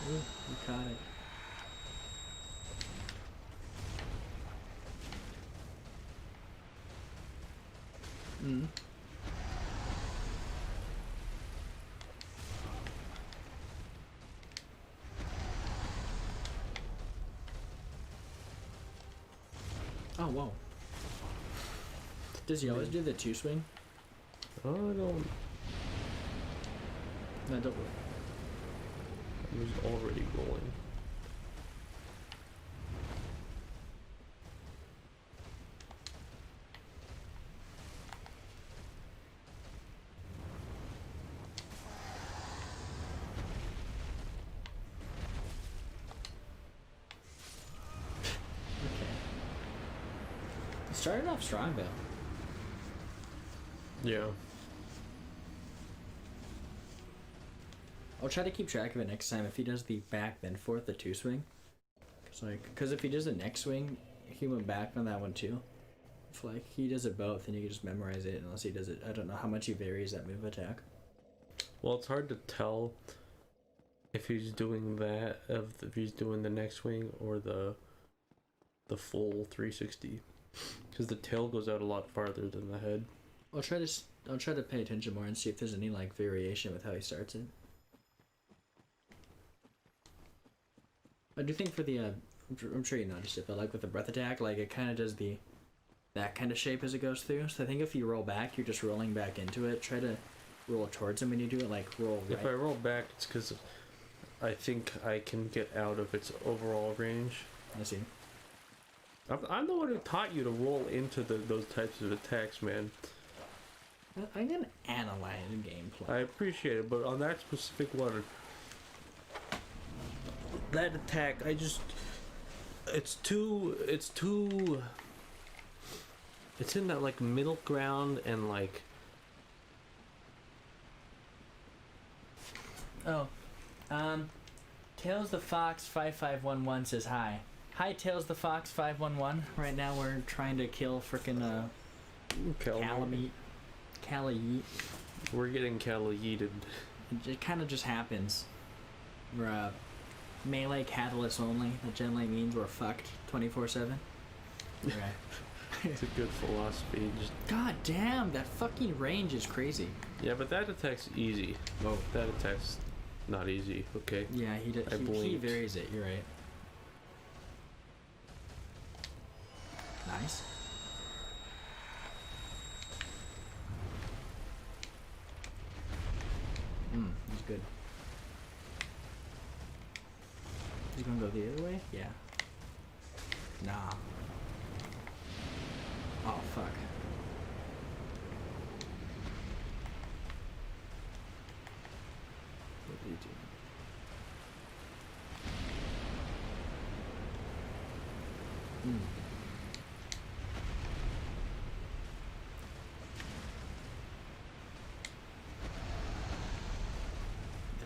Ooh, you caught it. Mm. Oh, whoa. Does he always do the two swing? Oh, I don't. No, don't worry. I was already rolling. Okay. Started off strong though. Yeah. I'll try to keep track of it next time. If he does the back then forth, the two swing. Cause if he does the next swing, he went back on that one too. If like he does it both, then you can just memorize it. Unless he does it, I don't know how much he varies that move attack. Well, it's hard to tell if he's doing that, if he's doing the next swing or the full 360, because the tail goes out a lot farther than the head. I'll try to pay attention more and see if there's any like variation with how he starts it. I do think for the I'm sure you noticed it, but like with the breath attack, like it kind of does that kind of shape as it goes through. So I think if you roll back, you're just rolling back into it. Try to roll towards him when you do it, like roll right. If I roll back, it's because I think I can get out of its overall range. I see. I'm the one who taught you to roll into those types of attacks, man. I'm gonna analyze the gameplay. I appreciate it, but on that specific one, that attack, it's in that like middle ground and like. Oh, Tails the Fox 5511 says hi. Hi, Tails the Fox 511. Right now we're trying to kill frickin' Cali. We're getting Cali-yeeted. It kind of just happens. We're melee catalyst only. That generally means we're fucked 24/7. Okay. It's a good philosophy. Just God damn, that fucking range is crazy. yeah, but that attack's easy. Whoa. That attack's not easy. Okay. Yeah, he blinked. varies it. You're right. Nice. He's good. He's gonna go the other way? Yeah. Nah. Oh, fuck. What did he do?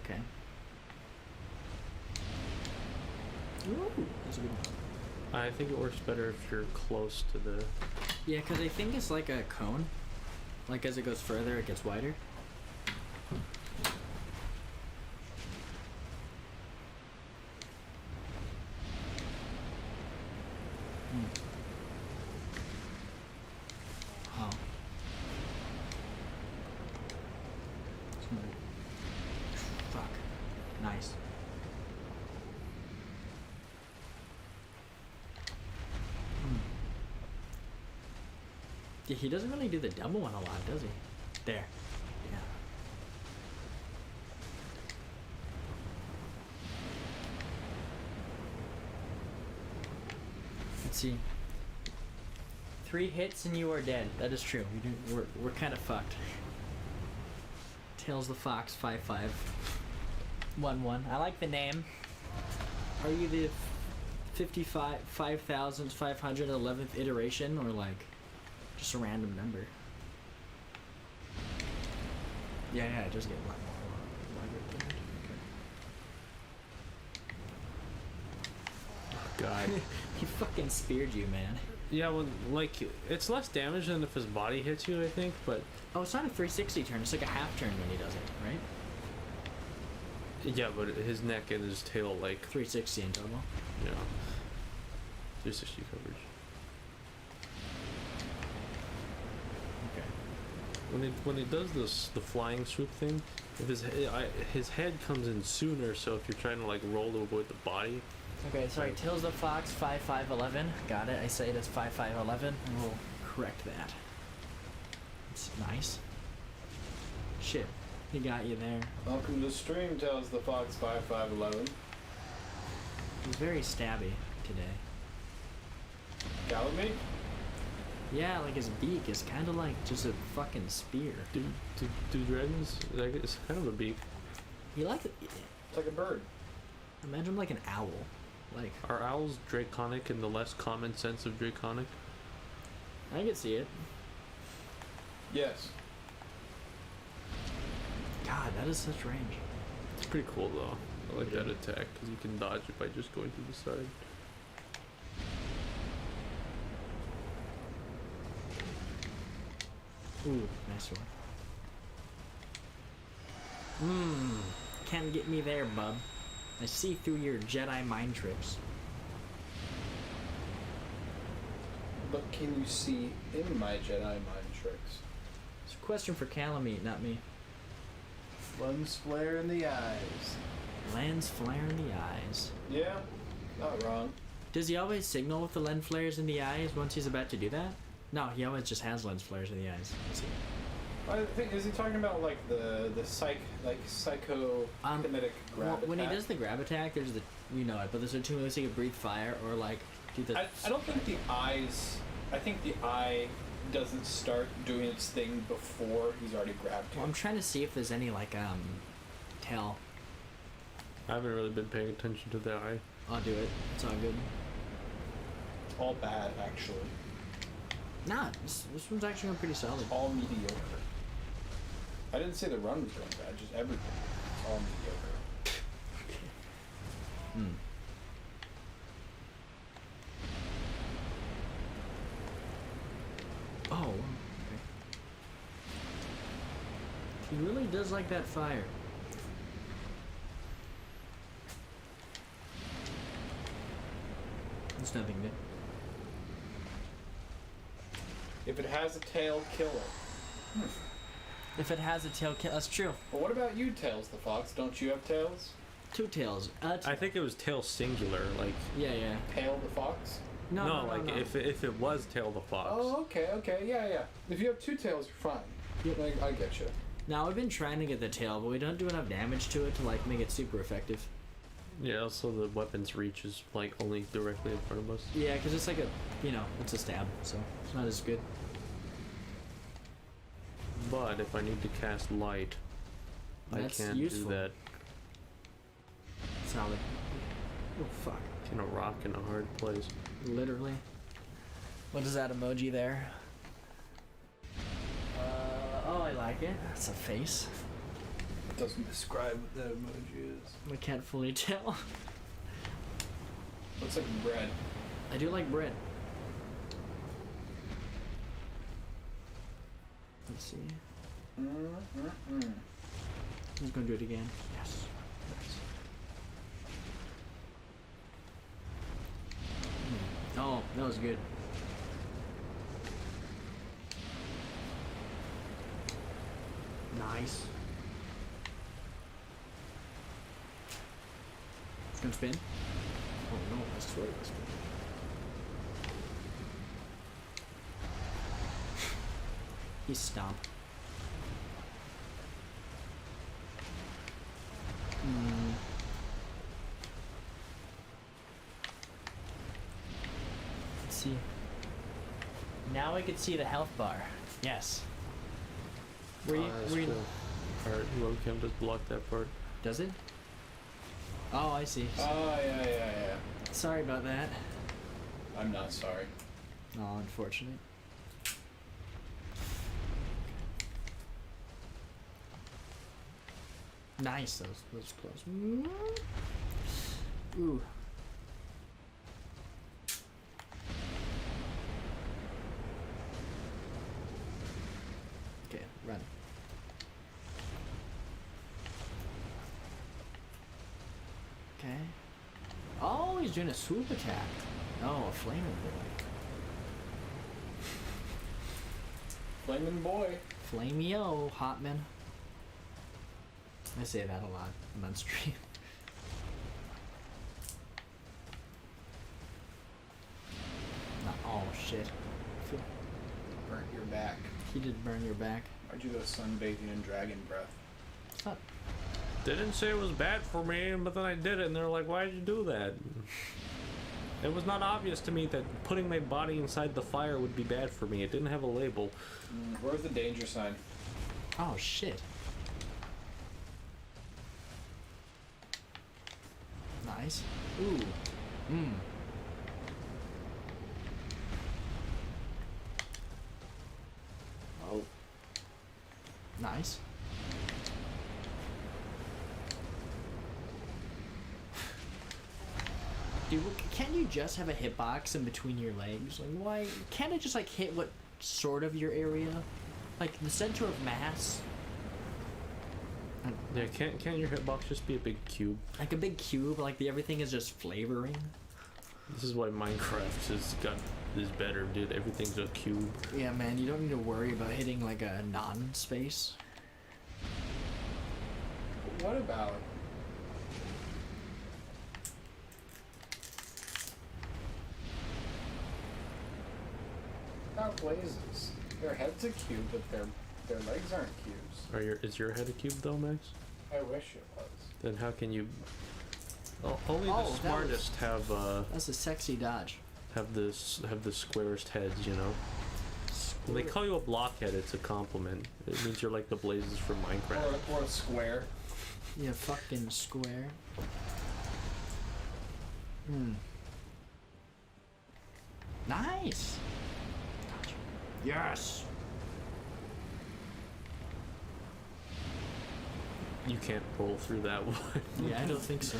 Okay. Ooh, that's a good one. I think it works better if you're close to the. Yeah, because I think it's like a cone. Like as it goes further, it gets wider. Oh. Fuck. Nice. Yeah, he doesn't really do the double one a lot, does he? There. Yeah. Let's see. 3 hits and you are dead. That is true. We're kind of fucked. Tails the Fox 5511. I like the name. Are you the 5,511th iteration, or like just a random number? Yeah, it does get a lot more. God. He fucking speared you, man. Yeah, well, like, it's less damage than if his body hits you, I think, but... Oh, it's not a 360 turn. It's like a half turn when he does it, right? Yeah, but his neck and his tail, like... 360 in total. Yeah. 360 coverage. Okay. When he does the flying swoop thing, if his head comes in sooner, so if you're trying to, like, roll to avoid the body... Okay, sorry. Tails the Fox, 5511. Got it. I say it as 5511, and we'll correct that. It's nice. Shit. He got you there. Welcome to stream, tells the Fox 5511. He's very stabby today. Gallopy? Yeah, like his beak is kind of like just a fucking spear. Do dragons... Like, it's kind of a beak. He like it. It's like a bird. Imagine like an owl. Like, Are owls draconic in the less common sense of draconic? I could see it. Yes. God, that is such range. It's pretty cool, though. I like Yeah. that attack, because you can dodge it by just going to the side. Ooh, nice one. Can't get me there, bub. I see through your Jedi mind tricks. But can you see in my Jedi mind tricks? It's a question for Calamite, not me. Lens flare in the eyes. Lens flare in the eyes. Yeah, not wrong. Does he always signal with the lens flares in the eyes once he's about to do that? No, he always just has lens flares in the eyes. Does he? I think, is he talking about like the psycho kinetic grab when he attack? does the grab attack, there's the you know it, but there's a two ways he can breathe fire or like do the. I don't think the eyes. I think the eye doesn't start doing its thing before he's already grabbed Well, you. I'm trying to see if there's any like tail. I haven't really been paying attention to the eye. I'll do it. It's all good. It's all bad, actually. Nah, this one's actually pretty solid. All mediocre. I didn't say the run was going bad, just everything. It's all mediocre. Hmm. Oh, okay. He really does like that fire. It's nothing new. If it has a tail, kill it. If it has a tail, that's true. But what about you, Tails the Fox? Don't you have tails? Two tails. I think it was tail singular, like... Yeah, yeah. Tail the Fox? No, like, if it was tail the fox. Oh, okay, yeah. If you have two tails, you're fine. Yep. I get you. Now, we've been trying to get the tail, but we don't do enough damage to it to, like, make it super effective. Yeah, also the weapon's reach is, like, only directly in front of us. Yeah, because it's like a, you know, it's a stab, so it's not as good. But if I need to cast light, That's I can't useful. do that. Solid. Oh, fuck. It's in a rock in a hard place. Literally. What is that emoji there? Oh, I like it. That's a face. It doesn't describe what that emoji is. I can't fully tell. Looks like bread. I do like bread. Let's see. He's gonna do it again. Yes. Nice. Oh, that was good. Nice. It's gonna spin. Oh no, I swear it was spin. He stomp. Let's see. Now I can see the health bar. Yes. Were you, That's were you, cool. Alright, webcam just blocked that part. Does it? Oh, I see. Oh, yeah. Sorry about that. I'm not sorry. Oh, unfortunate. Nice, that was close. Ooh. Okay, run. Okay. Oh, he's doing a swoop attack. Oh, a flaming boy. Flaming boy. Flameo, Hotman. I say that a lot. I'm on stream. Not, oh shit. Burnt your back. He did burn your back. Why'd you go sunbathing in dragon breath? It's not. They didn't say it was bad for me, but then I did it, and they're like, "Why'd you do that?" It was not obvious to me that putting my body inside the fire would be bad for me. It didn't have a label. Where's the danger sign? Oh shit. Nice. Ooh. Mmm. Oh. Nice. Dude, can't you just have a hitbox in between your legs? Like, why can't it just like hit what sort of your area? Like the center of mass? Yeah, can't your hitbox just be a big cube? Like a big cube, like everything is just flavoring. This is why Minecraft is better, dude. Everything's a cube. Yeah, man, you don't need to worry about hitting like a non-space. What about blazes? Their head's a cube, but their legs aren't cubes. Is your head a cube though, Max? I wish it was. Then how can you? Oh, only Oh, the that smartest That's a sexy dodge. have the squarest heads, you know. When they call you a blockhead, it's a compliment. It means you're like the blazes from Minecraft. Or a square. You fucking square. Hmm. Nice. Yes. You can't roll through that one. Yeah, I don't think so.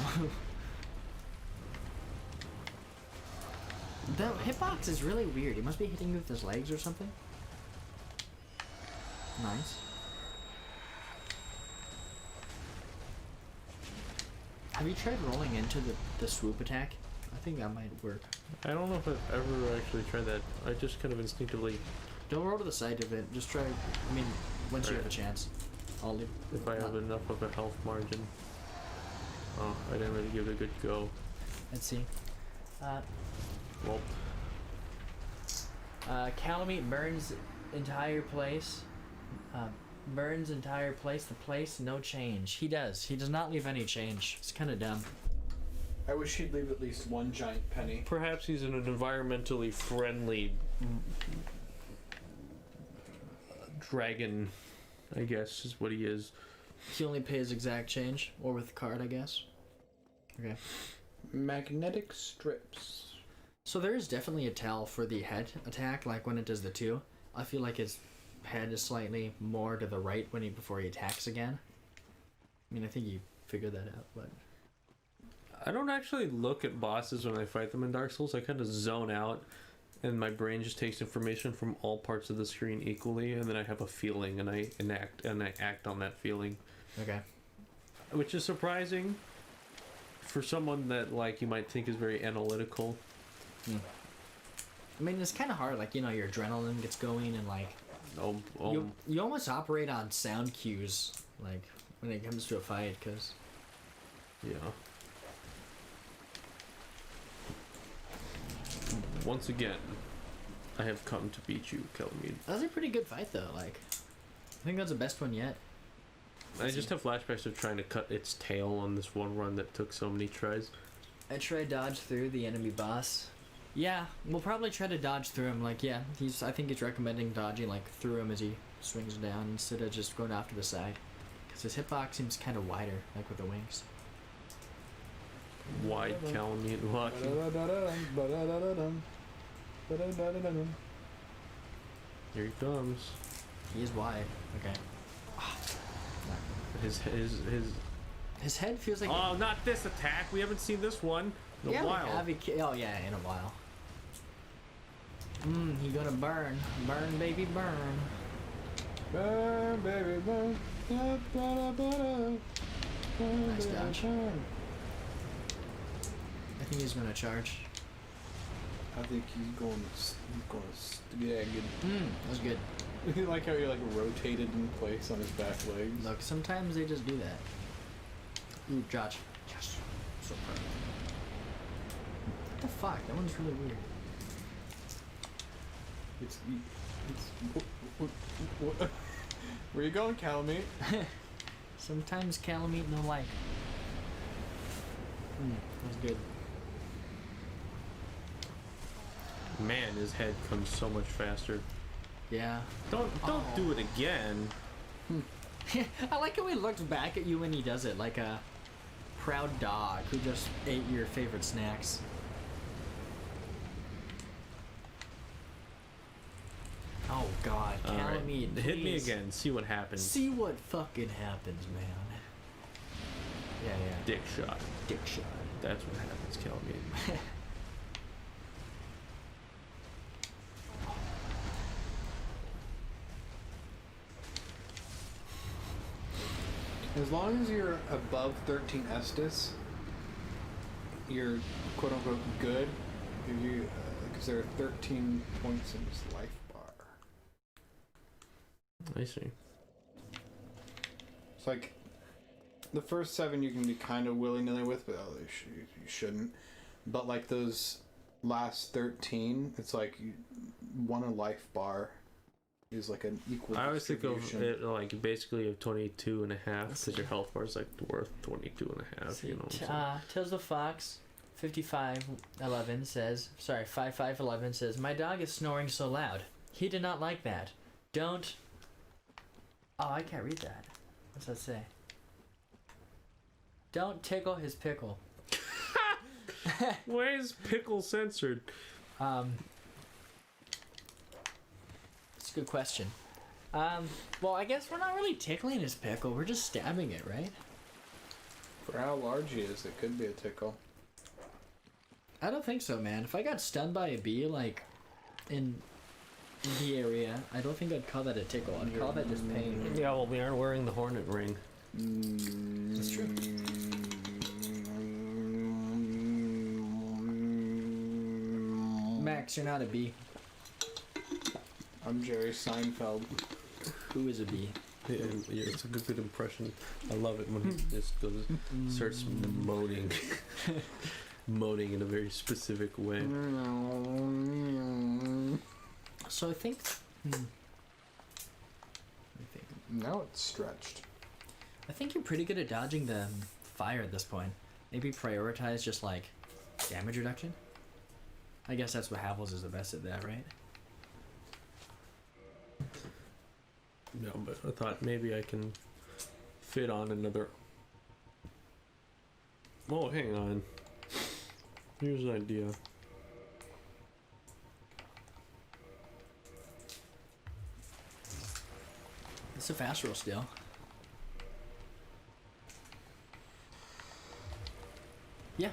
The hitbox is really weird. He must be hitting you with his legs or something. Nice. Have you tried rolling into the swoop attack? I think that might work. I don't know if I've ever actually tried that. I just kind of instinctively, Don't roll to the side of it. Just try. I mean, once you have a chance. I'll leave. if I have enough of a health margin. Oh, I didn't really give it a good go. Let's see. Well, Calamite burns entire place. Burns entire place. The place, no change. He does. He does not leave any change. It's kind of dumb. I wish he'd leave at least one giant penny. perhaps he's an environmentally friendly dragon, I guess is what he is. He only pays exact change, or with card, I guess. Okay. Magnetic strips. So there is definitely a tell for the head attack, like when it does the 2. I feel like his head is slightly more to the right before he attacks again. I mean, I think you figured that out, but I don't actually look at bosses when I fight them in Dark Souls. I kind of zone out, and my brain just takes information from all parts of the screen equally, and then I have a feeling, and I act on that feeling. okay. Which is surprising for someone that like you might think is very analytical. I mean, it's kind of hard. Like, you know, your adrenaline gets going, and like you almost operate on sound cues, like when it comes to a fight, because yeah. Once again, I have come to beat you, Calamite. that was a pretty good fight, though. Like, I think that's the best one yet. I just have flashbacks of trying to cut its tail on this one run that took so many tries. I tried dodge through the enemy boss. Yeah, we'll probably try to dodge through him. Like, yeah, I think he's recommending dodging like through him as he swings down instead of just going off to the side, because his hitbox seems kind of wider, like with the wings. Wide Calamite walking. Here he comes. He is wide. Okay. His His head feels like. Oh, not this attack. We haven't seen this one in yeah, a while. Oh yeah, in a while. He gonna burn. Burn, baby, burn. Burn, baby, burn. Nice dodge. I think he's gonna charge. I think he's going to yeah, good. That was good. I like how he like rotated in place on his back legs. Look, sometimes they just do that. Ooh, Josh. Yes. So proud. What the fuck? That one's really weird. Where you going, Calamite? Sometimes Calamite no like. That was good. Man, his head comes so much faster. Yeah. Don't do it again. I like how he looks back at you when he does it, like a proud dog who just ate your favorite snacks. Oh God, All right. Calamite, Hit me please. again. See what happens. See what fucking happens, man. Yeah. Dick shot. Dick shot. That's what happens, Calamite. As long as you're above 13 Estus, you're quote unquote good. If you, because there are 13 points in his life bar. I see. It's like the first 7 you can be kind of willy nilly with, but you shouldn't. But like those last 13, it's like you won a life bar is like an equal I always think of distribution. it like basically of 22 and a half because your health bar is like worth 22 and a half, you know what I'm saying? Tails the Fox 5511 says, sorry, 5511 says, my dog is snoring so loud. He did not like that. Don't. Oh, I can't read that. What's that say? Don't tickle his pickle. Why is pickle censored? It's a good question. Well, I guess we're not really tickling his pickle. We're just stabbing it, right? For how large he is, it could be a tickle. I don't think so, man. If I got stunned by a bee, like, in the area, I don't think I'd call that a tickle. I'd call that just pain. Yeah, well, we aren't wearing the hornet ring. That's true. Max, you're not a bee. I'm Jerry Seinfeld. Who is a bee? Yeah, it's a good impression. I love it when he just goes, starts moaning. Moaning in a very specific way. So I think... Now it's stretched. I think you're pretty good at dodging the fire at this point. Maybe prioritize just, like, damage reduction? I guess that's what Havels is the best at that, right? No, but I thought maybe I can fit on another. Oh, hang on. Here's an idea. It's a fast roll still. Yeah.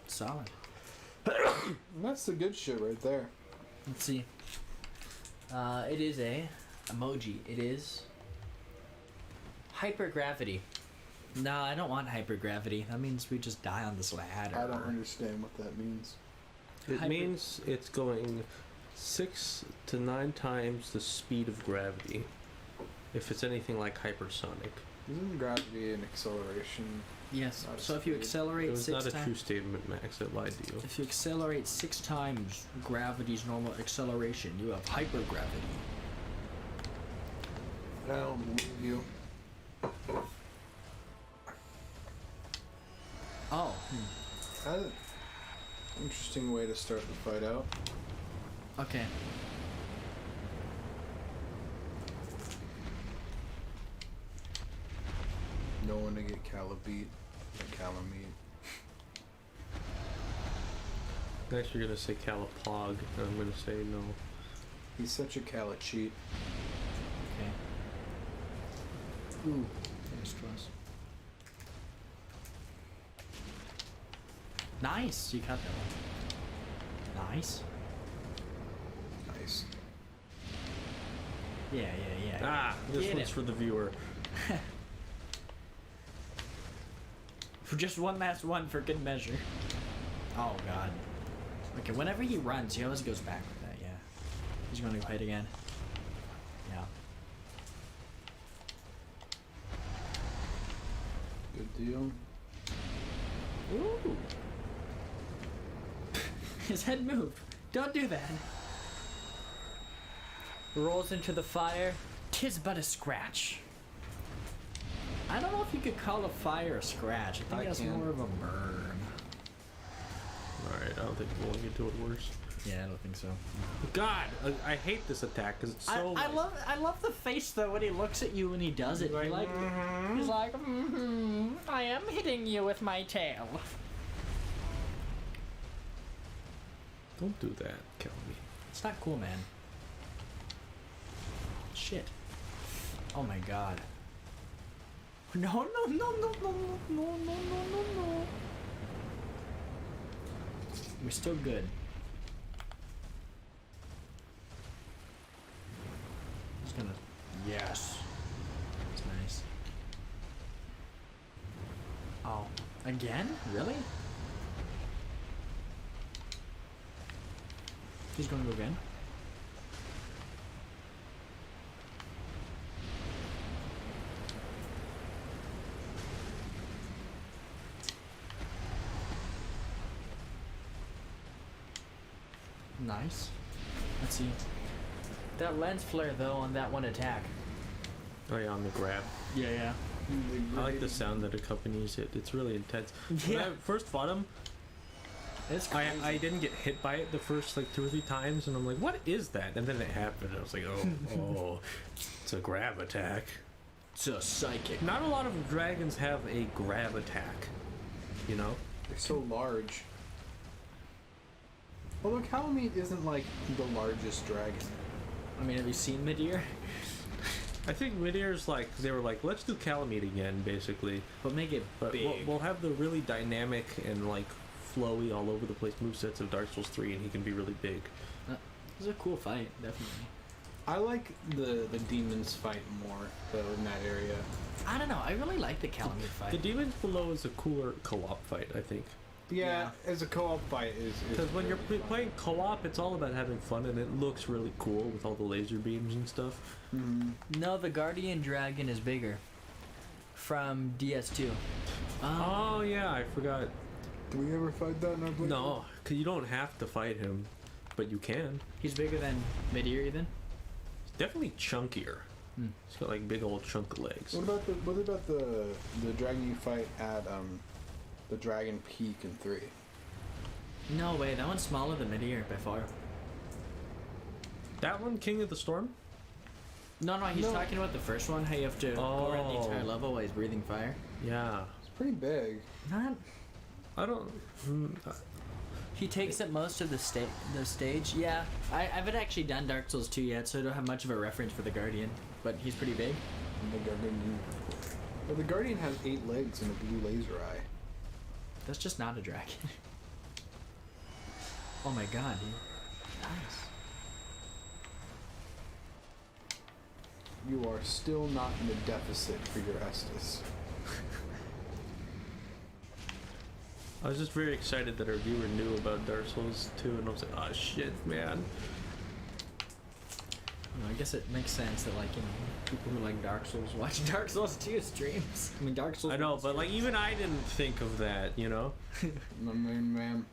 Solid. That's the good shit right there. Let's see. It is a emoji. It is hypergravity. No, I don't want hypergravity. That means we just die on this ladder. I don't understand what that means. It means it's going 6 to 9 times the speed of gravity. If it's anything like hypersonic. Isn't gravity an acceleration? Yes. Not a So if you speed. accelerate It was 6 not a true times, statement, Max. I lied to you. if you accelerate 6 times gravity's normal acceleration, you have hypergravity. I don't believe you. Oh. Interesting way to start the fight out. Okay. No one to get Calamite or Calamite. Next you're gonna say Calipog, and I'm gonna say no. He's such a cala cheat. Okay. Ooh, that was close. Nice, you got that one. Nice. Nice. Yeah. Ah, this Get one's him. for the viewer. For just one last one for good measure. Oh god. Okay, whenever he runs, he always goes back with that, yeah. He's going to hit again. Yeah. Good deal. Ooh. His head moved. Don't do that. Rolls into the fire. 'Tis but a scratch. I don't know if you could call a fire a scratch. I think I that's can. more of a burn. Alright, I don't think we're going to do it worse. Yeah, I don't think so. God, I hate this attack because it's so. I love the face though when he looks at you when he does it. Like, He's like, I am hitting you with my tail. Don't do that, kill me. It's not cool, man. Shit. Oh my god. No. We're still good. Just gonna. Yes. That's nice. Oh. Again? Really? He's gonna go again? Nice. Let's see. That lens flare though on that one attack. Oh yeah, on the grab. Yeah. I like the sound that accompanies it. It's really intense. When Yeah. I first fought him, It's crazy. I didn't get hit by it the first like 2 or 3 times, and I'm like, what is that? And then it happened. I was like, oh, it's a grab attack. It's a psychic. Not a lot of dragons have a grab attack, you know? They're so large. Although Calamite isn't like the largest dragon. I mean, have you seen Midir? I think Midir's like, they were like, let's do Calamite again, basically. But make it But big. we'll have the really dynamic and like flowy all over the place movesets of Dark Souls 3, and he can be really big. It's a cool fight, definitely. I like the demons fight more though in that area. I don't know. I really like the Calamite fight. The Demons Below is a cooler co-op fight, I think. Yeah, as a co-op fight is Because when you're very fun. playing co-op, it's all about having fun, and it looks really cool with all the laser beams and stuff. No, the Guardian Dragon is bigger. From DS2. Oh yeah, I forgot. Do we ever fight that in our playthrough? No, because you don't have to fight him, but you can. He's bigger than Midir even? He's definitely chunkier. He's got like big old chunk of legs. What about the dragon you fight at the Dragon Peak in 3? No way, that one's smaller than Midir by far. That one, King of the Storm? No, he's No. talking about the first one, how you have to go around the entire level while he's breathing fire. Yeah. It's pretty big. Not. I don't. He takes up most of the stage. Yeah, I haven't actually done Dark Souls 2 yet, so I don't have much of a reference for the Guardian. But he's pretty big. And the Guardian. Well, the Guardian has 8 legs and a blue laser eye. That's just not a dragon. Oh my god, dude. Nice. You are still not in the deficit for your Estus. I was just very excited that our viewer knew about Dark Souls 2, and I was like, oh shit, man. I guess it makes sense that, like, you know, people who like Dark Souls watch Dark Souls 2 streams. I mean, Dark Souls. I know, but like even I didn't think of that, you know? My main man.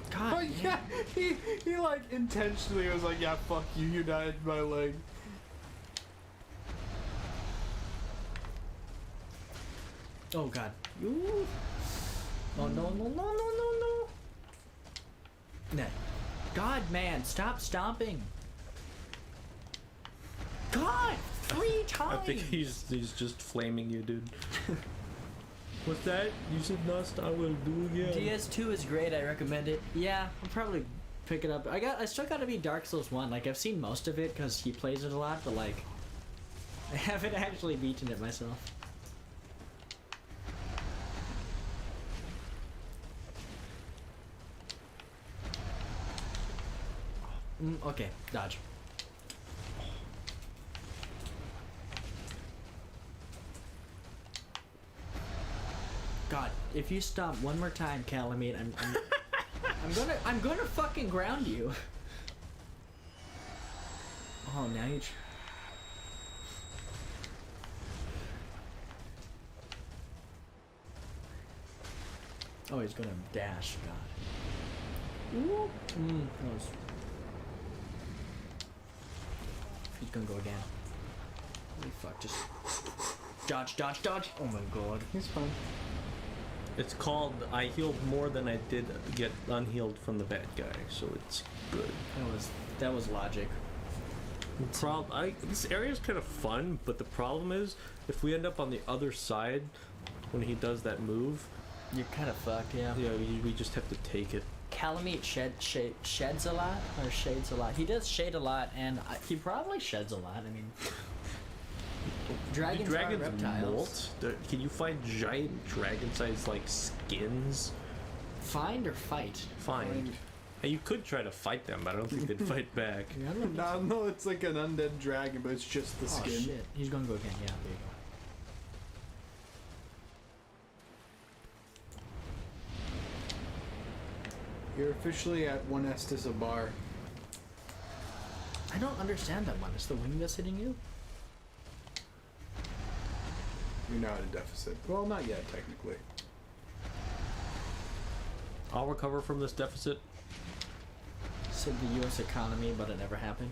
God. Oh yeah, he like intentionally was like, yeah, fuck you, you died in my leg. Oh god. Ooh. Oh no. No. God, man, stop stomping. God, 3 times. I think he's just flaming you, dude. What's that? You said Nust, I will do again. DS2 is great. I recommend it. Yeah, I'll probably pick it up. I still gotta beat Dark Souls 1. Like, I've seen most of it because he plays it a lot, but like, I haven't actually beaten it myself. Okay, dodge. God, if you stop one more time, Calamite, I'm gonna fucking ground you. Oh, now you. Oh, he's gonna dash. God. Ooh. That was. He's gonna go again. Holy fuck! Just dodge, dodge, dodge. Oh my god. He's fine. It's called I healed more than I did get unhealed from the bad guy, so it's good. That was logic. This area is kind of fun, but the problem is if we end up on the other side when he does that move, You're kind of fucked, yeah. yeah, we just have to take it. Calamite sheds a lot, or shades a lot. He does shade a lot, and he probably sheds a lot. I mean, dragons are reptiles. molt? Can you find giant dragon-sized like skins? Find or fight? Find. And you could try to fight them, but I don't think they'd fight back. Yeah, I don't know. No, it's like an undead dragon, but it's just the Oh skin. shit! He's gonna go again. Yeah, there you go. You're officially at one Estes a bar. I don't understand that one. Is the wing that's hitting you? You're now at a deficit. Well, not yet, technically. I'll recover from this deficit. Said the U.S. economy, but it never happened.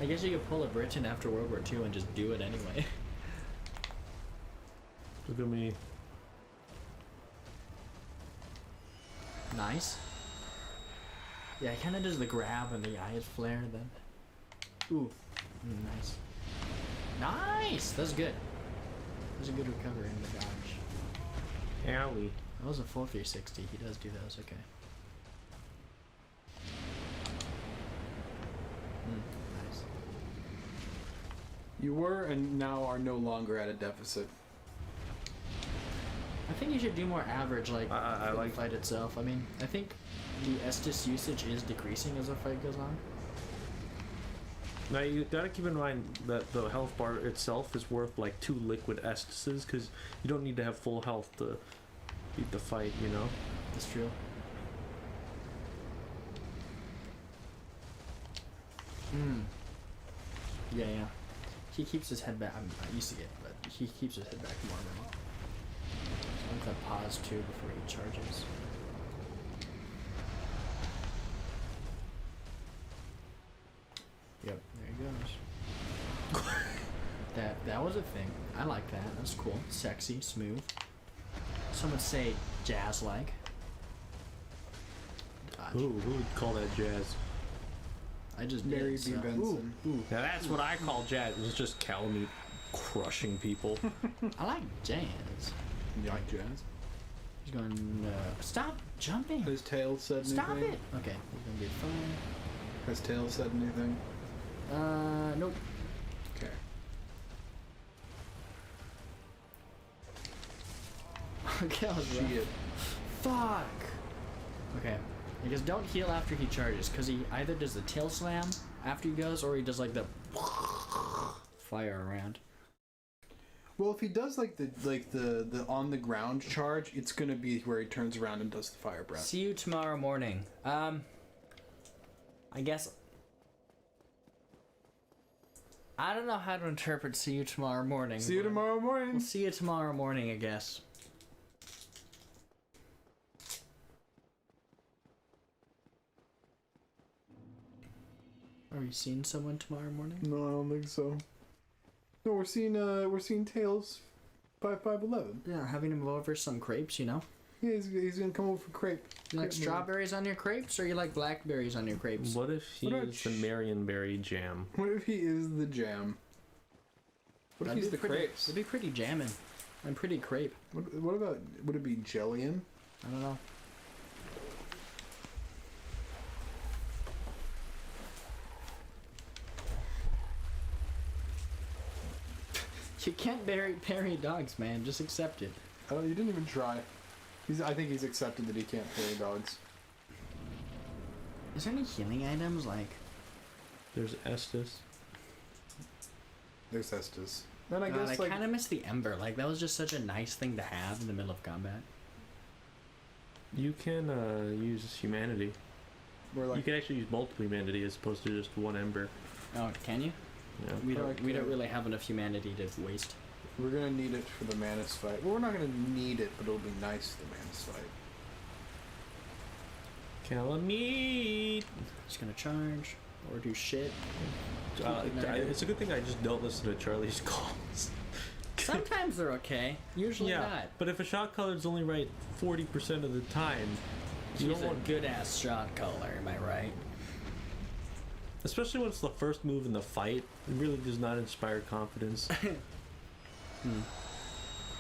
I guess you could pull a Britain after World War II and just do it anyway. Look at me. Nice. Yeah, it kind of does the grab and the eyes flare then. Ooh. Nice. Nice! That's good. That was a good recovery in the dodge. Owie. That was a full 360. He does do those, okay. Nice. You were and now are no longer at a deficit. I think you should do more average, like, I the like- fight itself. I mean, I think the Estus usage is decreasing as the fight goes on. Now you gotta keep in mind that the health bar itself is worth like 2 liquid estises, because you don't need to have full health to beat the fight, you know? That's true. Yeah, yeah. He keeps his head back. I used to get, but he keeps his head back more than. So I'm gonna pause too before he charges. Yep, there he goes. that was a thing. I like that. That's cool. Sexy, smooth. Some would say jazz-like. Dodge. Who would call that jazz? I just Mary did. B. So. Benson. Ooh. Now that's what I call jazz. It's just Calamite crushing people. I like jazz. You like jazz? He's going. Stop jumping. Has Tails said anything? Stop it. Okay, we're gonna be fine. Has Tails said anything? Nope. Okay. Okay, that was rough. Shit. Fuck. Okay. I guess don't heal after he charges, because he either does the tail slam after he goes, or he does like the fire around. Well, if he does like the on the ground charge, it's gonna be where he turns around and does the fire breath. See you tomorrow morning. I guess I don't know how to interpret "see you tomorrow morning." See you but tomorrow We'll morning. see you tomorrow morning, I guess. Are we seeing someone tomorrow morning? No, I don't think so. No, we're seeing Tails 5511. Yeah, having him over some crepes, you know. Yeah, he's gonna come over for crepe. You like Crepe strawberries on your crepes, or you like blackberries on your crepes? What if he What about is the Marionberry jam? What if he is the jam? What if he's the crepes? It'd be pretty jamming. I'm pretty crepe. What about, would it be Jillian? I don't know. You can't parry dogs, man. Just accept it. Oh, you didn't even try. I think he's accepted that he can't parry dogs. Is there any healing items like? There's Estus. There's Estes. Then I God, guess I like kind of miss the Ember. Like that was just such a nice thing to have in the middle of combat. You can use humanity. we're like You can actually use multiple humanity as opposed to just one ember. Oh, can you? Yeah. We Like, don't really have enough humanity to waste. we're gonna need it for the Manus fight. Well, we're not gonna need it, but it'll be nice for the Manus fight. Calamite! Just gonna charge or do shit. It's a good thing I just don't listen to Charlie's calls. Sometimes they're okay. Usually not. But if a shot color's only right 40% of the time, you She's don't a want, good ass shot caller. Am I right? especially when it's the first move in the fight, it really does not inspire confidence.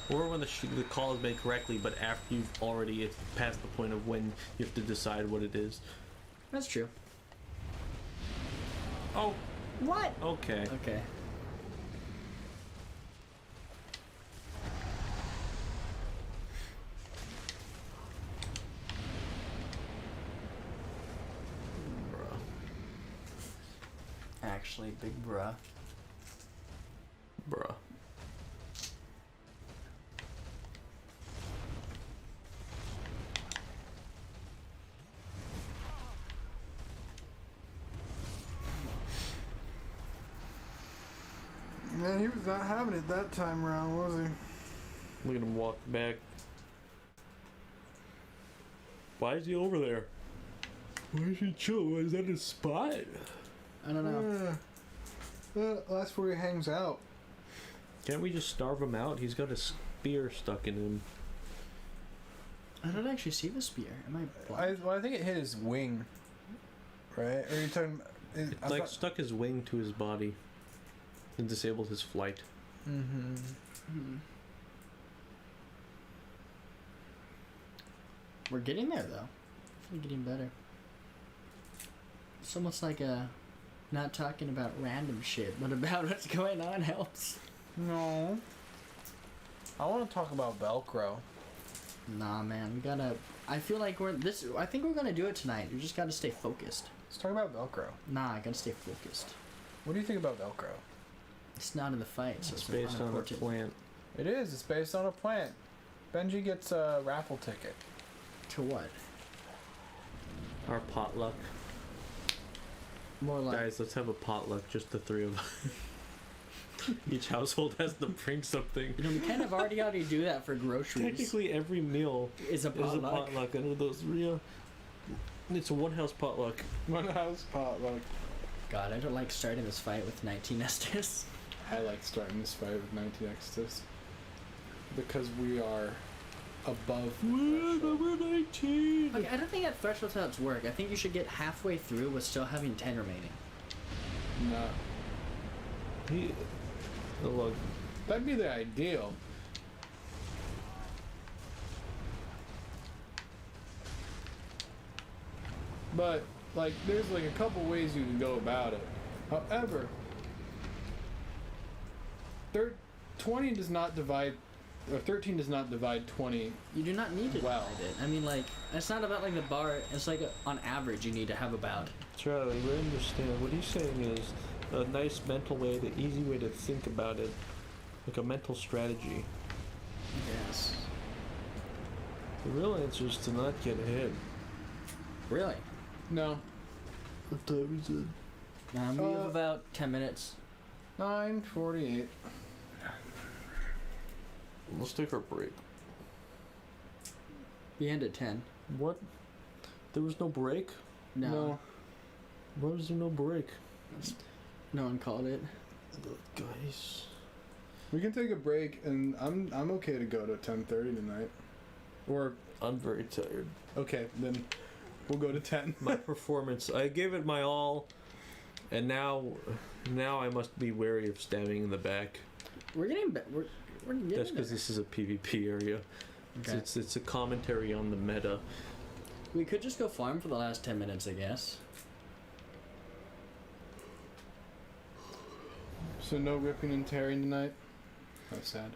Or when the call is made correctly, but after you've already it's past the point of when you have to decide what it is. That's true. Oh, What? okay. Okay. Bruh. Actually, big bruh. Bruh. Man, he was not having it that time around, was he? Look at him walk back. Why is he over there? Why is he chill? Is that his spot? I don't know. That's where he hangs out. Can't we just starve him out? He's got a spear stuck in him. I don't actually see the spear. Am I blind? I think it hit his wing. Right? Are you talking? It stuck his wing to his body and disabled his flight. Mm-hmm. We're getting there though. We're getting better. It's almost like not talking about random shit, but about what's going on helps. No. I want to talk about Velcro. Nah, man, we gotta. I feel like I think we're gonna do it tonight. We just gotta stay focused. Let's talk about Velcro. Nah, I gotta stay focused. What do you think about Velcro? It's not in the fight, so It's it's based on a unimportant. plant. It is. It's based on a plant. Benji gets a raffle ticket. To what? Our potluck. More like. Guys, let's have a potluck, just the three of us. Each household has to bring something. You know, we kind of already do that for groceries. Technically, every meal Is a is a potluck. potluck. Under those real. It's a one-house potluck. One house potluck. God, I don't like starting this fight with 19 Estes. I like starting this fight with 19 Extus. Because we are above the threshold. Number 19! Okay, I don't think that threshold helps work. I think you should get halfway through with still having 10 remaining. No. Look, That'd be the ideal. But, like, there's like a couple ways you can go about it. However, 20 does not divide, or 13 does not divide 20. You do not need to Wow. divide it. I mean, like, it's not about like the bar. It's like on average, you need to have about. Charlie, we understand. What he's saying is a nice mental way, the easy way to think about it, like a mental strategy. Yes. The real answer is to not get hit. Really? No. What time is it? We have about 10 minutes. 9:48. Let's take our break. We end at 10. What? There was no break? No. Why was there no break? No one called it. Guys. We can take a break, and I'm okay to go to 10:30 tonight. Or I'm very tired. okay, then we'll go to 10. My performance, I gave it my all, and now I must be wary of stabbing in the back. We're getting we're getting That's because there. this is a PvP area. Okay. It's a commentary on the meta. We could just go farm for the last 10 minutes, I guess. So no ripping and tearing tonight? How sad.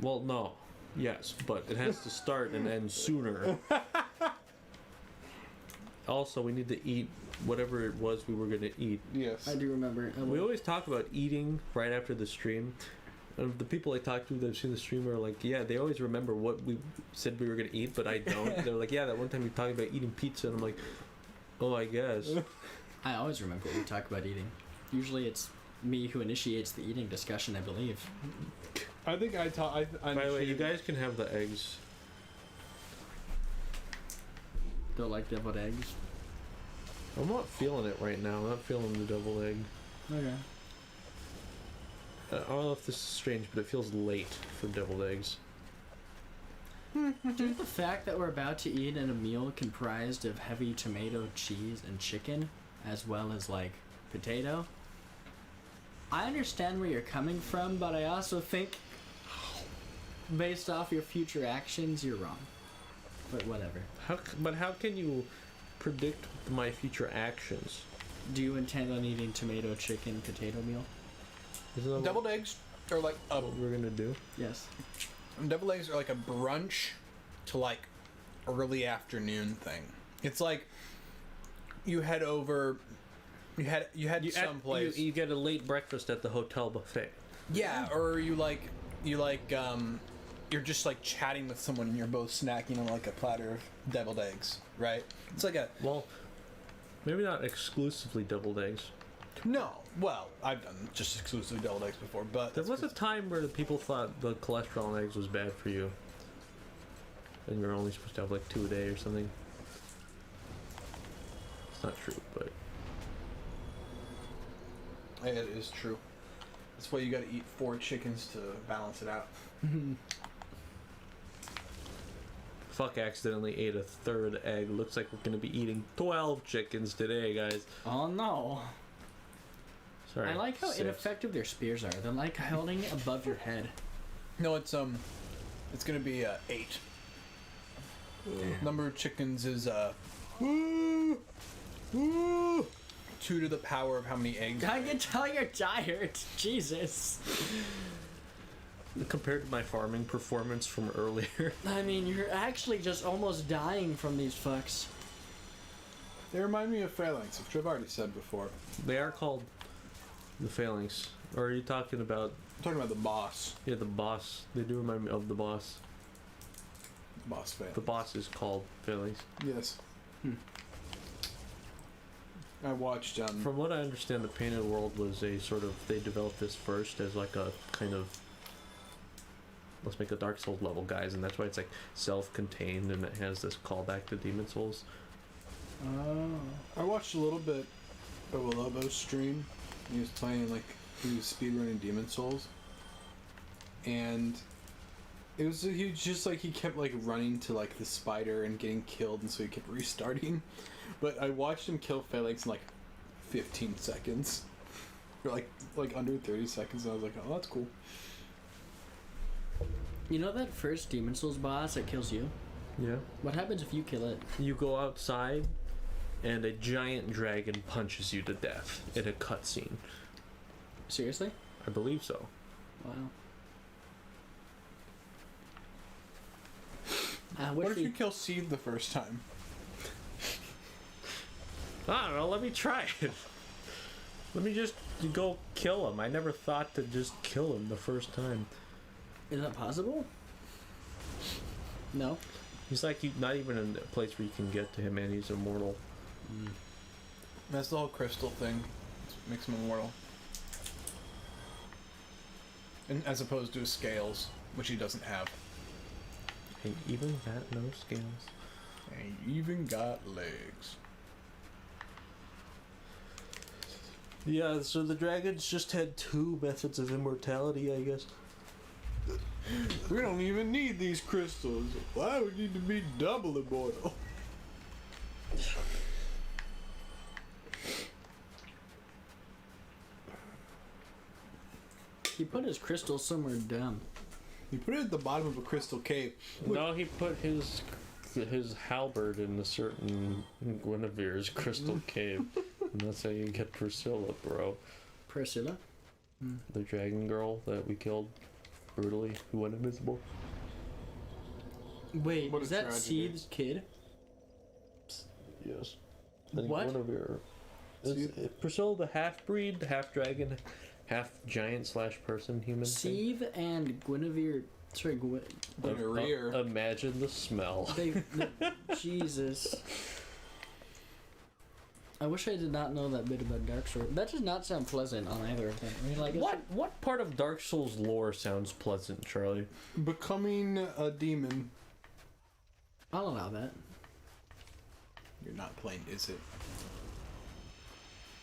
Well, no. Yes, but it has to start and end sooner. Also, we need to eat whatever it was we were going to eat. Yes. I do remember. We always talk about eating right after the stream. And the people I talk to that have seen the stream are like, yeah, they always remember what we said we were going to eat, but I don't. They're like, yeah, that one time you talking about eating pizza. And I'm like, oh, I guess. I always remember what we talk about eating. Usually it's me who initiates the eating discussion, I believe. I think I taught. By the way, you guys can have the eggs. Don't like deviled eggs. I'm not feeling it right now. I'm not feeling the deviled egg. Okay. I don't know if this is strange, but it feels late for deviled eggs. Due to the fact that we're about to eat in a meal comprised of heavy tomato, cheese, and chicken, as well as like potato, I understand where you're coming from, but I also think, based off your future actions, you're wrong. But whatever. How can you predict my future actions? Do you intend on eating tomato, chicken, potato meal? Isn't that Deviled eggs are like a what we're gonna do? Yes. deviled eggs are like a brunch to like early afternoon thing. It's like you head over. You head someplace. You get a late breakfast at the hotel buffet. Yeah, or you're just like chatting with someone and you're both snacking on like a platter of deviled eggs, right? It's like a Well, maybe not exclusively deviled eggs. no. Well, I've done just exclusively deviled eggs before, but There was a time where the people thought the cholesterol in eggs was bad for you, and you're only supposed to have like 2 a day or something. It's not true, but it is true. That's why you got to eat 4 chickens to balance it out. fuck accidentally ate a third egg. Looks like we're gonna be eating 12 chickens today, guys. Oh no. Sorry. I like how 6. ineffective their spears are. They're like holding it above your head. No, it's gonna be 8. Number of chickens is 2 to the power of how many eggs. I can tell you're tired. Jesus. Compared to my farming performance from earlier. I mean, you're actually just almost dying from these fucks. They remind me of phalanx, which I've already said before. They are called the phalanx. Or are you talking about... I'm talking about the boss. Yeah, the boss. They do remind me of the boss. Boss phalanx. The boss is called phalanx. Yes. I watched From what I understand, the Painted World was a sort of... They developed this first as like a kind of... Let's make a Dark Souls level, guys. And that's why it's like self-contained and it has this callback to Demon Souls. I watched a little bit of a Lobo's stream. He was playing like he was speedrunning Demon Souls, and he was just like he kept like running to like the spider and getting killed, and so he kept restarting. But I watched him kill Phalanx in like 15 seconds, or like under 30 seconds, and I was like, oh, that's cool. You know that first Demon Souls boss that kills you? Yeah. What happens if you kill it? You go outside, and a giant dragon punches you to death in a cutscene. Seriously? I believe so. Wow. What if you kill Seed the first time? I don't know, let me try it. Let me just go kill him. I never thought to just kill him the first time. Is that possible? No. He's like not even in a place where you can get to him, and he's immortal. That's the whole crystal thing. It makes him immortal. And as opposed to scales, which he doesn't have. He even got no scales. And he even got legs. Yeah, so the dragons just had 2 methods of immortality, I guess. We don't even need these crystals. Why would we need to be double immortal? He put his crystal somewhere dumb. He put it at the bottom of a crystal cave. No, he put his halberd in a certain Guinevere's crystal cave. And that's how you get Priscilla, bro. Priscilla? The dragon girl that we killed brutally, who went invisible. Wait, What is a that tragedy. Seed's kid? Yes. I think What? Guinevere. Is Priscilla the half-breed, half-dragon, half-giant/person human thing? Sieve and Guinevere. Sorry, Guinevere. Imagine the smell. Jesus. I wish I did not know that bit about Dark Souls. That does not sound pleasant on either of them. I mean, like, What part of Dark Souls lore sounds pleasant, Charlie? Becoming a demon. I'll allow that. You're not playing, is it?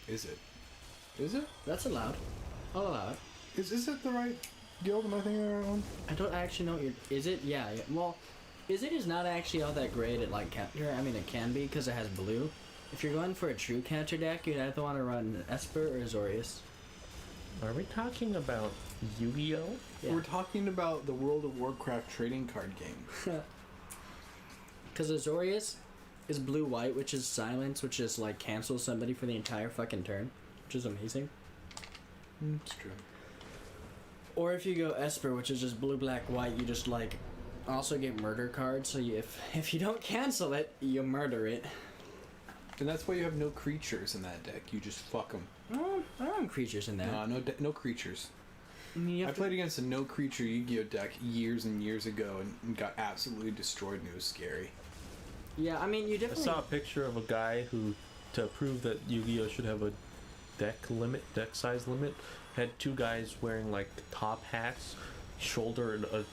Is it? Is it? That's allowed. I'll allow it. Is it the right guild? Am I thinking of the right one? I don't actually know what you're... Is it? Yeah. Well, is it is not actually all that great at, like, counter. I mean, it can be, because it has blue. If you're going for a true counter deck, you'd either want to run Esper or Azorius. Are we talking about Yu-Gi-Oh? Yeah. We're talking about the World of Warcraft trading card game. Because Azorius is blue-white, which is silence, which is, like, cancels somebody for the entire fucking turn, which is amazing. It's true. Or if you go Esper, which is just blue, black, white, you just, like, also get murder cards, so if you don't cancel it, you murder it. And that's why you have no creatures in that deck. You just fuck them. Oh, I don't have creatures in that. No creatures. I mean, you I have played against a no creature Yu-Gi-Oh deck years and years ago and got absolutely destroyed, and it was scary. Yeah, I mean, you I definitely... saw a picture of a guy who, to prove that Yu-Gi-Oh should have a deck size limit, had two guys wearing like top hats, shouldered a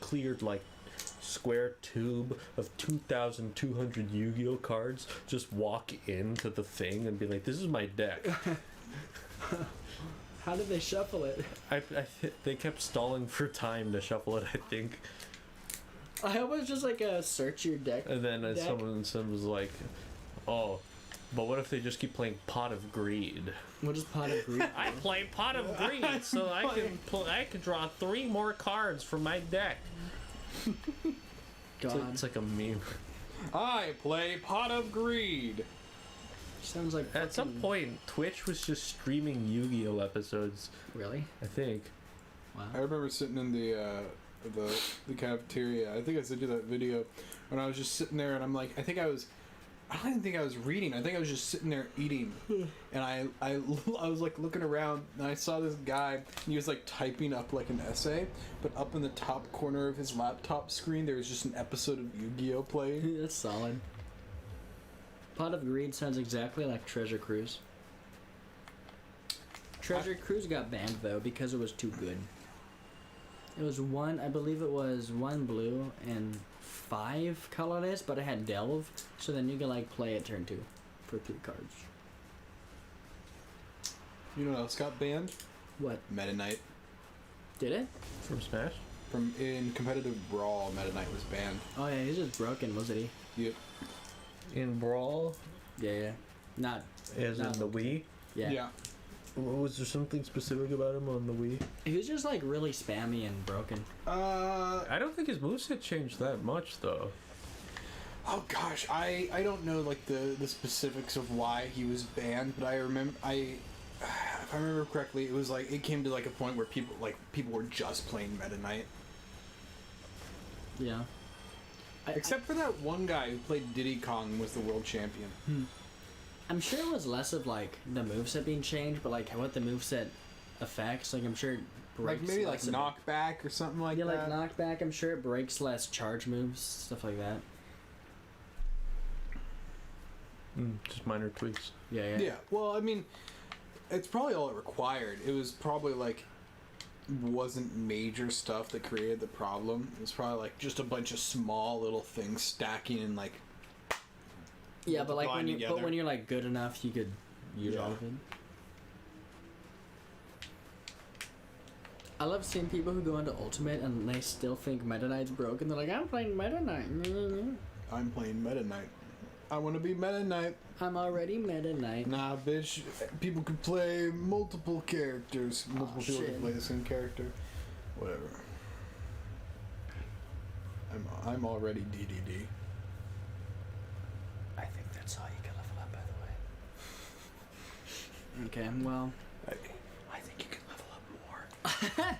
cleared like square tube of 2,200 Yu-Gi-Oh cards, just walk into the thing and be like, "This is my deck." How did they shuffle it? They kept stalling for time to shuffle it, I think. I hope it's just like a search your deck. And then deck. someone was like, "Oh, but what if they just keep playing Pot of Greed?" What is Pot of Greed? I play Pot of Greed, so I can draw 3 more cards for my deck. God. It's like a meme. I play Pot of Greed. Sounds like At some fucking- point, Twitch was just streaming Yu-Gi-Oh episodes. Really? I think. Wow. I remember sitting in the cafeteria. I think I sent you that video when I was just sitting there, and I'm like, I don't even think I was reading. I think I was just sitting there eating, and I was like looking around, and I saw this guy. And he was like typing up like an essay, but up in the top corner of his laptop screen, there was just an episode of Yu-Gi-Oh playing. That's solid. Pot of Greed sounds exactly like Treasure Cruise. Treasure Cruise got banned though because it was too good. It was I believe it was 1 blue and 5 colorless, but it had Delve, so then you could like play it turn 2 for 3 cards. You know what else got banned? What? Meta Knight. Did it? From Smash? From in competitive brawl, Meta Knight was banned. Oh yeah, he's just broken, wasn't he? Yep. In Brawl? Yeah. Not. As in the Wii? Yeah. Was there something specific about him on the Wii? He was just like really spammy and broken. I don't think his moveset changed that much, though. Oh gosh, I don't know like the specifics of why he was banned, but I remember if I remember correctly, it was like it came to like a point where people were just playing Meta Knight. Yeah. Except for that one guy who played Diddy Kong and was the world champion. I'm sure it was less of like the moveset being changed, but like what the moveset affects. Like I'm sure it breaks Like maybe like less of it. knockback or something like Yeah, that. like knockback. I'm sure it breaks less charge moves, stuff like that. Just minor tweaks. Yeah. Yeah. Well, I mean, it's probably all it required. It was probably like wasn't major stuff that created the problem. It was probably like just a bunch of small little things stacking and like. Yeah, but like multiplying when together. you're like good enough, you could use all of it. I love seeing people who go into Ultimate and they still think Meta Knight's broken. They're like, I'm playing Meta Knight. I'm playing Meta Knight. I want to be Meta Knight. I'm already Meta Knight. Nah, bitch. People can play multiple characters. Multiple people shit. can play the same character. Whatever. I'm already DDD. I think that's all you can level up, by the way. Okay, well. I think you can level up more.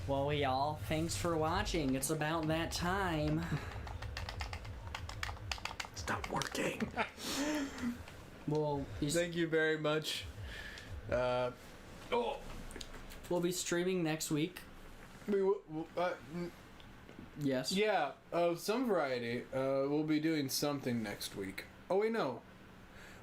Well, y'all, thanks for watching. It's about that time. Stop working. Well, Thank you very much. we'll be streaming next week. Yes. Yeah, of some variety. We'll be doing something next week. Oh wait, no.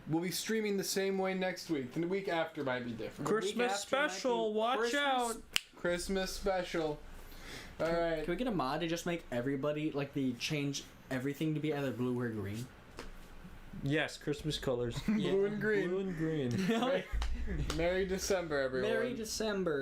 We'll be streaming the same way next week. The week after might be different. Christmas special, watch out. Christmas special. All right. Can we get a mod to just make everybody, like, change everything to be either blue or green? Yes, Christmas colors. Blue and green. Blue and green. Merry December, everyone. Merry December.